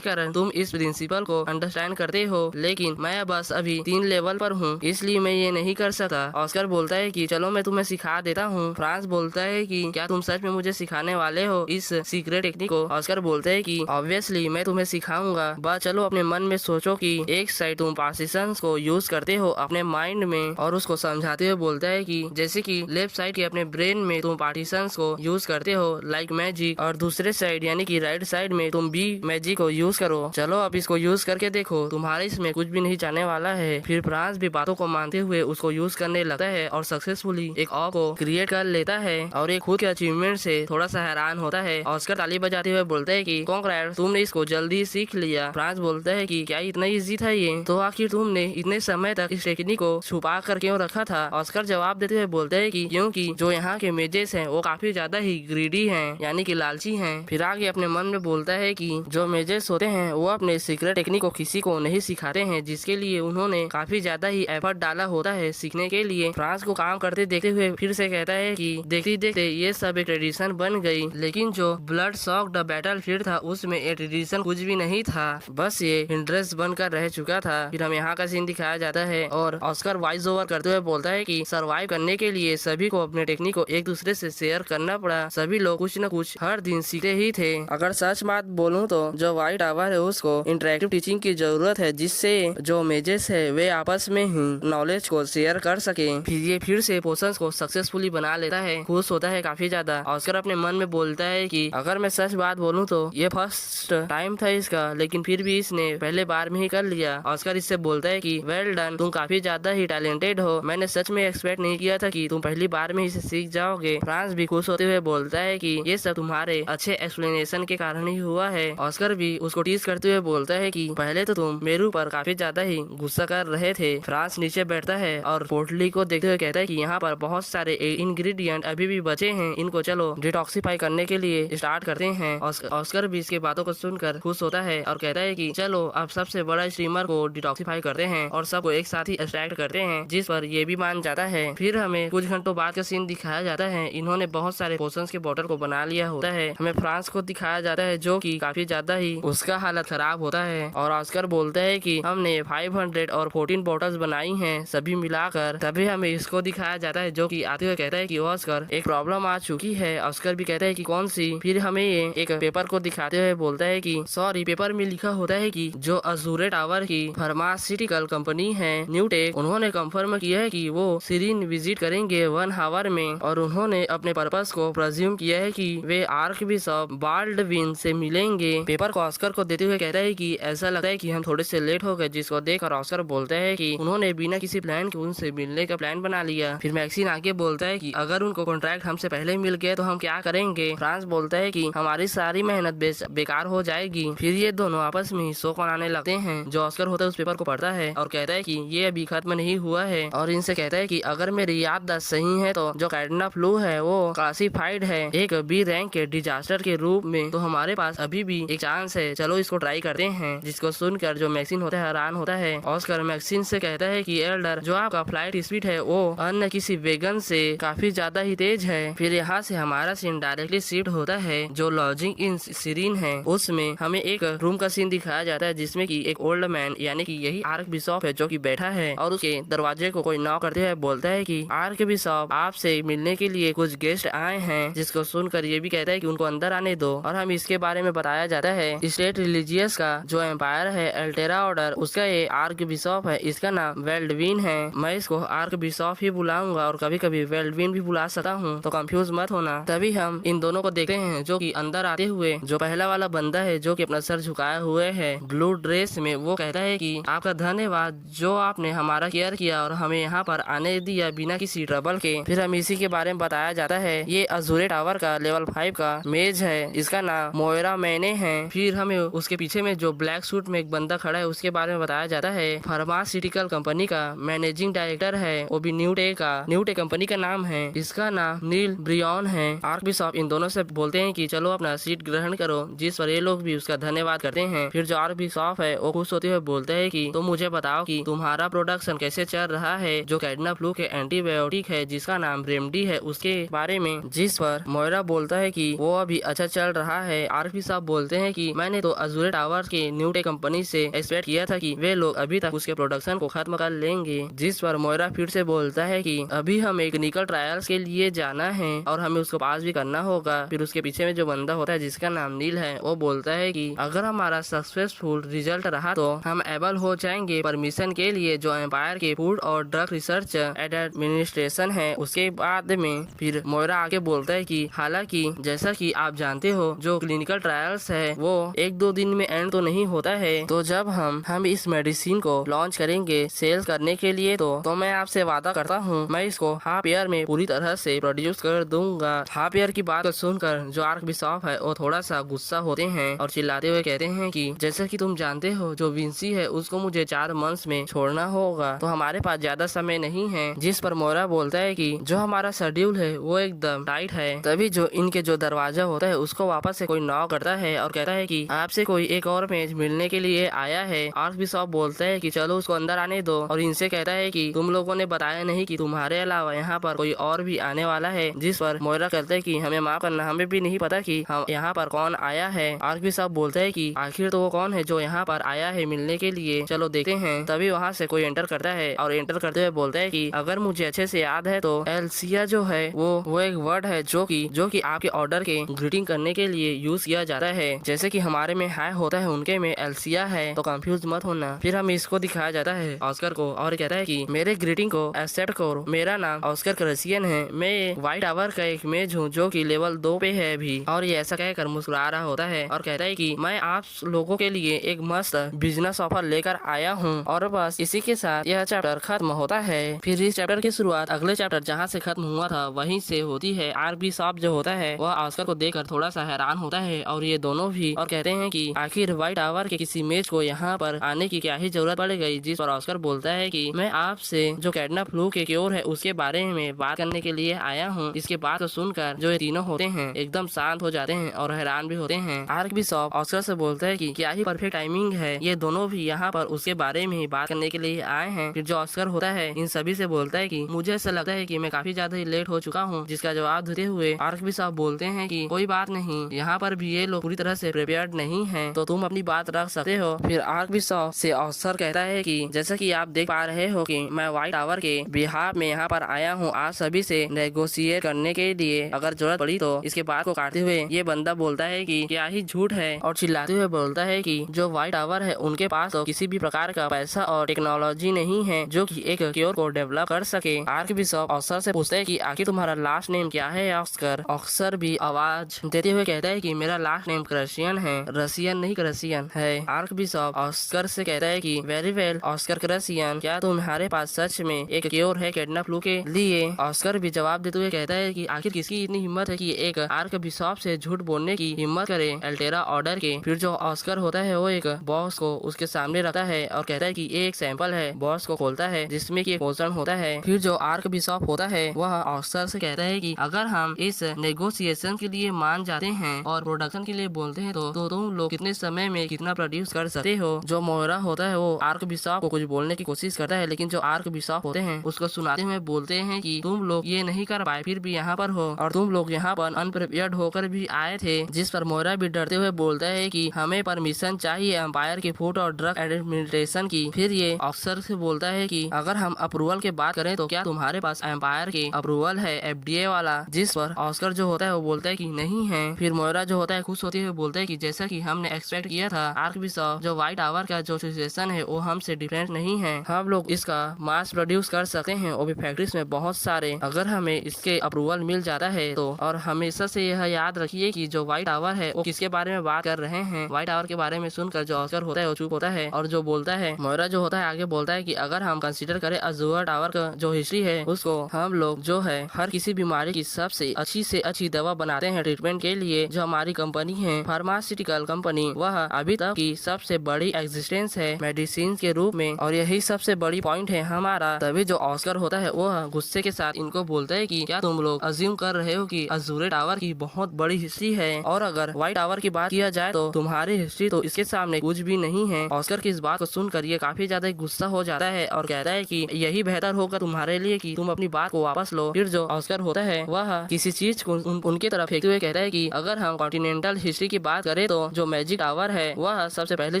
कारण तुम इस प्रिंसिपल को अंडरस्टैंड करते हो, लेकिन मैं बस अभी 3 लेवल पर हूँ इसलिए मैं ये नहीं कर सकता। ऑस्कर बोलता है कि चलो मैं तुम्हें सिखा देता हूँ। फ्रांस बोलता है कि क्या तुम सच में मुझे सिखाने वाले हो इस सीक्रेट टेक्निक को? ऑस्कर बोलता है कि ऑब्वियसली मैं तुम्हें सिखाऊंगा, बस चलो अपने मन में सोचो कि एक साइड तुम पार्टीशंस को यूज करते हो अपने माइंड में और उसको समझाते हुए बोलता है कि जैसे कि लेफ्ट साइड के अपने ब्रेन में तुम पार्टीशंस को यूज करते हो लाइक मैजिक और दूसरे साइड यानी कि राइट साइड में तुम भी मैजिक को यूज करो। चलो अब इसको यूज करके देखो, तुम्हारे इसमें कुछ भी नहीं जाने वाला है। फिर फ्रांस भी बातों को मानते हुए उसको यूज करने लगता है और सक्सेसफुली एक ऑ को क्रिएट कर लेता है और एक खुद के अचीवमेंट से थोड़ा सा हैरान होता है। ऑस्कर ताली बजाते हुए बोलता है कि कांग्रेट्स, तुमने इसको जल्दी सीख लिया। फ्रांस बोलता है कि क्या इतना इजी था ये? तो आखिर तुमने इतने समय तक इस टेक्निक को छुपा कर क्यों रखा था? ऑस्कर जवाब देते हुए बोलता है कि क्योंकि जो यहाँ के मेजेस हैं वो काफी ज्यादा ही ही ग्रीडी हैं, यानी कि लालची हैं। फिर आगे अपने मन में बोलता है कि जो मेजेस होते हैं वो अपने सीक्रेट टेक्निक को किसी को नहीं सिखाते हैं, जिसके लिए उन्होंने काफी ज्यादा ही एफर्ट डाला होता है सीखने के लिए। फ्रांस को काम करते देखते हुए फिर से कहता है कि देखते देखते ये सब एक ट्रेडिशन बन गई, लेकिन जो blood shock the battle field था उसमें ये ट्रेडिशन कुछ भी नहीं था, बस ये इंटरेस्ट बनकर रह चुका था। फिर हम यहाँ का सीन दिखाया जाता है और ऑस्कर वॉइस ओवर करते हुए बोलता है कि सर्वाइव करने के लिए सभी को अपने टेक्निक को एक दूसरे से शेयर करना पड़ा। सभी लोग कुछ न कुछ हर दिन सीखते ही थे। अगर सच बात बोलूं तो जो व्हाइट टावर है उसको इंटरेक्टिव टीचिंग की जरूरत है, जिससे जो मेजेस है वे आपस में ही नॉलेज को शेयर कर सके। फिर ये फिर से पोशंस को सक्सेसफुली बना लेता है, खुश होता है काफी ज्यादा। ऑस्कर अपने मन में बोलता है कि अगर मैं सच बात बोलूं तो ये फर्स्ट टाइम था इसका, लेकिन फिर भी इसने पहले बार में ही कर लिया। ऑस्कर इससे बोलता है कि वेल डन, तुम काफी ज्यादा ही टैलेंटेड हो, मैंने सच में एक्सपेक्ट नहीं किया था कि तुम पहली बार में इसे सीख जाओगे। फ्रांस भी खुश होते हुए बोलता है कि ये सब तुम्हारे अच्छे एक्सप्लेनेशन के कारण ही हुआ है। ऑस्कर भी उसको टीज करते हुए बोलता है कि पहले तो तुम मेरे ऊपर काफी ज्यादा ही गुस्सा कर रहे थे। फ्रांस नीचे बैठता है और पोटली को देखते हुए कहता है कि यहाँ पर बहुत सारे इंग्रेडिएंट अभी भी बचे हैं, इनको चलो डिटॉक्सिफाई करने के लिए स्टार्ट करते हैं। ऑस्कर भी इसके बातों को सुनकर खुश होता है और कहता है कि चलो अब सबसे बड़ा स्टीमर को डिटॉक्सिफाई करते हैं और सबको एक साथ ही एक्सट्रैक्ट करते हैं, जिस पर ये भी मान जाता है। फिर हमें कुछ घंटों बाद का सीन दिखाया जाता है। इन्होंने बहुत सारे पोशंस के बोतल को बना लिया होता है। हमें फ्रांस को दिखाया जाता है जो कि काफी ज्यादा ही उसका हालत खराब होता है और ऑस्कर बोलता है कि हमने 500 और 14 बोटल्स बनाई हैं सभी मिलाकर। तभी हमें इसको दिखाया जाता है जो कि आते हुए कहता है कि ऑस्कर एक प्रॉब्लम आ चुकी है। ऑस्कर भी कहता है कि कौन सी। फिर हमें ये एक पेपर को दिखाते हुए बोलता है कि सॉरी, पेपर में लिखा होता है कि जो अजूरे टावर की फार्मास्यूटिकल कंपनी है न्यूटेक, उन्होंने कंफर्म किया है कि वो सीरीन विजिट करेंगे 1 आवर में और उन्होंने अपने पर्पस को प्रेज्यूम किया है कि वे आर्क बिशप बाल्डविन से मिलेंगे। पेपर को ऑस्कर को देते हुए कहता है कि ऐसा लगता है कि हम थोड़े से लेट हो गए, जिसको देखकर ऑस्कर बोलता है कि उन्होंने बिना किसी प्लान के उनसे मिलने का प्लान बना लिया। फिर मैक्सिन आगे बोलता है कि अगर उनको कॉन्ट्रैक्ट हमसे पहले मिल गए तो हम क्या करेंगे। फ्रांस बोलता है कि हमारी सारी मेहनत बेकार हो जाएगी। फिर ये दोनों आपस में शोक मनाने लगते हैं। जो ऑस्कर होता है उस पेपर को पढ़ता है और कहता है कि ये अभी खत्म नहीं हुआ है और इनसे कहता है कि अगर मेरी याददाश्त सही है तो जो कैटना फ्लू है वो क्लासिफाइड है एक बी रैंक के डिजास्टर के रूप में, तो हमारे पास अभी भी एक चांस है, चलो इसको ट्राई करते हैं। जिसको सुनकर जो मैक्सिन होता है हैरान होता है। ऑस्कर मैक्सिन से कहता है कि एल्डर, जो आपका फ्लाइट स्पीड है वो अन्य किसी वेगन से काफी ज्यादा ही तेज है। फिर यहाँ से हमारा सीन डायरेक्टली शिफ्ट होता है जो लॉजिंग इन सीरीन है, उसमें हमें एक रूम का सीन दिखाया जाता है जिसमें कि एक ओल्ड मैन यानी कि यही आर्क बिशप है जो कि बैठा है और उसके दरवाजे को कोई नॉक करते हुए बोलता है कि आर्क बिशप आपसे मिलने के लिए कुछ गेस्ट आए हैं। जिसको सुनकर ये भी कहता है कि उनको अंदर आने दो और हम इसके बारे में बताया जाता है स्टेट रिलीजियस का जो एम्पायर है अल्टेरा ऑर्डर, उसका ये आर्क बिशप है, इसका नाम वेल्डविन है। मैं इसको आर्क बिशप ही बुलाऊंगा और कभी कभी वेल्डविन भी बुला सकता हूँ, तो कंफ्यूज मत होना। तभी हम इन दोनों को देखते हैं जो कि अंदर आते हुए जो पहला वाला बंदा है जो कि अपना सर झुकाए हुए है ब्लू ड्रेस में, वो कहता है कि आपका धन्यवाद जो आपने हमारा केयर किया और हमें यहाँ पर आने दिया बिना किसी ट्रबल के। फिर हम इसी के बारे में बताया जाता है ये अजूरे टावर का लेवल 5 का मेज है, इसका नाम मोयरा मैने है। फिर हमें उसके पीछे में जो ब्लैक सूट में एक बंदा खड़ा है उसके बारे में बताया जाता है फार्मास्यूटिकल कंपनी का मैनेजिंग डायरेक्टर है, वो भी न्यूटेक का। न्यूटेक कंपनी का नाम है, इसका नाम नील ब्रियन है। आर्क बिशप इन दोनों से बोलते हैं कि चलो अपना सीट ग्रहण करो, जिस पर ये लोग भी उसका धन्यवाद करते हैं। फिर जो आर्क बिशप है वो खुश होते हुए बोलते हैं कि तुम मुझे बताओ कि तुम्हारा प्रोडक्शन कैसे चल रहा है जो कैटना फ्लू के एंटीबायोटिक है जिसका नाम रेमडी है उसके बारे में। जिस पर मोयरा बोलता है कि वो अभी अच्छा चल रहा है। आर्क बिशप बोलते हैं कि मैंने तो अजूरे टावर के न्यूटेक कंपनी से एक्सपेक्ट किया था कि वे लोग अभी तक उसके प्रोडक्शन को खत्म कर लेंगे। जिस पर मोयरा फिर से बोलता है कि अभी हमें क्लिनिकल ट्रायल्स के लिए जाना है और हमें उसको पास भी करना होगा। फिर उसके पीछे में जो बंदा होता है जिसका नाम नील है वो बोलता है कि अगर हमारा सक्सेसफुल रिजल्ट रहा तो हम एबल हो जाएंगे परमिशन के लिए जो एम्पायर के फूड और ड्रग रिसर्च एडमिनिस्ट्रेशन है। उसके बाद में फिर मोयरा आके बोलता है कि हालांकि जैसा कि आप जानते हो जो क्लिनिकल ट्रायल्स है वो 1-2 दिन में एंड तो नहीं होता है, तो जब हम इस मेडिसिन को लॉन्च करेंगे सेल करने के लिए तो मैं आपसे वादा करता हूँ मैं इसको हाफ ईयर में पूरी तरह से प्रोड्यूस कर दूंगा। हाफ ईयर की बात सुनकर जो आर्क बिशप है वो थोड़ा सा गुस्सा होते हैं और चिल्लाते हुए कहते हैं कि जैसा कि तुम जानते हो जो विंसी है उसको मुझे 4 मंथ्स में छोड़ना होगा, तो हमारे पास ज्यादा समय नहीं है। जिस पर मोयरा बोलता है कि जो हमारा शेड्यूल है वो एकदम टाइट है है। तभी जो इनके जो दरवाजा होता है उसको वापस से कोई नॉक करता है और कहता है कि आपसे कोई एक और मेज मिलने के लिए आया है। आर्कबिशप बोलता है कि चलो उसको अंदर आने दो और इनसे कहता है कि तुम लोगों ने बताया नहीं कि तुम्हारे अलावा यहाँ पर कोई और भी आने वाला है। जिस पर मोइरा कहते है कि हमें माफ करना, हमें भी नहीं पता कि हम यहाँ पर कौन आया है। आर्कबिशप बोलता है कि आखिर तो वो कौन है जो यहाँ पर आया है मिलने के लिए, चलो देखते हैं। तभी वहाँ से कोई एंटर करता है और एंटर करते हुए बोलता है कि अगर मुझे अच्छे से याद है तो एलसिया जो है वो एक वर्ड है जो कि आपके ऑर्डर के ग्रीटिंग करने के लिए यूज किया जाता है। जैसे कि हमारे में हाय होता है उनके में एलसिया है, तो कंफ्यूज मत होना। फिर हमें इसको दिखाया जाता है ऑस्कर को और कहता है कि मेरे ग्रीटिंग को एक्सेप्ट करो, मेरा नाम ऑस्कर क्रसियन है, मैं व्हाइट टावर का एक मेज हूँ जो कि लेवल 2 पे है अभी। और ये ऐसा कहकर मुस्कुरा रहा होता है और कहता है कि मैं आप लोगों के लिए एक मस्त बिजनेस ऑफर लेकर आया हूँ। और बस इसी के साथ यह चैप्टर खत्म होता है। फिर इस चैप्टर की शुरुआत अगले चैप्टर जहाँ से खत्म हुआ था वहीं से होती है। आर्कबिशप जो होता है वह ऑस्कर को देखकर थोड़ा सा हैरान होता है और ये दोनों भी और कहते हैं कि आखिर व्हाइट टावर के किसी मेज को यहाँ पर आने की क्या ही जरूरत पड़ गई। जिस पर ऑस्कर बोलता है कि मैं आपसे जो कैटना फ्लू के क्योर है उसके बारे में बात करने के लिए आया हूँ। इसके बात को सुनकर जो ये तीनों होते हैं एकदम शांत हो जाते हैं और हैरान भी होते हैं। आर्कबिशप ऑस्कर से बोलता है कि क्या ही परफेक्ट टाइमिंग है, ये दोनों भी यहाँ पर उसके बारे में ही बात करने के लिए आए हैं। फिर जो ऑस्कर होता है इन सभी से बोलता है कि मुझे ऐसा लगता है कि मैं काफी ज्यादा लेट हो चुका हूँ। जिसका जवाब देते हुए आर्कबिशप बोलते हैं कि कोई बात नहीं, यहाँ पर भी ये लोग पूरी तरह से प्रिपेयर्ड नहीं है, तो तुम अपनी बात रख सकते हो। फिर आर्कबिशप से ऑस्कर कहता है कि जैसा कि आप देख पा रहे हो कि मैं व्हाइट टावर के बिहाफ में यहाँ पर आया हूँ आप सभी से नेगोशिएट करने के लिए, अगर जरूरत पड़ी तो। इसके बात को काटते हुए ये बंदा बोलता है कि क्या ही झूठ है और चिल्लाते हुए बोलता है कि जो व्हाइट टावर है उनके पास तो किसी भी प्रकार का पैसा और टेक्नोलॉजी नहीं है जो कि एक क्योर को डेवलप कर सके। आर्कबिशप ऑस्कर से पूछता है कि आखिर तुम्हारा लास्ट नेम क्या है ऑस्कर। ऑस्कर भी आवाज देते हुए कहता है कि मेरा लास्ट नेम क्रसियन है, रसियन नहीं क्रसियन है। आर्कबिशप ऑस्कर से कहता है कि वेरी वेल ऑस्कर क्रसियन, क्या तुम्हारे पास सच में एक क्योर है कैटना फ्लू के लिए। ऑस्कर भी जवाब देते हुए कहता है कि आखिर किसकी इतनी हिम्मत है कि एक आर्कबिशप से झूठ बोलने की हिम्मत करे अल्टेरा ऑर्डर के। फिर जो ऑस्कर होता है वो एक बॉक्स को उसके सामने रखता है और कहता है कि ये एक सैंपल है। बॉक्स को खोलता है जिसमें कि एक पोर्शन होता है। फिर जो आर्कबिशप होता है वह ऑस्कर से कहता है कि अगर हम इस नेगोशिएशन के लिए मान जाते हैं और प्रोडक्शन के लिए बोलते हैं तो तुम लोग कितने समय में कितना प्रोड्यूस कर सकते हो। जो मोइरा होता है वो आर्कबिशप को कुछ बोलने की कोशिश करता है, लेकिन जो आर्कबिशप होते हैं उसको सुनाते हुए बोलते हैं कि तुम लोग ये नहीं कर पाए फिर भी यहाँ पर हो और तुम लोग यहाँ पर अनप्रिपेयर्ड होकर भी आए थे। जिस पर मोइरा भी डरते हुए बोलता है कि हमें परमिशन चाहिए एम्पायर की फूड और ड्रग एडमिनिस्ट्रेशन की। फिर ये ऑफिसर से बोलता है कि अगर हम अप्रूवल की बात करें तो क्या तुम्हारे पास एम्पायर के अप्रूवल है FDA वाला। जिस पर ऑस्कर जो होता है वो बोलता है कि नहीं है। फिर मोइरा जो होता है खुश होते हुए बोलता है कि जैसा कि हमने एक्सपेक्ट किया था आर्कबिशप, जो व्हाइट टावर का जो सिचुएशन है वो हमसे डिफरेंट नहीं है, हम लोग इसका मास प्रोड्यूस कर सकते हैं वो भी फैक्ट्रीज में बहुत सारे, अगर हमें इसके अप्रूवल मिल जाता है तो। और हमेशा से यह याद रखिए कि जो व्हाइट टावर है वो किसके बारे में बात कर रहे हैं। व्हाइट टावर के बारे में सुनकर जो ऑस्कर होता है वो चुप होता है और जो बोलता है मोइरा जो होता है आगे बोलता है कि अगर हम कंसीडर करें अजूर टावर का जो हिस्ट्री है उसको, हम लोग जो है हर किसी बीमारी की सबसे अच्छी से अच्छी दवा बनाते हैं ट्रीटमेंट के लिए। जो हमारी कंपनी है फार्मास्यूटिकल कंपनी वह अभी तक की सबसे बड़ी एग्जिस्टेंस है मेडिसिन के रूप में और यही सबसे बड़ी पॉइंट है हमारा। तभी जो ऑस्कर होता है वह गुस्से के साथ इनको बोलता है कि क्या तुम लोग अज्यूम कर रहे हो कि अजूर टावर की बहुत बड़ी हिस्ट्री है और अगर व्हाइट टावर की बात किया जाए तो तुम्हारी हिस्ट्री तो इसके सामने कुछ भी नहीं है। ऑस्कर की इस बात को सुनकर ये काफी ज्यादा गुस्सा हो जाता है और कहता है कि यही बेहतर होगा तुम्हारे लिए कि तुम अपनी बात को वापस लो। फिर जो ऑस्कर होता है वह किसी चीज को उनके तरफ फेंकते हुए कहता है कि अगर हम कॉन्टिनेंटल हिस्ट्री की बात करें तो जो मैजिक टावर है वह सबसे पहले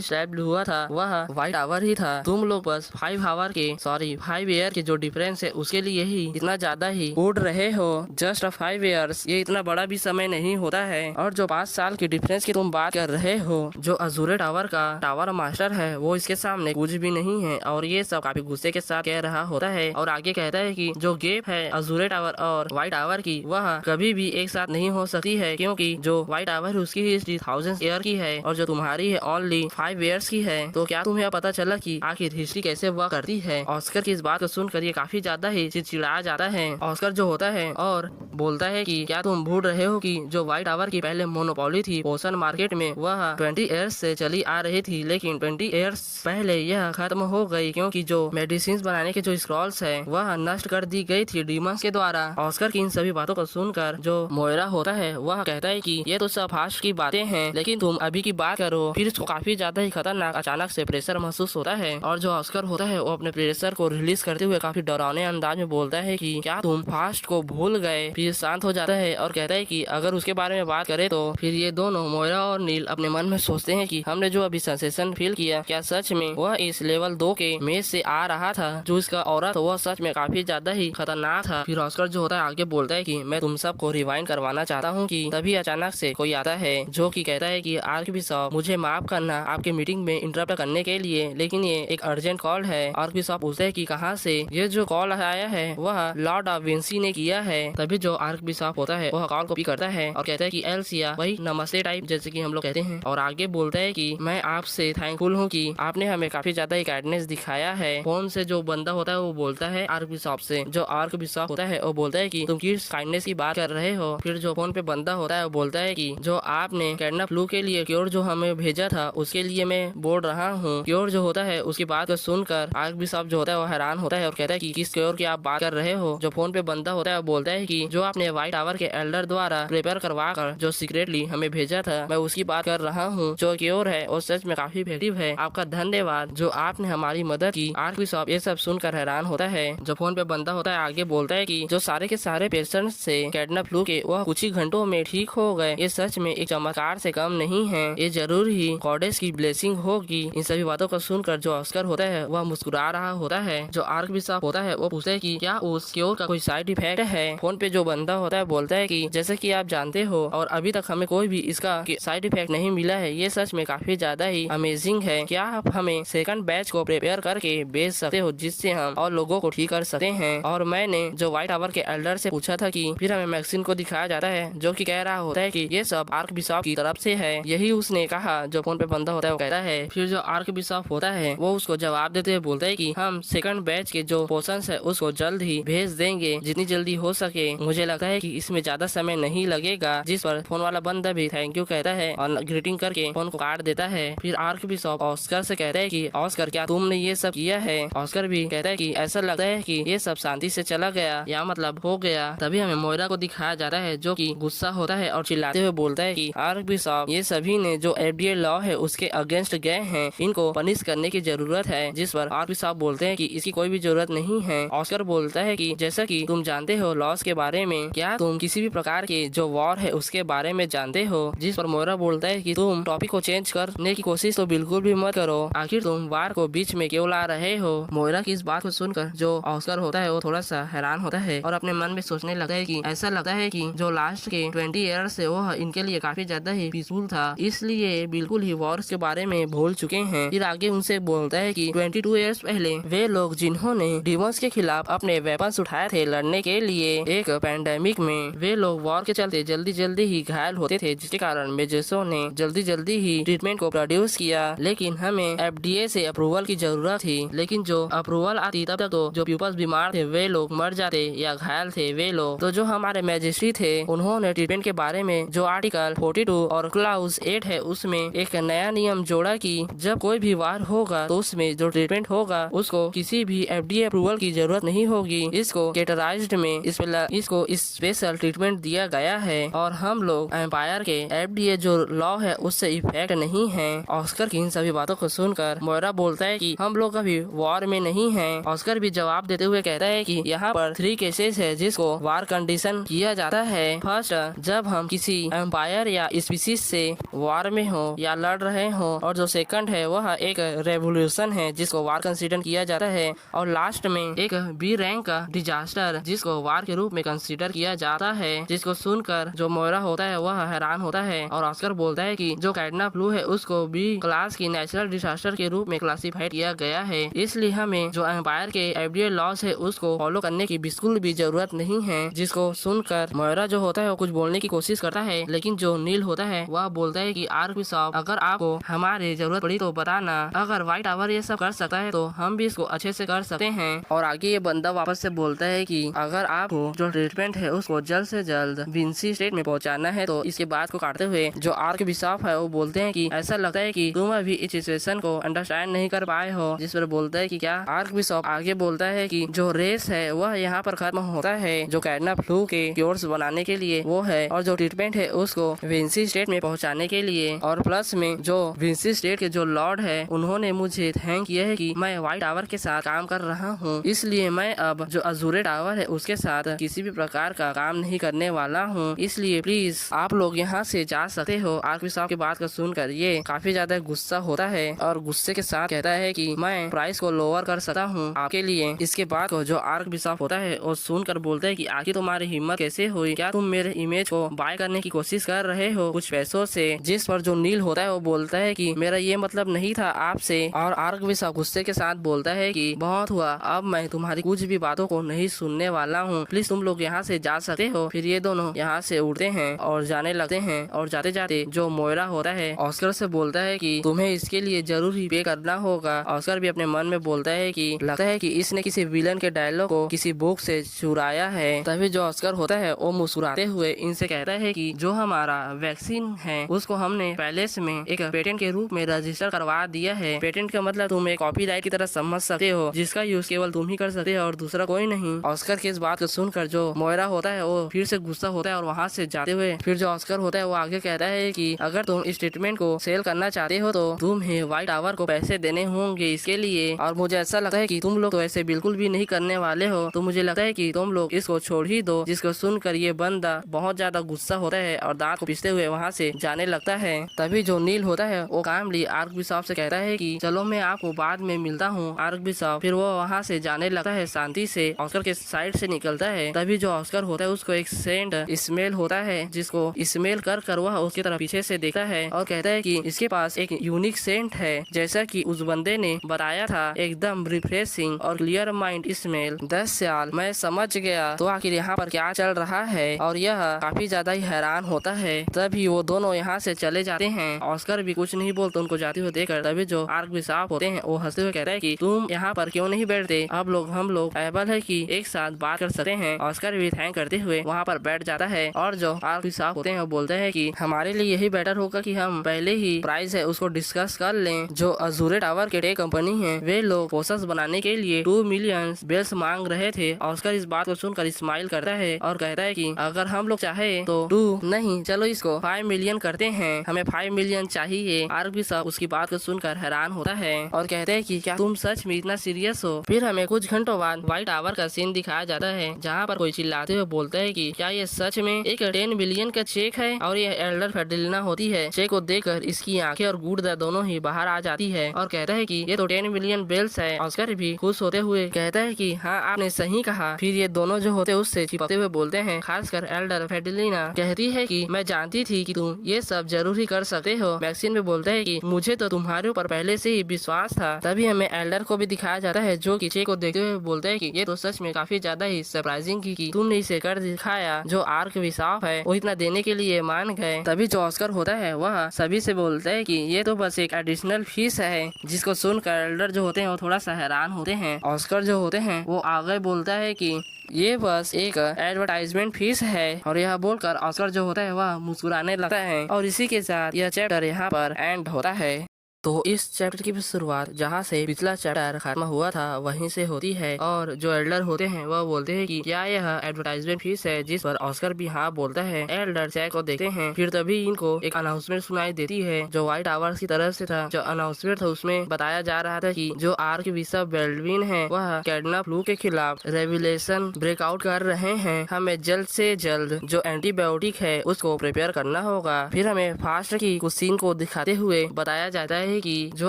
स्टैब्लिश हुआ था वह व्हाइट टावर ही था। तुम लोग बस 5 ईयर के जो डिफरेंस है उसके लिए ही इतना ज्यादा ही उड़ रहे हो। जस्ट 5 ईयर्स ये इतना बड़ा भी समय नहीं होता है। और जो 5 साल की डिफरेंस की तुम बात कर रहे हो, जो अजूर टावर का टावर मास्टर है वो इसके सामने कुछ भी नहीं है। और ये सब काफी गुस्से के साथ कह रहा होता है और आगे कहता है कि जो गैप है अजूर टावर और व्हाइट टावर की वह कभी भी एक साथ नहीं हो सकती है, क्योंकि जो व्हाइट टावर है उसकी हिस्ट्री 1000 ईयर की है और जो तुम्हारी है ओनली 5 ईयर्स की है। तो क्या तुम्हें पता चला कि आखिर हिस्ट्री कैसे हुआ करती है। ऑस्कर की इस बात को सुनकर ये काफी ज्यादा ही चिड़चिड़ाया जाता है। ऑस्कर जो होता है और बोलता है कि क्या तुम भूल रहे हो कि जो व्हाइट टावर की पहले मोनोपोली थी पोशन मार्केट में वह 20 ईयर्स से चली आ रही थी, लेकिन 20 ईयर्स पहले यह खत्म हो गई क्योंकि जो मेडिसिन बनाने के जो स्क्रॉल्स है वह नष्ट कर दी गई थी डीमंस के द्वारा। ऑस्कर की इन सभी बातों को सुनकर जो मोयरा होता है वह कहता है कि ये तो सब फास्ट की बातें हैं, लेकिन तुम अभी की बात करो। फिर इसको काफी ज्यादा ही खतरनाक अचानक से प्रेशर महसूस होता है और जो ऑस्कर होता है वो अपने प्रेशर को रिलीज करते हुए काफी डरावने अंदाज में बोलता है कि क्या तुम फास्ट को भूल गए। फिर शांत हो जाता है और कहता है कि अगर उसके बारे में बात करें तो फिर ये दोनों मोयरा और नील अपने मन में सोचते हैं कि हमने जो अभी सेंसेशन फील किया क्या सच में वह इस लेवल 2 के मेज से आ रहा था। जो इसका ऑरा था वह सच में काफी ज्यादा ही खतरनाक था। फिर ऑस्कर जो होता है आगे बोलता है कि मैं तुम सबको रिवाइंड करवाना चाहता हूँ कि तभी अचानक से कोई आता है जो कि कहता है कि आर्कबिशप मुझे माफ करना आपके मीटिंग में इंटरप्ट करने के लिए, लेकिन ये एक अर्जेंट कॉल है। आर्कबिशप पूछते है कि कहाँ से। ये जो कॉल आया है वह लॉर्ड ऑफ विंसी ने किया है। तभी जो आर्कबिशप होता है वह कॉल को पिक करता है और कहता है कि एल्सिया, वही नमस्ते टाइप जैसे कि हम लोग कहते हैं, और आगे बोलता है कि मैं आपसे थैंकफुल हूँ कि आपने हमें काफी ज्यादा काइंडनेस दिखाया है। फोन से जो बंदा होता है वो बोलता है आर्कबिशप से, जो आर्कबिशप होता है वो बोलता है कि तुम किस काइंडनेस की बात कर रहे हो। फिर जो फोन पे बंदा होता है वो बोलता है कि जो आपने कैटना फ्लू के लिए क्योर जो हमें भेजा था उसके लिए मैं बोल रहा हूँ। क्योर जो होता है उसकी बात को सुनकर आर्कबिशप जो होता है वो हैरान होता है और कहता है कि किस क्योर की आप बात कर रहे हो। जो फोन पे बंदा होता है वो बोलता है कि जो आपने व्हाइट टावर के एल्डर द्वारा प्रिपेयर करवा कर जो सीक्रेटली हमें भेजा था मैं उसकी बात कर रहा हूँ। जो क्योर है वो सच में काफी इफेक्टिव है। आपका धन्यवाद जो आपने हमारी मदद की। आर्कबिशप ये सब सुनकर हैरान होता है। जो फोन पे बंदा होता है आगे बोलता है कि जो सारे के सारे पेशेंट से कैटना फ्लू के वह कुछ ही घंटों में ठीक हो गए। ये सच में एक चमत्कार से कम नहीं है। ये जरूर ही गॉडेस की ब्लेसिंग होगी। इन सभी बातों को सुनकर जो ऑस्कर होता है वह मुस्कुरा रहा होता है। जो आर्कबिशप होता है वो पूछता है कि क्या उस क्योर का कोई साइड इफेक्ट है। फोन पे जो बंदा होता है बोलता है कि जैसे कि आप जानते हो और अभी तक हमें कोई भी इसका साइड इफेक्ट नहीं मिला है। ये सच में काफी ज्यादा ही अमेजिंग है। क्या आप हमें सेकंड बैच को प्रिपेयर करके बेच सकते हो जिससे हम और लोगों को ठीक कर सकते हैं। और मैंने जो व्हाइट टावर के एल्डर से पूछा था कि फिर हमें मैक्सिन को दिखाया जाता है जो कि कह रहा होता है कि ये सब आर्कबिशप की तरफ से है। यही उसने कहा। जो फोन पे बंदा होता है वो कहता है। फिर जो आर्कबिशप होता है वो उसको जवाब देते हुए बोलता है कि हम सेकंड बैच के जो पोर्शंस है उसको जल्द ही भेज देंगे जितनी जल्दी हो सके। मुझे लगता है कि इसमें ज्यादा समय नहीं लगेगा। जिस पर फोन वाला बंदा भी थैंक यू कहता है और ग्रीटिंग करके फोन को काट देता है। फिर आर्कबिशप ऑस्कर से कहता है कि ऑस्कर क्या तुमने ये सब किया है। ऑस्कर भी कहता है कि ऐसा लगता है कि ये सब शांति से चला गया या मतलब हो गया। तभी हमें मोयरा को दिखाया जाता है जो कि गुस्सा होता है और चिल्लाते हुए बोलता है कि आर्कबिशप ये सभी ने जो FDA लॉ है उसके अगेंस्ट गए हैं, इनको पनिश करने की जरूरत है। जिस पर आर्कबिशप बोलते हैं कि इसकी कोई भी जरूरत नहीं है। ऑस्कर बोलता है कि जैसा कि तुम जानते हो लॉस के बारे में, क्या तुम किसी भी प्रकार के जो वॉर है उसके बारे में जानते हो। जिस पर मोयरा बोलता है कि तुम टॉपिक को चेंज करने की कोशिश तो बिल्कुल भी मत करो। आखिर तुम वार को बीच में क्यों ला रहे हो। मोयरा की इस बात को सुनकर जो ऑस्कर होता है वो थोड़ा सा हैरान होता है और अपने मन में सोचने लगता है कि ऐसा लगता है कि जो लास्ट के 20 ईयर्स से वो इनके लिए काफी ज्यादा ही पीसफुल था, इसलिए बिल्कुल ही वॉर्स के बारे में भूल चुके हैं। फिर आगे उनसे बोलता है कि 22 ईयर्स पहले वे लोग जिन्होंने डिमोन्स के खिलाफ अपने वेपन्स उठाए थे लड़ने के लिए एक पैंडेमिक में, वे लोग वॉर के चलते जल्दी ही घायल होते थे जिसके कारण मेजेसो ने जल्दी ही ट्रीटमेंट को प्रोड्यूस किया। लेकिन हमें FDA से अप्रूवल की जरूरत थी। लेकिन जो अप्रूवल आती तब तक तो जो पीपल्स बीमार थे वे लोग मर जाते या घायल थे वे लोग। तो जो हमारे मैजिस्ट्री थे उन्होंने ट्रीटमेंट के बारे में जो आर्टिकल 42 और क्लाउज 8 है उसमें एक नया नियम जोड़ा कि जब कोई भी वार होगा तो उसमें जो ट्रीटमेंट होगा उसको किसी भी FDA अप्रूवल की जरूरत नहीं होगी। इसको कैटेगराइज्ड में इसको स्पेशल ट्रीटमेंट दिया गया है और हम लोग एम्पायर के FDA जो लॉ है उससे इफेक्ट नहीं है। ऑस्कर की इन सभी बातों को सुनकर मोयरा बोलता है कि हम लोग अभी वॉर में नहीं है। ऑस्कर भी जवाब देते हुए कहता है कि यहाँ पर 3 केसेस है जिसको वार कंडीशन किया जाता है। फर्स्ट, जब हम किसी एम्पायर या स्पीसीज से वार में हो या लड़ रहे हो, और जो सेकंड है वह एक रेवोल्यूशन है जिसको वार कंसीडर किया जाता है, और लास्ट में एक बी रैंक का डिजास्टर जिसको वार के रूप में कंसीडर किया जाता है। जिसको सुनकर जो मोयरा होता है वह हैरान होता है और ऑस्कर बोलता है कि जो कैटना फ्लू है उसको बी क्लास की नेचुरल डिजास्टर के रूप में क्लासिफाइड किया गया है, इसलिए हमें जो एम्पायर के FDA लॉस है उसको फॉलो करने की बिल्कुल भी जरूरत नहीं है। जिसको सुनकर मोयरा जो होता है वो कुछ बोलने की कोशिश करता है, लेकिन जो नील होता है वह बोलता है कि आर्कबिशप अगर आपको हमारी जरूरत पड़ी तो बताना, अगर व्हाइट टावर ये सब कर सकता है तो हम भी इसको अच्छे से कर सकते हैं। और आगे ये बंदा वापस से बोलता है कि अगर आपको जो ट्रीटमेंट है उसको जल्द से जल्द विंसी स्टेट में पहुंचाना है तो इसके बात को काटते हुए जो आर्कबिशप है वो बोलते हैं कि ऐसा लगता है कि तुम अभी इस सिचुएशन को अंडरस्टैंड नहीं कर पाए हो। जिस पर बोलता है कि क्या। आर्कबिशप आगे बोलता है कि जो रेस है वह यहाँ पर खत्म होता है, जो कैटना फ्लू के क्योर्स बनाने के लिए वो है, और जो ट्रीटमेंट है उसको विंसी स्टेट में पहुंचाने के लिए। और प्लस में जो विंसी स्टेट के जो लॉर्ड है उन्होंने मुझे थैंक किया है कि मैं व्हाइट टावर के साथ काम कर रहा हूँ, इसलिए मैं अब जो अजूरे टावर है उसके साथ किसी भी प्रकार का काम नहीं करने वाला हूँ, इसलिए प्लीज आप लोग यहाँ से जा सकते हो। आर्कबिशप की बात को सुनकर ये काफी ज्यादा गुस्सा होता है और गुस्से के साथ कहता है कि मैं प्राइस को लोअर कर सकता हूँ आपके लिए। इसके बाद को जो आर्कबिशप होता है वो सुनकर बोलता है कि आखिर तुम्हारी हिम्मत कैसे हुई, क्या तुम मेरे इमेज को बाय करने की कोशिश कर रहे हो कुछ पैसों से। जिस पर जो नील होता है वो बोलता है कि मेरा ये मतलब नहीं था आपसे, और आर्कबिशप गुस्से के साथ बोलता है कि बहुत हुआ, अब मैं तुम्हारी कुछ भी बातों को नहीं सुनने वाला हूँ, प्लीज तुम लोग यहाँ से जा सकते हो। फिर ये दोनों यहाँ से उठते हैं और जाने लगते हैं, और जाते जाते जो मोयरा होता है ऑस्कर से बोलता है कि तुम्हें इसके लिए जरूर ही पे करना होगा। ऑस्कर भी अपने मन में बोलता है कि लगता है कि इसने किसी विलन के डायलॉग को किसी बुक से चुराया है। तभी जो ऑस्कर होता है वो मुस्कुराते हुए इनसे कहता है कि जो हमारा वैक्सीन है उसको हमने पैलेस में एक पेटेंट के रूप में रजिस्टर करवा दिया है। पेटेंट का मतलब तुम एक कॉपीराइट की तरह समझ सकते हो, जिसका यूज केवल तुम ही कर सकते हो और दूसरा कोई नहीं। ऑस्कर की इस बात को सुनकर जो मोयरा होता है वो फिर से गुस्सा होता है और वहाँ से जाते हुए फिर जो ऑस्कर होता है वो आगे कहता है कि अगर तुम इस ट्रीटमेंट को सेल करना चाहते हो तो तुम्हें व्हाइट टावर को पैसे देने होंगे इसके लिए, और मुझे ऐसा लगता है कि तुम लोग तो ऐसे बिल्कुल भी नहीं करने वाले हो, तो मुझे लगता है कि तुम लोग इसको छोड़ ही दो। जिसको सुनकर ये बंदा बहुत ज्यादा गुस्सा होता है और दांत को पीसते हुए वहाँ से जाने लगता है। तभी जो नील होता है वो कामली आर्कबिशप से कहता है कि चलो मैं आपको बाद में मिलता हूँ आर्कबिशप। फिर वो वहाँ से जाने लगता है शांति से, ऑस्कर के साइड से निकलता है। तभी जो ऑस्कर होता है उसको एक सेंट स्मेल होता है, जिसको स्मेल कर वह उसकी तरफ पीछे से देखता है और कहता है कि इसके पास एक यूनिक सेंट है, जैसा कि उस बंदे ने बताया था, एकदम रिफ्रेशिंग और क्लियर माइंड स्मेल। 10 साल मैं समझ गया तो आखिर यहाँ पर क्या चल रहा है, और यह काफी ज्यादा ही हैरान होता है। तभी वो दोनों यहाँ से चले जाते हैं। ऑस्कर भी कुछ नहीं बोलते उनको जाते हुए देखकर। तभी जो आर्कबिशप होते हैं वो हंसते हुए कहता है कि तुम यहाँ पर क्यों नहीं बैठते, अब लोग हम लोग एबल है कि एक साथ बात कर सकते हैं। ऑस्कर भी थैंक करते हुए वहाँ पर बैठ जाता है, और जो आर्कबिशप होते हैं वो बोलते हैं कि हमारे लिए यही बेटर होगा कि हम पहले ही प्राइस है उसको डिस्कस कर लें। जो अजूरे टावर के टेक कंपनी है वे लोग पोसस बनाने के लिए 2 मिलियन बेल्स मांग रहे थे। ऑस्कर इस बात को सुनकर स्माइल करता है और कहता है कि अगर हम लोग चाहे तो 2 नहीं, चलो इसको 5 मिलियन करते हैं, हमें 5 मिलियन चाहिए। आर्कबिशप उसकी बात को सुनकर हैरान होता है और कहते हैं कि क्या तुम सच में इतना सीरियस हो। फिर हमें कुछ घंटों बाद व्हाइट टावर का सीन दिखाया जाता है, जहाँ पर कोई चिल्लाते हुए बोलता है कि क्या ये सच में एक 10 बिलियन का चेक है, और ये एल्डर फेडेलिना होती है। चेक को देखकर इसकी आंखें और गुर्दा दोनों ही बाहर आ जाती है और कहता है कि ये तो 10 मिलियन बेल्स है। ऑस्कर भी खुश होते हुए कहता है कि हाँ आपने सही कहा। फिर ये दोनों जो होते उससे चिपकते हुए बोलते हैं, खासकर एल्डर फेडेलिना कहती है कि मैं जानती थी कि तुम ये सब जरूर ही कर सकते हो। मैक्सिन भी बोलता है कि मुझे तो तुम्हारे ऊपर पहले से ही विश्वास था। तभी हमें एल्डर को भी दिखाया जाता है जो कि चेक को देखते हुए बोलता है कि ये तो सच में काफी ज्यादा ही सरप्राइजिंग कि तुमने इसे कर दिखाया। जो आर्कबिशप है वो इतना देने के लिए मान गए। तभी जो ऑस्कर होता है वह सभी से बोलता है कि ये तो बस एक एडिशनल फीस है, जिसको सुनकर एल्डर जो होते हैं वो थोड़ा सा हैरान होते हैं। ऑस्कर जो होते हैं वो आगे बोलता है कि ये बस एक एडवर्टाइजमेंट फीस है, और यह बोलकर ऑस्कर जो होता है वह मुस्कुराने लगता है। और इसी के साथ यह चैप्टर यहाँ पर एंड होता है। तो इस चैप्टर की शुरुआत जहाँ से पिछला चैप्टर खत्म हुआ था वहीं से होती है, और जो एल्डर होते हैं वह बोलते हैं कि क्या यह एडवर्टाइजमेंट फीस है, जिस पर ऑस्कर भी हाँ बोलता है। एल्डर चेक को देखते हैं, फिर तभी इनको एक अनाउंसमेंट सुनाई देती है जो व्हाइट टावर्स की तरफ से था। जो अनाउंसमेंट था उसमें बताया जा रहा था कि जो आर्कबिशप बेल्डविन है वह कैडना फ्लू के खिलाफ रेवुलेशन ब्रेकआउट कर रहे हैं। हमें जल्द से जल्द जो एंटीबायोटिक है उसको प्रिपेयर करना होगा। फिर हमें फास्ट की कुछ सीन को दिखाते हुए बताया जाता है कि जो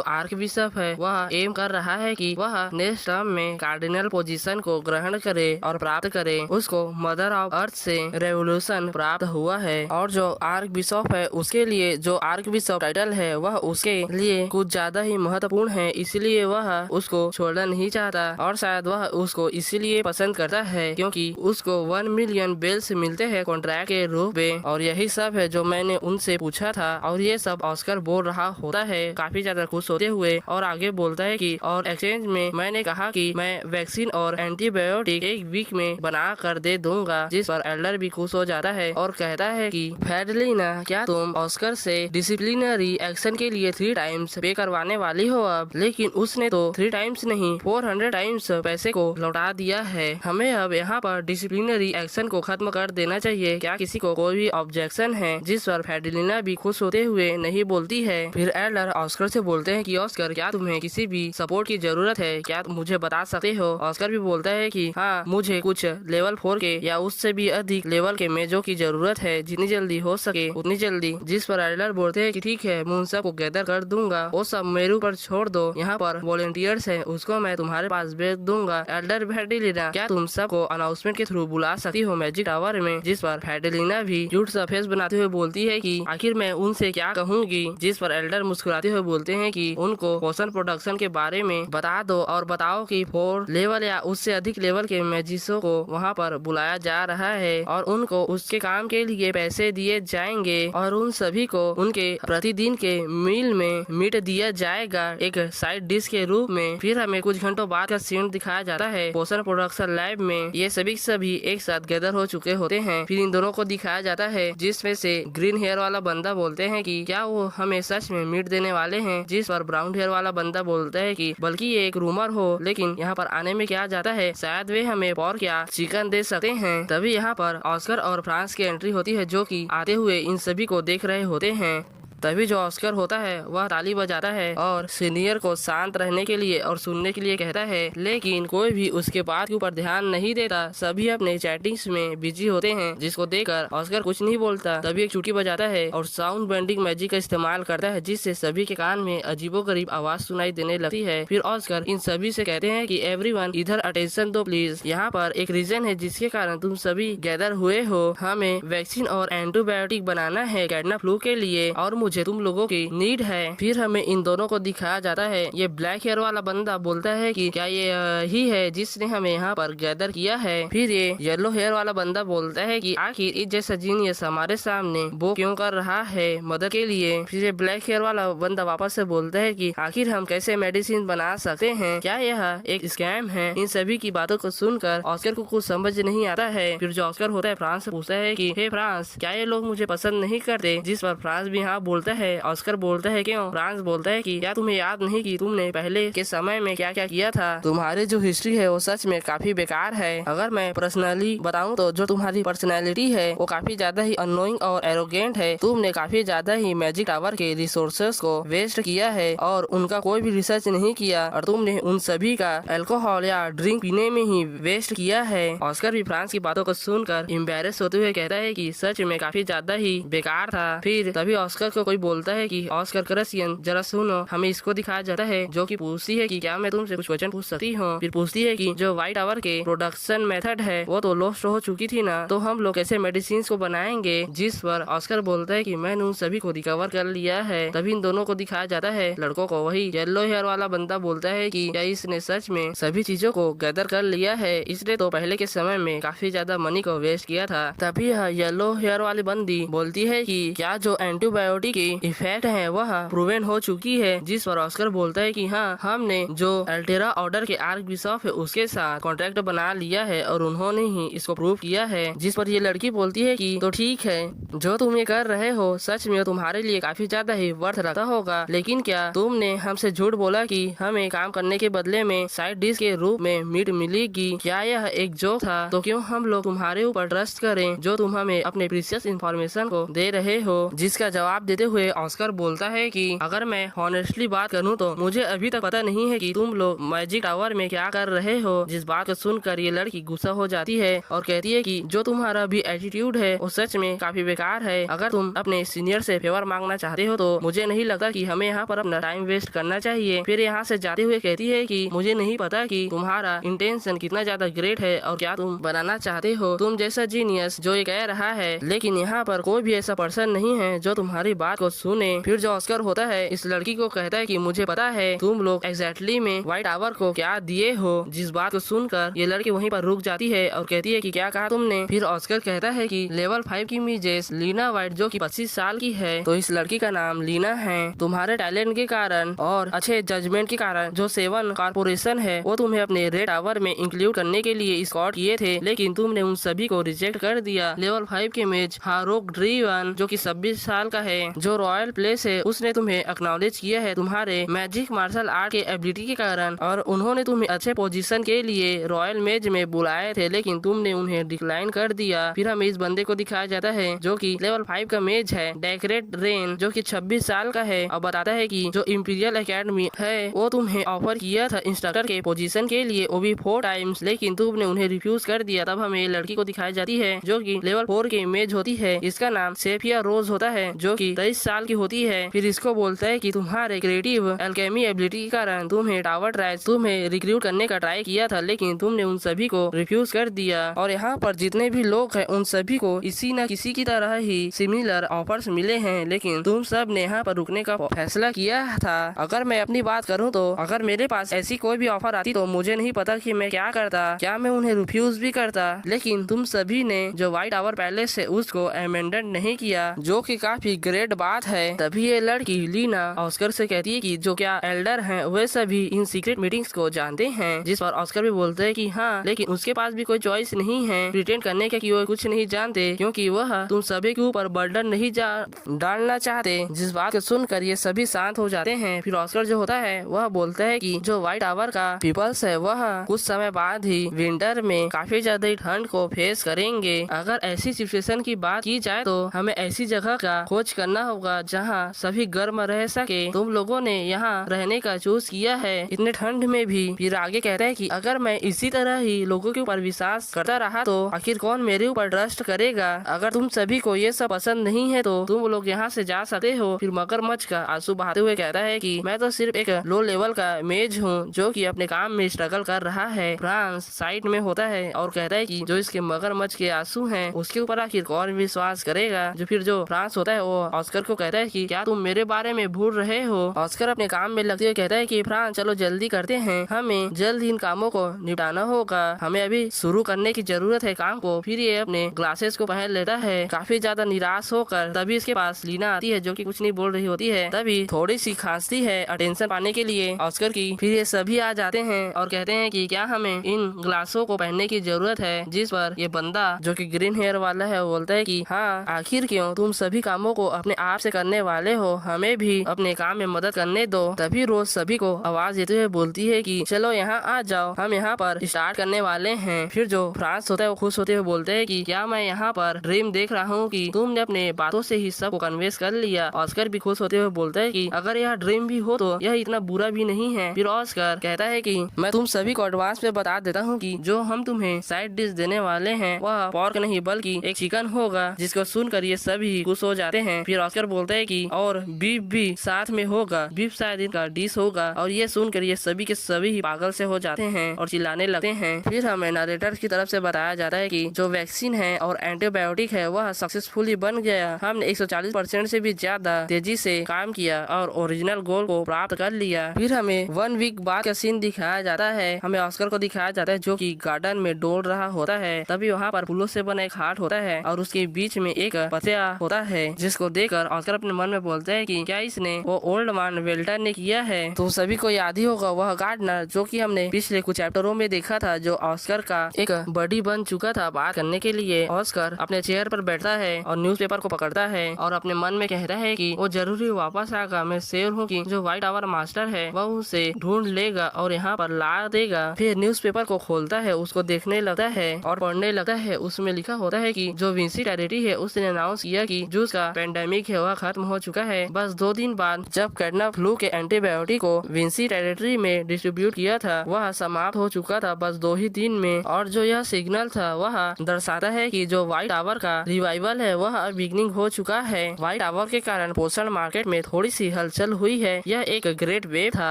आर्कबिशप है वह एम कर रहा है कि वह नेक्स्ट टर्म में कार्डिनल पोजीशन को ग्रहण करे और प्राप्त करे। उसको मदर ऑफ अर्थ से रेवोल्यूशन प्राप्त हुआ है, और जो आर्कबिशप है उसके लिए जो आर्कबिशप टाइटल है वह उसके लिए कुछ ज्यादा ही महत्वपूर्ण है, इसलिए वह उसको छोड़ना नहीं चाहता। और शायद वह उसको इसीलिए पसंद करता है क्योंकि उसको 1 मिलियन बेल्स मिलते हैं कॉन्ट्रैक्ट के रूप में। और यही सब है जो मैंने उनसे पूछा था, और ये सब ऑस्कर बोल रहा होता है। काफी काफी ज्यादा खुश होते हुए और आगे बोलता है कि और एक्सचेंज में मैंने कहा कि मैं वैक्सीन और एंटीबायोटिक एक वीक में बना कर दे दूंगा, जिस पर एल्डर भी खुश हो जाता है और कहता है कि फेडलिना, क्या तुम ऑस्कर से डिसिप्लिनरी एक्शन के लिए 3 टाइम्स पे करवाने वाली हो अब? लेकिन उसने तो 3 टाइम्स नहीं 400 टाइम्स पैसे को लौटा दिया है। हमें अब यहाँ पर डिसिप्लिनरी एक्शन को खत्म कर देना चाहिए। क्या किसी को कोई भी ऑब्जेक्शन है? जिस पर फेडलिना भी खुश होते हुए नहीं बोलती है। फिर एल्डर ऑस्कर से बोलते हैं कि ऑस्कर, क्या तुम्हें किसी भी सपोर्ट की जरूरत है? क्या तुम मुझे बता सकते हो? ऑस्कर भी बोलता है कि हाँ, मुझे कुछ लेवल 4 के या उससे भी अधिक लेवल के मेजों की जरूरत है, जितनी जल्दी हो सके उतनी जल्दी। जिस पर एल्डर बोलते हैं कि ठीक है, मैं उन सबको गैदर कर दूंगा, वो सब मेरे ऊपर छोड़ दो। यहाँ पर वॉलंटियर्स है, उसको मैं तुम्हारे पास भेज दूंगा। एल्डर फेडलिना, क्या तुम सबको अनाउंसमेंट के थ्रू बुला सकती हो मैजिक टावर में? जिस पर फेडलिना भी क्यूट सा फेस बनाते हुए बोलती है कि आखिर मैं उनसे क्या कहूँगी। जिस पर एल्डर मुस्कुराते हुए बोलते हैं कि उनको पोषण प्रोडक्शन के बारे में बता दो और बताओ कि 4 लेवल या उससे अधिक लेवल के मैजिसों को वहाँ पर बुलाया जा रहा है और उनको उसके काम के लिए पैसे दिए जाएंगे और उन सभी को उनके प्रतिदिन के मील में मीट दिया जाएगा, एक साइड डिश के रूप में। फिर हमें कुछ घंटों बाद का सीन दिखाया जाता है पोषण प्रोडक्शन लैब में। ये सभी एक साथ गैदर हो चुके होते हैं। फिर इन दोनों को दिखाया जाता है, जिसमें से ग्रीन हेयर वाला बंदा बोलते हैं कि क्या वो हमें सच में मीट देने वाले हैं? जिस पर ब्राउन हेयर वाला बंदा बोलता है कि बल्कि ये एक रूमर हो, लेकिन यहाँ पर आने में क्या जाता है, शायद वे हमें और क्या चिकन दे सकते हैं। तभी यहाँ पर ऑस्कर और फ्रांस की एंट्री होती है, जो कि आते हुए इन सभी को देख रहे होते हैं। तभी जो ऑस्कर होता है वह ताली बजाता है और सीनियर को शांत रहने के लिए और सुनने के लिए कहता है, लेकिन कोई भी उसके बात के ऊपर ध्यान नहीं देता। सभी अपने चैटिंग्स में बिजी होते हैं, जिसको देखकर ऑस्कर कुछ नहीं बोलता। तभी एक चुटकी बजाता है और साउंड बेंडिंग मैजिक का इस्तेमाल करता है, जिससे सभी के कान में अजीबोगरीब आवाज सुनाई देने लगती है। फिर ऑस्कर इन सभी से कहते हैं कि एवरीवन इधर अटेंशन दो प्लीज। यहाँ पर एक रीजन है जिसके कारण तुम सभी गैदर हुए हो। हमें वैक्सीन और एंटीबायोटिक बनाना है कैटना फ्लू के लिए और मुझे तुम लोगों की नीड है। फिर हमें इन दोनों को दिखाया जाता है। ये ब्लैक हेयर वाला बंदा बोलता है कि क्या ये ही है जिसने हमें यहाँ पर गैदर किया है? फिर ये येलो हेयर वाला बंदा बोलता है कि आखिर इस जैसा जीनियस हमारे सामने वो क्यों कर रहा है मदद के लिए? फिर ये ब्लैक हेयर वाला बंदा वापस से बोलता है कि आखिर हम कैसे मेडिसिन बना सकते हैं? क्या यह एक स्कैम है? इन सभी की बातों को सुनकर ऑस्कर को कुछ समझ नहीं आता है। फिर जो ऑस्कर होता है फ्रांस से पूछता है कि हे फ्रांस, क्या ये लोग मुझे पसंद नहीं करते? जिस पर फ्रांस भी हाँ बोलता है। ऑस्कर बोलता है क्यों? फ्रांस बोलता है कि क्या तुम्हें याद नहीं कि तुमने पहले के समय में क्या क्या किया था? तुम्हारी जो हिस्ट्री है वो सच में काफी बेकार है। अगर मैं पर्सनली बताऊं तो जो तुम्हारी पर्सनैलिटी है वो काफी ज्यादा ही अनोइंग और एरोगेंट है। तुमने काफी ज्यादा ही मैजिक टावर के रिसोर्सेस को वेस्ट किया है और उनका कोई भी रिसर्च नहीं किया और तुमने उन सभी का अल्कोहल या ड्रिंक पीने में ही वेस्ट किया है। ऑस्कर भी फ्रांस की बातों को सुनकर एम्बैरेस होते हुए कहता है कि सच में काफी ज्यादा ही बेकार था। फिर तभी ऑस्कर को कोई बोलता है कि ऑस्कर क्रसियन, जरा सुनो। हमें इसको दिखाया जाता है जो कि पूछती है कि क्या मैं तुमसे कुछ क्वेश्चन पूछ सकती हूँ? फिर पूछती है कि जो व्हाइट टावर के प्रोडक्शन मेथड है वो तो लॉस्ट हो चुकी थी ना, तो हम लोग कैसे मेडिसिन को बनाएंगे? जिस पर ऑस्कर बोलता है कि मैंने उन सभी को रिकवर कर लिया है। तभी इन दोनों को दिखाया जाता है लड़कों को। वही येलो हेयर वाला बंदा बोलता है कि क्या इसने सच में सभी चीजों को गैदर कर लिया है? इसने तो पहले के समय में काफी ज्यादा मनी को वेस्ट किया था। तभी येलो हेयर वाली बंदी बोलती है कि क्या जो एंटीबायोटिक की इफेक्ट है वह प्रूवन हो चुकी है। जिस पर ऑस्कर बोलता है कि हाँ, हमने जो अल्टेरा ऑर्डर के आर्क बिशप है उसके साथ कॉन्ट्रैक्ट बना लिया है और उन्होंने ही इसको प्रूव किया है। जिस पर ये लड़की बोलती है कि तो ठीक है, जो तुम ये कर रहे हो सच में तुम्हारे लिए काफी ज्यादा ही वर्थ रखता होगा, लेकिन क्या तुमने हमसे झूठ बोला कि हमें काम करने के बदले में साइड डिश के रूप में मीट मिलेगी? क्या यह एक जोक था? तो क्यों हम लोग तुम्हारे ऊपर ट्रस्ट करें जो तुम हमें अपने प्रीशियस इंफॉर्मेशन को दे रहे हो? जिसका जवाब देते हुए ऑस्कर बोलता है कि अगर मैं हॉनेस्टली बात करूं तो मुझे अभी तक पता नहीं है कि तुम लोग मैजिक टावर में क्या कर रहे हो। जिस बात को सुनकर ये लड़की गुस्सा हो जाती है और कहती है कि जो तुम्हारा भी एटीट्यूड है वो सच में काफी बेकार है। अगर तुम अपने सीनियर से फेवर मांगना चाहते हो तो मुझे नहीं लगता कि हमें यहाँ पर अपना टाइम वेस्ट करना चाहिए। फिर यहाँ से जाते हुए कहती है कि मुझे नहीं पता कि तुम्हारा इंटेंशन कितना ज्यादा ग्रेट है और क्या तुम बनाना चाहते हो तुम जैसा जीनियस जो ये कह रहा है, लेकिन यहाँ पर कोई भी ऐसा पर्सन नहीं है जो तुम्हारी बात बात को सुने। फिर जो ऑस्कर होता है इस लड़की को कहता है कि मुझे पता है तुम लोग एग्जैक्टली में व्हाइट टावर को क्या दिए हो। जिस बात को सुनकर ये लड़की वहीं पर रुक जाती है और कहती है कि क्या कहा तुमने। फिर ऑस्कर कहता है कि लेवल 5 की मिसेस लीना व्हाइट जो कि 25 साल की है, तो इस लड़की का नाम लीना है। तुम्हारे टैलेंट के कारण और अच्छे जजमेंट के कारण जो 7 कॉर्पोरेशन है वो तुम्हें अपने रेड टावर में इंक्लूड करने के लिए स्कॉट किए थे, लेकिन तुमने उन सभी को रिजेक्ट कर दिया। लेवल 5 के मेज हारोक ड्रीवन जो कि 26 साल का है, जो रॉयल प्लेस है, उसने तुम्हें एक्नॉलेज किया है तुम्हारे मैजिक मार्शल आर्ट के एबिलिटी के कारण, और उन्होंने तुम्हें अच्छे पोजीशन के लिए रॉयल मेज में बुलाए थे, लेकिन तुमने उन्हें डिक्लाइन कर दिया। फिर हमें इस बंदे को दिखाया जाता है जो कि लेवल 5 का मेज है, डेकोरेट रेन जो कि 26 साल का है, और बताता है कि जो इंपीरियल एकेडमी है वो तुम्हें ऑफर किया था इंस्ट्रक्टर के पोजीशन के लिए, वो भी 4 टाइम्स, लेकिन तुमने उन्हें रिफ्यूज कर दिया। तब हमें लड़की को दिखाई जाती है जो कि लेवल 4 के मेज होती है, इसका नाम सेफिया रोज होता है, जो कि 23 साल की होती है। फिर इसको बोलता है कि तुम्हारे क्रिएटिव एल्केमी एबिलिटी के कारण तुम्हें टावर ट्राइज तुम्हें रिक्रूट करने का ट्राई किया था, लेकिन तुमने उन सभी को रिफ्यूज कर दिया। और यहाँ पर जितने भी लोग हैं उन सभी को इसी न किसी की तरह ही सिमिलर ऑफर्स मिले हैं, लेकिन तुम सब ने यहाँ पर रुकने का फैसला किया था। अगर मैं अपनी बात करूँ तो अगर मेरे पास ऐसी कोई भी ऑफर आती तो मुझे नहीं पता कि मैं क्या करता, क्या मैं उन्हें रिफ्यूज भी करता, लेकिन तुम सभी ने जो व्हाइट टावर पैलेस है उसको अमेंडेड नहीं किया, जो कि काफी ग्रेट बात है। तभी ये लड़की लीना ऑस्कर से कहती है कि जो क्या एल्डर हैं वे सभी इन सीक्रेट मीटिंग्स को जानते हैं, जिस पर ऑस्कर भी बोलते हैं कि हाँ, लेकिन उसके पास भी कोई चॉइस नहीं है प्रिटेंड करने का कि वो कुछ नहीं जानते, क्योंकि वह तुम सभी के ऊपर बर्डन नहीं डालना चाहते। जिस बात को सुनकर ये सभी शांत हो जाते हैं। फिर ऑस्कर जो होता है वह बोलता है कि जो व्हाइट टावर का पीपल्स है वह कुछ समय बाद ही विंटर में काफी ज्यादा ठंड को फेस करेंगे। अगर ऐसी सिचुएशन की बात की जाए तो हमें ऐसी जगह का खोज करना होगा जहाँ सभी गर्म रह सके। तुम लोगों ने यहाँ रहने का चूज किया है इतने ठंड में भी। फिर आगे कहता है कि अगर मैं इसी तरह ही लोगों के ऊपर विश्वास करता रहा तो आखिर कौन मेरे ऊपर ट्रस्ट करेगा। अगर तुम सभी को ये सब पसंद नहीं है तो तुम लोग यहाँ से जा सकते हो। फिर मगरमच्छ का आंसू बहाते हुए कहता है कि मैं तो सिर्फ एक लो लेवल का मेज हूँ जो कि अपने काम में स्ट्रगल कर रहा है। फ्रांस साइड में होता है और कहता है कि जो इसके मगरमच्छ के आंसू हैं उसके ऊपर आखिर कौन विश्वास करेगा। जो फिर जो फ्रांस होता है वो ऑस्कर को कहता है कि क्या तुम मेरे बारे में भूल रहे हो। ऑस्कर अपने काम में लगते हुए कहता है कि फ्रांस चलो जल्दी करते हैं, हमें जल्द इन कामों को निपटाना होगा, हमें अभी शुरू करने की जरूरत है काम को। फिर ये अपने ग्लासेस को पहन लेता है काफी ज्यादा निराश होकर। तभी इसके पास लीना आती है जो कि कुछ नहीं बोल रही होती है, तभी थोड़ी सी खांसती है अटेंशन पाने के लिए ऑस्कर की। फिर ये सभी आ जाते हैं और कहते हैं कि क्या हमें इन ग्लासों को पहनने की जरूरत है। जिस पर ये बंदा जो कि ग्रीन हेयर वाला है वो बोलता है कि हाँ, आखिर क्यों, तुम सभी कामों को अपने आप से करने वाले हो, हमें भी अपने काम में मदद करने दो। तभी रोज सभी को आवाज देते हुए बोलती है कि चलो यहाँ आ जाओ, हम यहाँ पर स्टार्ट करने वाले हैं। फिर जो फ्रांस होता है वो खुश होते हुए बोलते हैं कि क्या मैं यहाँ पर ड्रीम देख रहा हूँ कि तुमने अपने बातों से ही सबको कन्वेंस कर लिया। ऑस्कर भी खुश होते हुए बोलता है कि अगर यह ड्रीम भी हो तो यह इतना बुरा भी नहीं है। फिर ऑस्कर कहता है कि मैं तुम सभी को एडवांस में बता देता हूँ कि जो हम तुम्हें साइड डिश देने वाले हैं वह पोर्क नहीं बल्कि एक चिकन होगा। जिसको सुनकर ये सभी खुश हो जाते हैं। फिर ऑस्कर बोलता है कि और बीफ भी साथ में होगा, बीफ शायद इनका डिश होगा। और ये सुनकर ये सभी के सभी ही पागल से हो जाते हैं और चिल्लाने लगते हैं। फिर हमें नरेटर की तरफ से बताया जाता है कि जो वैक्सीन है और एंटीबायोटिक है वह सक्सेसफुली बन गया। हमने 140% से भी ज्यादा तेजी से काम किया और ओरिजिनल गोल को प्राप्त कर लिया। फिर हमें 1 वीक बाद का सीन दिखाया जाता है। हमें ऑस्कर को दिखाया जाता है जो कि गार्डन में डोल रहा होता है। तभी वहाँ पर फूलों से बना एक हार्ट होता है और उसके बीच में एक पतिया होता है, जिसको देखकर ऑस्कर अपने मन में बोलते हैं कि क्या इसने वो ओल्ड मैन वेल्टर ने किया है। तो सभी को याद ही होगा वह गार्डनर जो कि हमने पिछले कुछ चैप्टरों में देखा था, जो ऑस्कर का एक बडी बन चुका था। बात करने के लिए ऑस्कर अपने चेयर पर बैठता है और न्यूज़पेपर को पकड़ता है और अपने मन में कहता है कि वो जरूरी वापस आएगा। मैं श्योर हूँ कि जो व्हाइट टावर मास्टर है वह उसे ढूंढ लेगा और यहाँ पर ला देगा। फिर न्यूज़पेपर को खोलता है, उसको देखने लगता है और पढ़ने लगता है। उसमें लिखा होता है कि जो विंसी टेरिटरी है उसने अनाउंस किया कि जो उसका पेंडेमिक है वह खत्म हो चुका है। बस 2 दिन बाद जब कैटनप फ्लू के एंटीबायोटिक को विंसी टेरिटरी में डिस्ट्रीब्यूट किया था वह समाप्त हो चुका था बस 2 ही दिन में। और जो यह सिग्नल था वह दर्शाता है कि जो व्हाइट टावर का रिवाइवल है वह अब बिगनिंग हो चुका है। व्हाइट टावर के कारण पोषण मार्केट में थोड़ी सी हलचल हुई है। यह एक ग्रेट वेव था।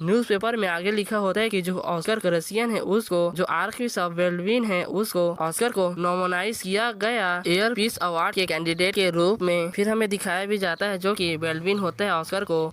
न्यूज़पेपर में आगे लिखा होता है कि जो ऑस्कर रसियन है उसको, जो आर्कबिशप ऑफ वेल्डविन है उसको ऑस्कर को नॉमिनाइज किया गया एयर पीस अवार्ड के कैंडिडेट के रूप में। फिर हमें दिखाया भी जाता है जो कि बेल्विन होता है ऑस्कर को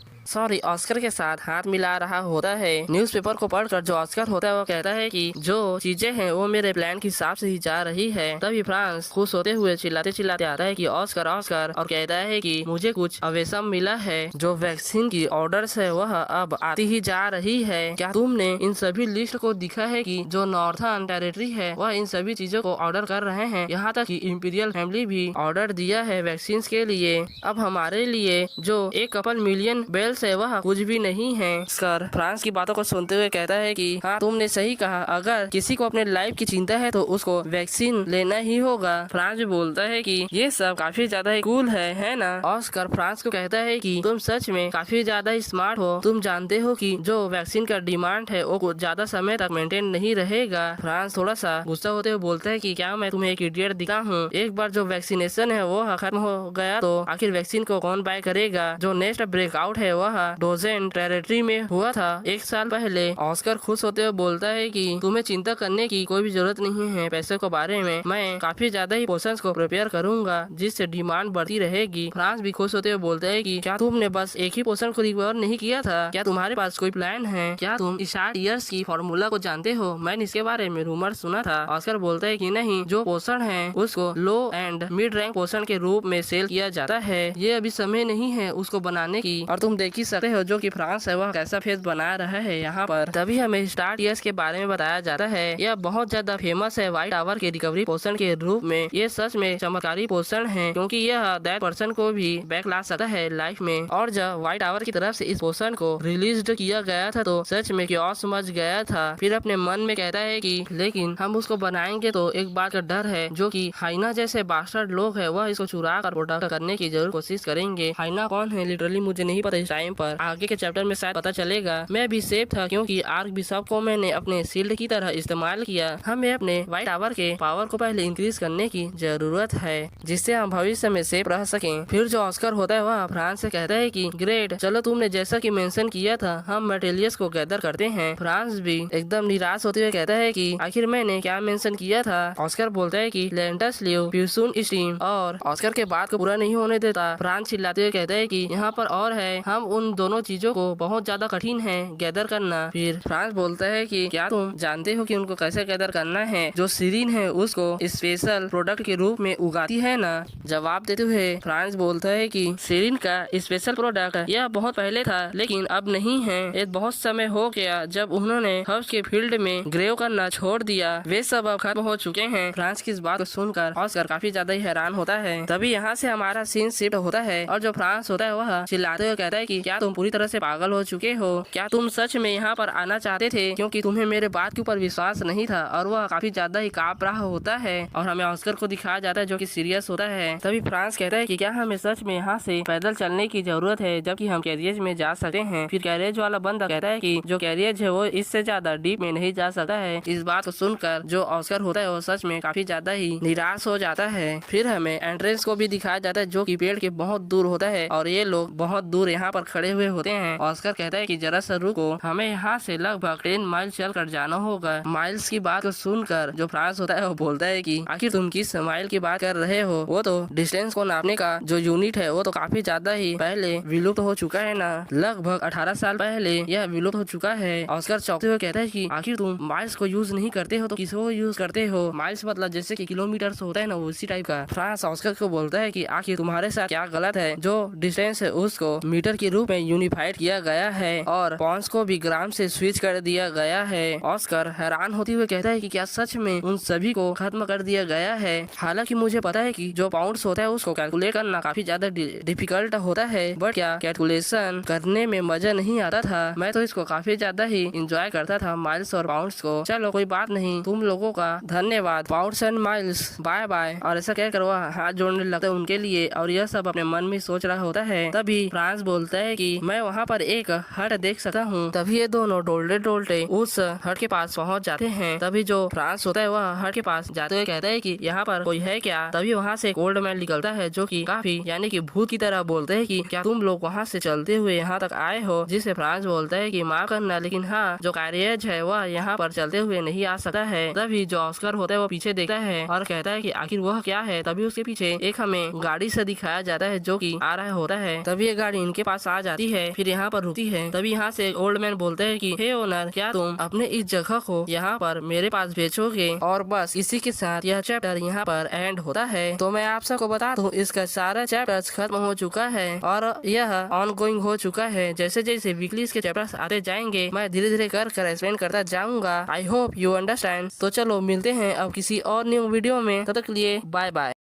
ऑस्कर के साथ हाथ मिला रहा होता है। न्यूज़पेपर को पढ़कर जो ऑस्कर होता है वो कहता है कि जो चीजें हैं वो मेरे प्लान के हिसाब से ही जा रही है। तभी फ्रांस खुश होते हुए चिल्लाते चिल्लाते आता है कि ऑस्कर ऑस्कर, और कहता है कि मुझे कुछ अवेशम मिला है। जो वैक्सीन की ऑर्डर्स है वह अब आती ही जा रही है। क्या तुमने इन सभी लिस्ट को दिखा है कि जो नॉर्थर्न टेरिटरी है वह इन सभी चीजों को ऑर्डर कर रहे हैं। यहाँ तक कि इंपीरियल फैमिली भी ऑर्डर दिया है वैक्सीन के लिए। अब हमारे लिए जो 1 मिलियन से वह कुछ भी नहीं है। सर फ्रांस की बातों को सुनते हुए कहता है कि हाँ तुमने सही कहा, अगर किसी को अपने लाइफ की चिंता है तो उसको वैक्सीन लेना ही होगा। फ्रांस भी बोलता है कि ये सब काफी ज्यादा ही कूल है ना। ऑस्कर फ्रांस को कहता है कि तुम सच में काफी ज्यादा ही स्मार्ट हो। तुम जानते हो कि जो वैक्सीन का डिमांड है वो कुछ ज्यादा समय तक मेंटेन नहीं रहेगा। फ्रांस थोड़ा सा गुस्सा होते हुए बोलता है कि क्या मैं तुम्हें एक इडियट दिखा हूँ। एक बार जो वैक्सीनेशन है वो खत्म हो गया तो आखिर वैक्सीन को कौन बाय करेगा। जो नेक्स्ट ब्रेकआउट है वह डोजेन टेरिटरी में हुआ था 1 साल पहले। ऑस्कर खुश होते हुए बोलता है कि तुम्हें चिंता करने की कोई भी जरूरत नहीं है पैसे के बारे में। मैं काफी ज्यादा ही पोशंस को प्रिपेयर करूंगा जिससे डिमांड बढ़ती रहेगी। फ्रांस भी खुश होते हुए बोलता है कि क्या तुमने बस एक ही पोशन को रिकवर नहीं किया था, क्या तुम्हारे पास कोई प्लान है? क्या तुम स्टार्ट ईयर्स की फॉर्मूला को जानते हो? मैंने इसके बारे में रूमर सुना था। ऑस्कर बोलता है कि नहीं, जो पोषण है उसको लो एंड मिड रैंक पोषण के रूप में सेल किया जाता है। ये अभी समय नहीं है उसको बनाने की। और तुम देख ही सकते हो जो कि फ्रांस है वह कैसा फेस बना रहा है यहाँ पर। तभी हमें स्टार्ट ईयर्स के बारे में बताया जाता है। यह बहुत ज्यादा फेमस है व्हाइट टावर के रिकवरी पोषण के रूप में। ये सच में चमत्कारी पोषण है क्योंकि यह दैट पर्सन को भी बैक ला सकता है लाइफ में। और जब व्हाइट टावर की तरफ से इस पोषण को रिलीज किया गया था तो सच में क्योस समझ गया था। फिर अपने मन में कहता है कि लेकिन हम उसको बनाएंगे तो एक बात का डर है, जो कि हाइना जैसे बास्टर्ड लोग है वह इसको चुरा कर प्रोडक्ट करने की जरूर कोशिश करेंगे। हाइना कौन है लिटरली मुझे नहीं पता इस टाइम पर, आगे के चैप्टर में शायद पता चलेगा। मैं भी सेफ था क्योंकि आर्क बिशप को मैंने अपने शील्ड की तरह इस्तेमाल किया। हमें अपने व्हाइट टावर के पावर को पहले इंक्रीज करने की जरूरत है जिससे हम भविष्य में सेफ रह सकें। फिर जो ऑस्कर होता है वह फ्रांस से कहता है कि ग्रेट, चलो तुमने जैसा कि मेंशन किया था हम मटेरियल्स को गैदर करते हैं। फ्रांस भी एकदम निराश होते हुए कहता है कि आखिर मैंने क्या मेंशन किया था। ऑस्कर बोलता है कि लेंटस लीव, प्यूसुन स्टीम, और ऑस्कर के बात को पूरा नहीं होने देता। फ्रांस चिल्लाते हुए कहता है कि यहाँ पर और है, हम उन दोनों चीजों को बहुत ज्यादा कठिन है गैदर करना। फिर फ्रांस बोलता है कि क्या तुम जानते हो कि उनको कैसे गैदर करना है? जो सीरीन है उसको स्पेशल प्रोडक्ट के रूप में उगाती है ना। जवाब देते हुए फ्रांस बोलता है कि सीरीन का स्पेशल प्रोडक्ट यह बहुत पहले था लेकिन अब नहीं है। ये बहुत समय हो गया जब उन्होंने हर्ब्स के फील्ड में ग्रेव करना छोड़ दिया, वे सब अब खत्म हो चुके हैं। फ्रांस की इस बात को सुनकर ऑस्कर काफी ज्यादा ही हैरान होता है। तभी यहाँ से हमारा सीन शिफ्ट होता है और जो फ्रांस होता है वह चिल्लाते हुए कहता है कि क्या तुम पूरी तरह से पागल हो चुके हो? क्या तुम सच में यहाँ पर आना चाहते थे क्योंकि तुम्हें मेरे बात के ऊपर विश्वास नहीं था? और वह काफी ज्यादा ही कांप रहा होता है और हमें ऑस्कर को दिखाया जाता है जो कि सीरियस होता है। तभी फ्रांस कहता है कि क्या हमें सच में यहाँ से पैदल चलने की जरूरत है जबकि हम कैरियज में जा सकते हैं? फिर कैरियज वाला बंदा कहता है कि जो कैरियज है वो इससे ज्यादा डीप में नहीं जा सकता है। इस बात को सुनकर जो ऑस्कर होता है वो सच में काफी ज्यादा ही निराश हो जाता है। फिर हमें एंट्रेंस को भी दिखाया जाता है जो कि पेड़ के बहुत दूर होता है और ये लोग बहुत दूर यहाँ पर खड़े हुए होते हैं। ऑस्कर कहता है कि जरा सा रुको, हमें यहाँ से लगभग 10 माइल चल कर जाना होगा। माइल्स की बात को सुनकर जो फ्रांस होता है वो बोलता है कि आखिर तुम किस माइल की बात कर रहे हो? वो तो डिस्टेंस को नापने का जो यूनिट है वो तो काफी ज्यादा ही पहले विलुप्त हो चुका है ना। लगभग 18 साल पहले यह विलुप्त हो चुका है। ऑस्कर चौंकते हुए कहता है कि आखिर तुम माइल्स को यूज नहीं करते हो तो किसको यूज करते हो? माइल्स मतलब जैसे कि किलोमीटर होता है ना, उसी टाइप का। फ्रांस ऑस्कर को बोलता है कि आखिर तुम्हारे साथ क्या गलत है? जो डिस्टेंस है उसको मीटर के रूप में यूनिफाइड किया गया है और पॉन्स को भी ग्राम से स्विच कर दिया गया है। ऑस्कर हैरान होते हुए कहता है कि क्या सच में उन सभी को खत्म कर दिया गया है? हालांकि मुझे पता है कि जो पाउंड्स होता है उसको कैलकुलेट करना काफी ज्यादा डिफिकल्ट होता है, बट क्या कैलकुलेशन करने में मजा नहीं आता था? मैं तो इसको काफी ज्यादा ही इंजॉय करता था, माइल्स और पाउंड्स को। चलो कोई बात नहीं, तुम लोगों का धन्यवाद, pounds and miles, bye bye. और ऐसा क्या करवा हाथ जोड़ने लगता है उनके लिए और यह सब अपने मन में सोच रहा होता है। तभी फ्रांस बोलता है कि मैं वहाँ पर एक हट देख सकता हूँ। तभी ये दोनों डोलते डोलते उस हट के पास पहुँच जाते हैं। तभी जो फ्रांस होता है वह हट के पास जाते हुए कहता है कि यहाँ पर कोई है क्या। तभी वहाँ से एक ओल्ड मैन निकलता है जो कि काफी यानी कि भूत की तरह बोलते हैं कि क्या तुम लोग वहाँ से चलते हुए यहाँ तक आए हो। जिसे फ्रांस बोलता है कि माफ करना, लेकिन हाँ जो कैरियज है वह यहाँ पर चलते हुए नहीं आ सकता है। तभी जो ऑस्कर होता है वो पीछे देखता है और कहता है कि आखिर वह क्या है। तभी उसके पीछे एक हमें गाड़ी से दिखाया जाता है जो कि आ रहा होता है। तभी ये गाड़ी इनके पास आ जाती है, फिर यहाँ पर रुकती है। तभी यहाँ से ओल्ड मैन बोलते हैं कि हे ओनर, क्या तुम अपने इस जगह को यहाँ पर मेरे पास बेचोगे। और बस इसी के साथ यह चैप्टर यहाँ पर एंड होता है। तो मैं आप सबको बता दूं इसका सारा चैप्टर्स खत्म हो चुका है और यह ऑन गोइंग हो चुका है। जैसे जैसे वीकली इसके चैप्टर्स आते जाएंगे मैं धीरे धीरे कर एक्सप्लेन करता जाऊंगा। I hope you understand. तो चलो मिलते हैं अब किसी और न्यू वीडियो में, तब तक के लिए बाय बाय।